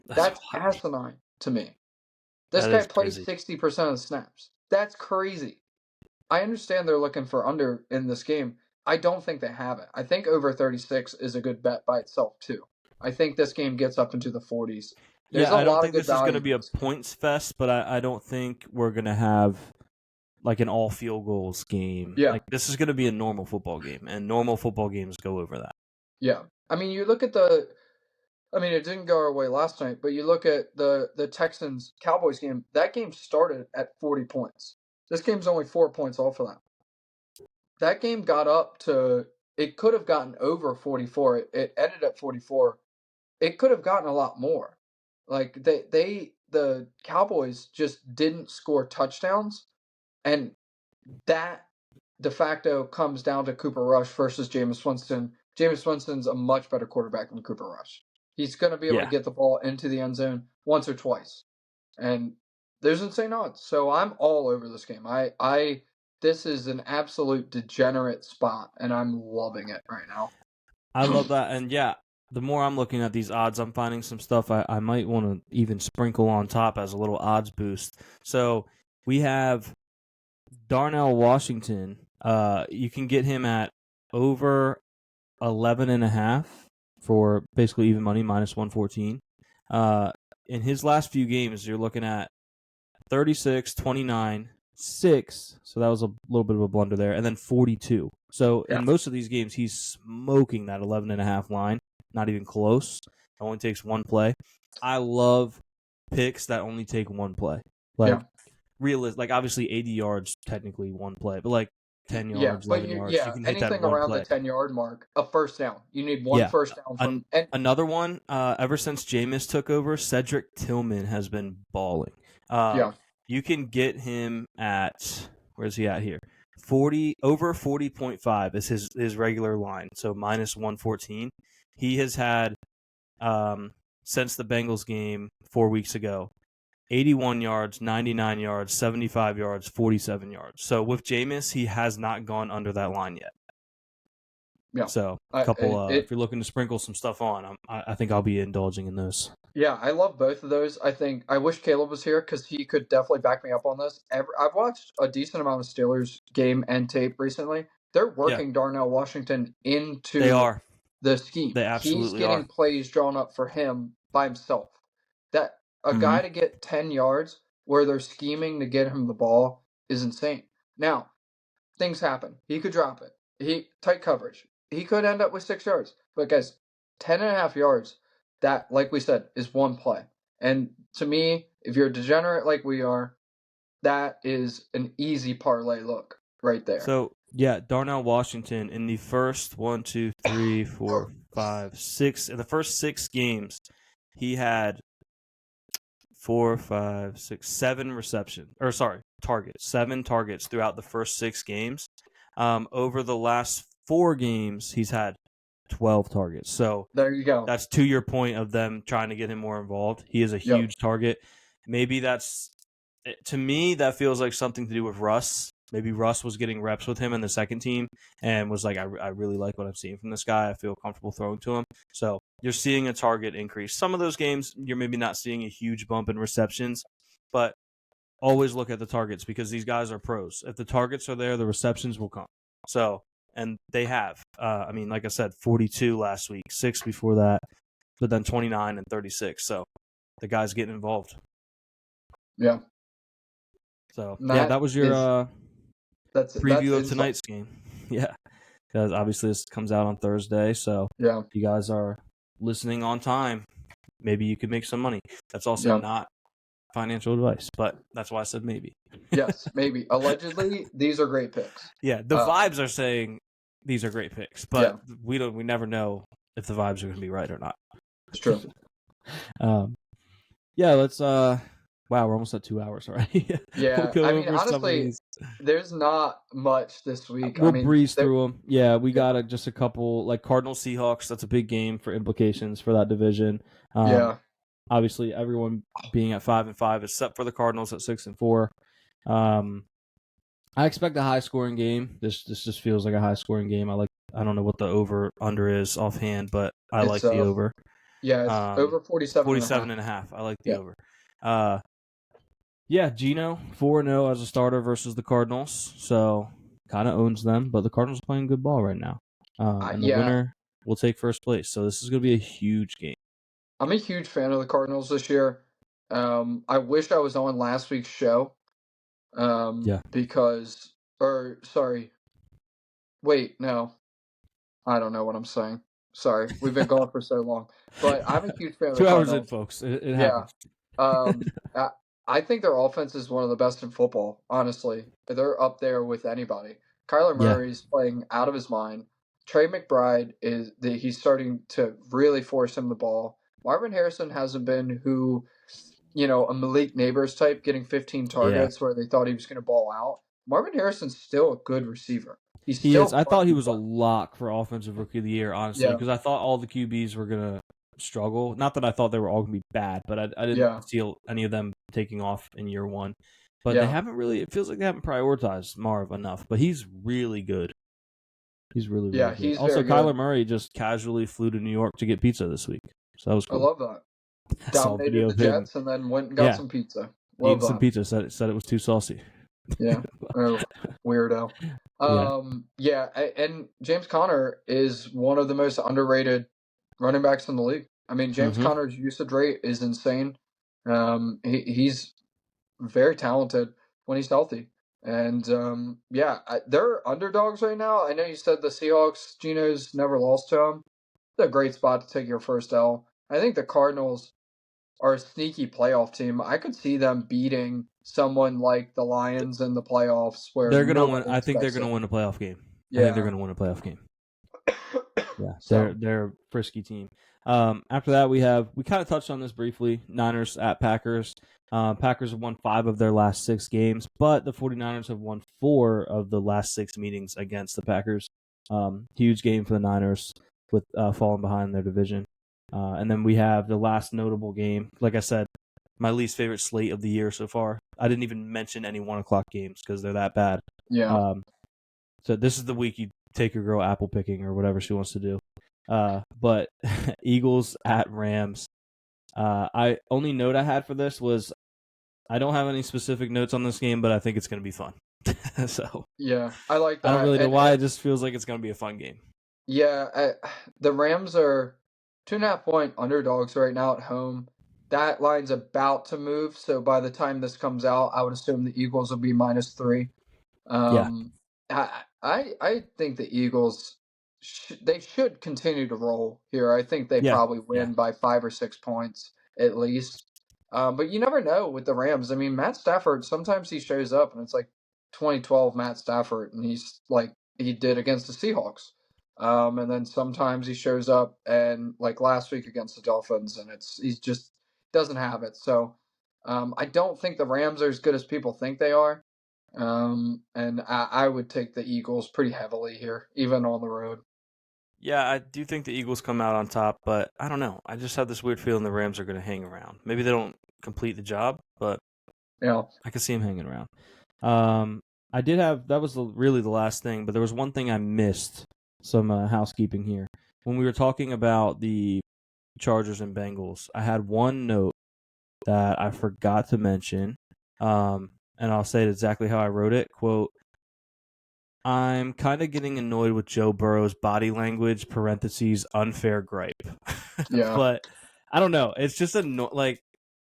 That's asinine to me. This guy plays 60% of the snaps. That's crazy. I understand they're looking for under in this game. I don't think they have it. I think over 36 is a good bet by itself, too. I think this game gets up into the 40s. I don't think this is going to be a points fest, but I don't think we're going to have like an all field goals game. Yeah. Like this is going to be a normal football game, and normal football games go over that. Yeah. I mean, you look at it didn't go our way last night, but you look at the Texans Cowboys game. That game started at 40 points. This game's only 4 points off of that. That game got up to. It could have gotten over 44. It ended at 44. It could have gotten a lot more. Like the Cowboys just didn't score touchdowns, and that de facto comes down to Cooper Rush versus Jameis Winston. Jameis Winston's a much better quarterback than Cooper Rush. He's going to be able to get the ball into the end zone once or twice, and there's insane odds. So I'm all over this game. This is an absolute degenerate spot, and I'm loving it right now. I love that, and yeah, the more I'm looking at these odds, I'm finding some stuff I might want to even sprinkle on top as a little odds boost. So we have Darnell Washington. You can get him at over 11.5 for basically even money, minus 114. In his last few games, you're looking at 36, 29, 6. So that was a little bit of a blunder there. And then 42. So in most of these games, he's smoking that 11.5 line. Not even close. It only takes one play. I love picks that only take one play. Like, like obviously 80 yards, technically one play. But like 10 yards, 11 yards. You can hit that anything one around play. The 10-yard mark, a first down. You need one first down from another one. Ever since Jameis took over, Cedric Tillman has been balling. You can get him at, where's he at here? 40 over 40.5 is his regular line. So minus 114. He has had since the Bengals game 4 weeks ago, 81 yards, 99 yards, 75 yards, 47 yards. So with Jameis, he has not gone under that line yet. Yeah. So a couple. If you're looking to sprinkle some stuff on, I think I'll be indulging in those. Yeah, I love both of those. I wish Caleb was here because he could definitely back me up on this. I've watched a decent amount of Steelers game and tape recently. They're working Darnell Washington into the scheme. They absolutely He's getting plays drawn up for him by himself. That a guy to get 10 yards where they're scheming to get him the ball is insane. Now, things happen. He could drop it. Tight coverage. He could end up with 6 yards. But guys, 10.5 yards, that, like we said, is one play. And to me, if you're a degenerate like we are, that is an easy parlay look right there. So, yeah, Darnell Washington in the first 1, 2, 3, 4, 5, 6, in the first 6 games, he had 4, 5, 6, 7 targets. 7 targets throughout the first 6 games. Over the last 4 games, he's had 12 targets. So there you go. That's to your point of them trying to get him more involved. He is a huge target. Maybe to me, that feels like something to do with Russ. Maybe Russ was getting reps with him in the second team and was like, I really like what I'm seeing from this guy. I feel comfortable throwing to him. So you're seeing a target increase. Some of those games, you're maybe not seeing a huge bump in receptions, but always look at the targets because these guys are pros. If the targets are there, the receptions will come. So, and they have. Like I said, 42 last week, 6 before that, but then 29 and 36. So the guys getting involved. Yeah. So, that was your preview of tonight's game. Yeah. Because obviously this comes out on Thursday. So if you guys are listening on time, maybe you could make some money. That's also not financial advice, but that's why I said maybe. Yes, maybe. Allegedly, these are great picks. Yeah, the vibes are saying these are great picks, but we never know if the vibes are going to be right or not. It's true. Let's wow, we're almost at 2 hours already. Yeah, honestly, there's not much this week. We'll breeze through them. Yeah, we got just a couple, like Cardinals Seahawks. That's a big game for implications for that division. Obviously, everyone being at 5-5, except for the Cardinals at 6-4. I expect a high scoring game. This just feels like a high scoring game. I don't know what the over under is offhand, but I like the over. Yeah, it's over 47.5. I like the over. Geno 4-0 as a starter versus the Cardinals, so kind of owns them. But the Cardinals are playing good ball right now, and the winner will take first place. So this is going to be a huge game. I'm a huge fan of the Cardinals this year. I wish I was on last week's show Because, or sorry, wait, no, I don't know what I'm saying. Sorry, we've been going for so long. But I'm a huge fan of the 2 hours in, Cardinals. folks. It Yeah. happens. I think their offense is one of the best in football, honestly. They're up there with anybody. Kyler Yeah. Murray's playing out of his mind. Trey McBride he's starting to really force him the ball. Marvin Harrison hasn't been a Malik Neighbors type getting 15 Yeah. targets where they thought he was going to ball out. Marvin Harrison's still a good receiver. He's He is. still I fun thought he to was a watch. lock for offensive rookie of the year, honestly, Yeah, because I thought all the QBs were gonna struggle. Not that I thought they were all gonna be bad, but I didn't yeah, see any of them taking off in year one. But they yeah, haven't really. It feels like they haven't prioritized Marv enough. But he's really good. He's really, really yeah. good. He's Also, very Kyler good. Murray just casually flew to New York to get pizza this week, so that was I cool. love that. I saw a Dominated video the of him. Jets and then went and got Yeah, some pizza. Love eating some that. pizza. Said it was too saucy. Yeah. Oh, weirdo. Yeah. Yeah, and James Conner is one of the most underrated running backs in the league. I mean, James Mm-hmm. Conner's usage rate is insane. He's very talented when he's healthy. And they're underdogs right now. I know you said the Seahawks, Geno's never lost to them. It's a great spot to take your first L. I think the Cardinals are a sneaky playoff team. I could see them beating someone like the Lions in the playoffs where They're gonna win. nobody I think they're expects gonna it. win a playoff game. I think they're Yeah. gonna win a playoff game. Yeah, So, they're a frisky team. After that, we kind of touched on this briefly. Niners at Packers. Packers have won 5 of their last 6 games, but the 49ers have won 4 of the last 6 meetings against the Packers. Huge game for the Niners with falling behind in their division. And then we have the last notable game. Like I said, my least favorite slate of the year so far. I didn't even mention any 1:00 games because they're that bad. yeah. So this is the week you take your girl apple picking or whatever she wants to do. But Eagles at Rams. I only note I had for this was I don't have any specific notes on this game, but I think it's going to be fun. So Yeah. I like I don't that. really know And why. It just feels like it's going to be a fun game. yeah, the Rams are 2.5 point underdogs right now at home. That line's about to move, so by the time this comes out, I would assume the Eagles will be -3. Yeah, Um, I think the Eagles they should continue to roll here. I think they yeah, probably yeah, win by 5 or 6 points at least. But you never know with the Rams. I mean, Matt Stafford sometimes he shows up and it's like 2012 Matt Stafford, and he's like he did against the Seahawks. And then sometimes he shows up and like last week against the Dolphins, and he's just doesn't have it. So I don't think the Rams are as good as people think they are. And I would take the Eagles pretty heavily here, even on the road. yeah. I do think the Eagles come out on top, but I don't know. I just have this weird feeling the Rams are going to hang around. Maybe they don't complete the job, but Yeah, I can see them hanging around. I did have that was really the last thing, but there was one thing I missed. Some housekeeping here. When we were talking about the Chargers and Bengals, I had one note that I forgot to mention, and I'll say it exactly how I wrote it. Quote: I'm kind of getting annoyed with Joe Burrow's body language. Parentheses unfair gripe, yeah, but I don't know. It's just like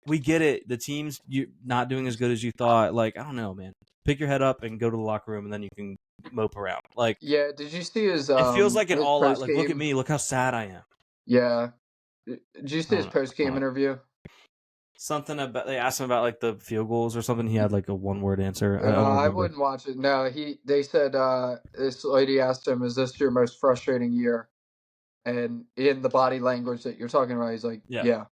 we get it. The team's you not doing as good as you thought. Like I don't know, man. Pick your head up and go to the locker room, and then you can mope around. Like yeah. Did you see it feels like an his all out. post Like look at game? me, look how sad I am. Yeah, did you I see don't his know. post I don't game know. interview? Something about they asked him about like the field goals or something. He had like a 1 word answer. I don't I remember. wouldn't watch it. No, they said this lady asked him, "Is this your most frustrating year?" And in the body language that you're talking about, he's like, Yeah, "Yeah."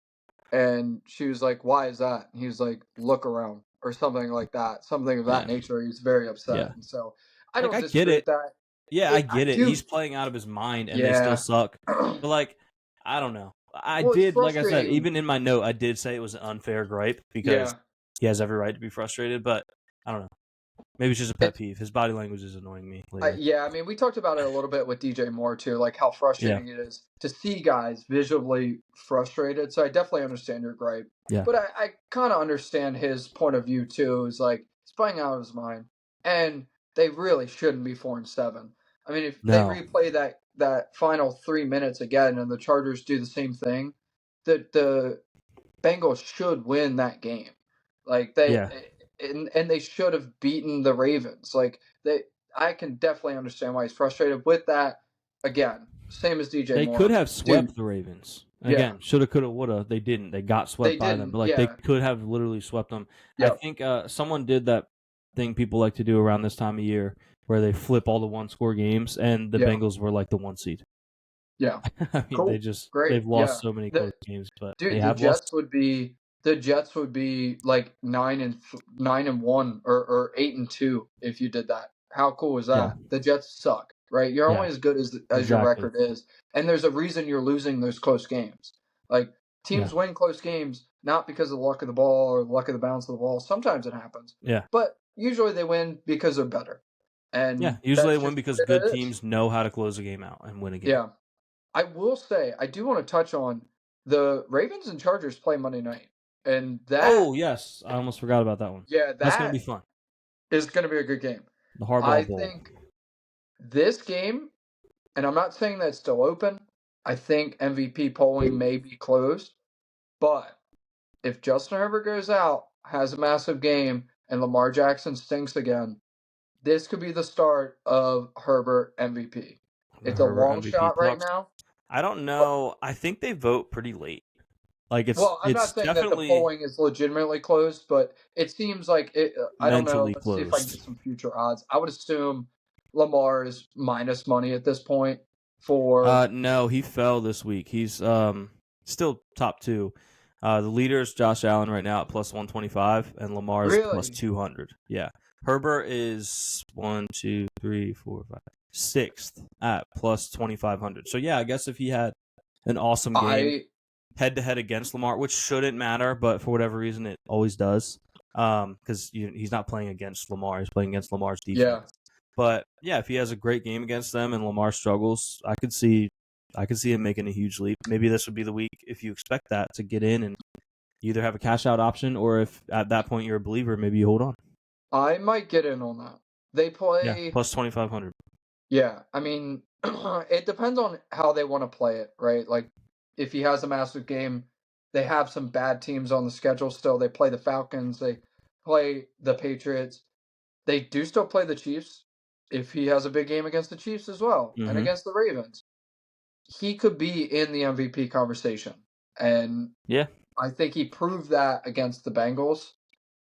And she was like, "Why is that?" And he was like, "Look around," or something like that, something of that yeah, nature. He's very yeah. upset, and so I Like don't I get disagree it. with that. Yeah, I I get it. do, He's playing out of his mind, and they still yeah. suck. But like, I don't know. I Well, it's did, like I said, frustrating. even in my note, I did say it was an unfair gripe because Yeah, he has every right to be frustrated. But I don't know. Maybe it's just a pet it, peeve. His body language is annoying me lately. yeah. I mean, we talked about it a little bit with DJ Moore too, like how Yeah, frustrating it is to see guys visually frustrated. So I definitely understand your gripe, yeah, but I kind of understand his point of view too. Is like he's playing out of his mind, and they really shouldn't be 4-7. I mean, if they no, replay that final 3 minutes again, and the Chargers do the same thing, the Bengals should win that game. Like yeah, and they should have beaten the Ravens. Like I can definitely understand why he's frustrated with that. Again, same as DJ They Moore. could have swept the Ravens. Again, Yeah. shoulda, coulda, woulda. They didn't. They got swept They by them. didn't. But, like, they Yeah. could have literally swept them. I Yep. think someone did that thing people like to do around this time of year where they flip all the one-score games, and the Yeah. Bengals were, like, the 1 seed. Yeah. I mean, Cool. Great. they've lost so many close The games, but they dude, have lost. The Jets would be like 9-1 or 8-2 if you did that. How cool is Yeah. that? The Jets suck, right? You're Yeah. only as good as your Exactly. record is, and there's a reason you're losing those close games. Like teams win close games not because of the luck of the ball or the luck of the bounce of the ball. Sometimes it happens, Yeah. but usually they win because they're better. And Yeah, usually that's they win just because what it good is. teams know how to close a game out and win a game. Yeah. I will say, I do want to touch on the Ravens and Chargers play Monday night. And Oh, yes. I almost forgot about that one. yeah, That's going to be that fun. is going to be a good game. The Harbaugh I Bowl. think this game, and I'm not saying that it's still open, I think MVP polling may be closed, but if Justin Herbert goes out, has a massive game, and Lamar Jackson stinks again, this could be the start of Herbert MVP. The It's a Herbert long MVP shot right talks. now. I don't know. I think they vote pretty late. Like Well, I'm it's not saying that the definitely polling is legitimately closed, but it seems like it. I don't know. mentally Let's see if I can closed. get some future odds. I would assume Lamar is minus money at this point for. No, he fell this week. He's still top 2. The leader is Josh Allen right now at plus 125, and Lamar is plus Really? 200. Yeah, Herbert is 1, 2, 3, 4, 5, 6th at plus 2,500. So yeah, I guess if he had an awesome game head to head against Lamar, which shouldn't matter, but for whatever reason it always does, because he's not playing against Lamar; he's playing against Lamar's defense. Yeah. But yeah, if he has a great game against them and Lamar struggles, I could see him making a huge leap. Maybe this would be the week if you expect that to get in and either have a cash out option, or if at that point you're a believer, maybe you hold on. I might get in on that. They play plus 2,500. Yeah, I mean, it depends on how they want to play it, right? Like, if he has a massive game, they have some bad teams on the schedule still. They play the Falcons, they play the Patriots. They do still play the Chiefs if he has a big game against the Chiefs as well and against the Ravens. He could be in the MVP conversation. And yeah, I think he proved that against the Bengals.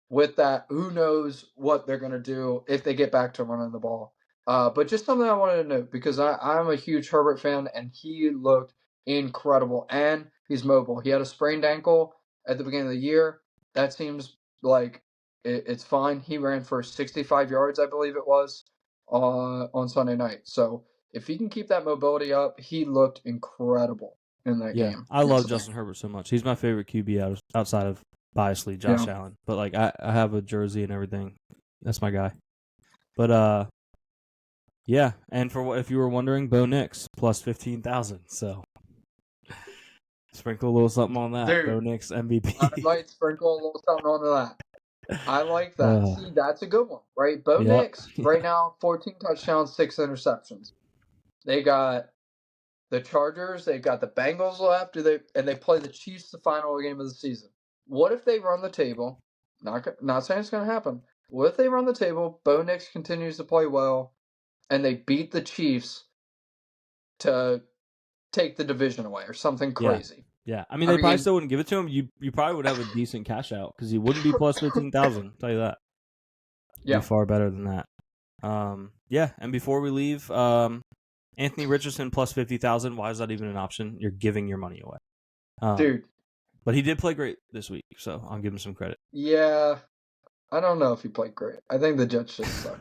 With that, who knows what they're going to do if they get back to running the ball. But just something I wanted to note because I'm a huge Herbert fan and he looked incredible and he's mobile. He had a sprained ankle at the beginning of the year. That seems like it's fine. He ran for 65 yards, I believe it was, on Sunday night. So if he can keep that mobility up, he looked incredible in that game. I love Justin Herbert so much. He's my favorite QB outside of biasly Josh Allen. But like I have a jersey and everything. That's my guy. But yeah, and for if you were wondering, Bo Nix plus 15,000. So sprinkle a little something on that. Dude, Bo Nix MVP. I might sprinkle a little something onto that. I like that. See, that's a good one, right? Bo Nix, right now, 14 touchdowns, 6 interceptions. They got the Chargers, they got the Bengals left, and they play the Chiefs the final game of the season. What if they run the table? Not saying it's going to happen. What if they run the table, Bo Nix continues to play well, and they beat the Chiefs to take the division away or something crazy? Yeah, I mean, they probably still wouldn't give it to him. You probably would have a decent cash out because he wouldn't be plus 15,000. I'll tell you that. Yeah, be far better than that. Yeah, and before we leave, Anthony Richardson plus 50,000. Why is that even an option? You're giving your money away, dude. But he did play great this week, so I'll give him some credit. Yeah, I don't know if he played great. I think the Jets just suck.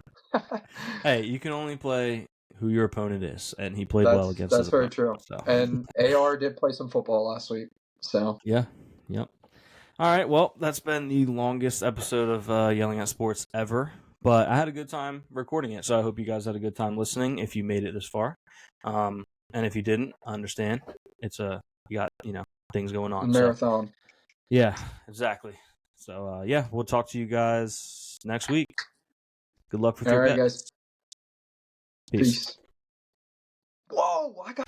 Hey, you can only play who your opponent is, and he played well against his opponent. That's very true. So. And AR did play some football last week, so. Yeah, yep. All right, well, that's been the longest episode of Yelling at Sports ever, but I had a good time recording it, so I hope you guys had a good time listening if you made it this far. And if you didn't, I understand. It's you got, things going on. Marathon. So, yeah, exactly. So, yeah, we'll talk to you guys next week. Good luck with your bets. Guys. Peace. Whoa, I got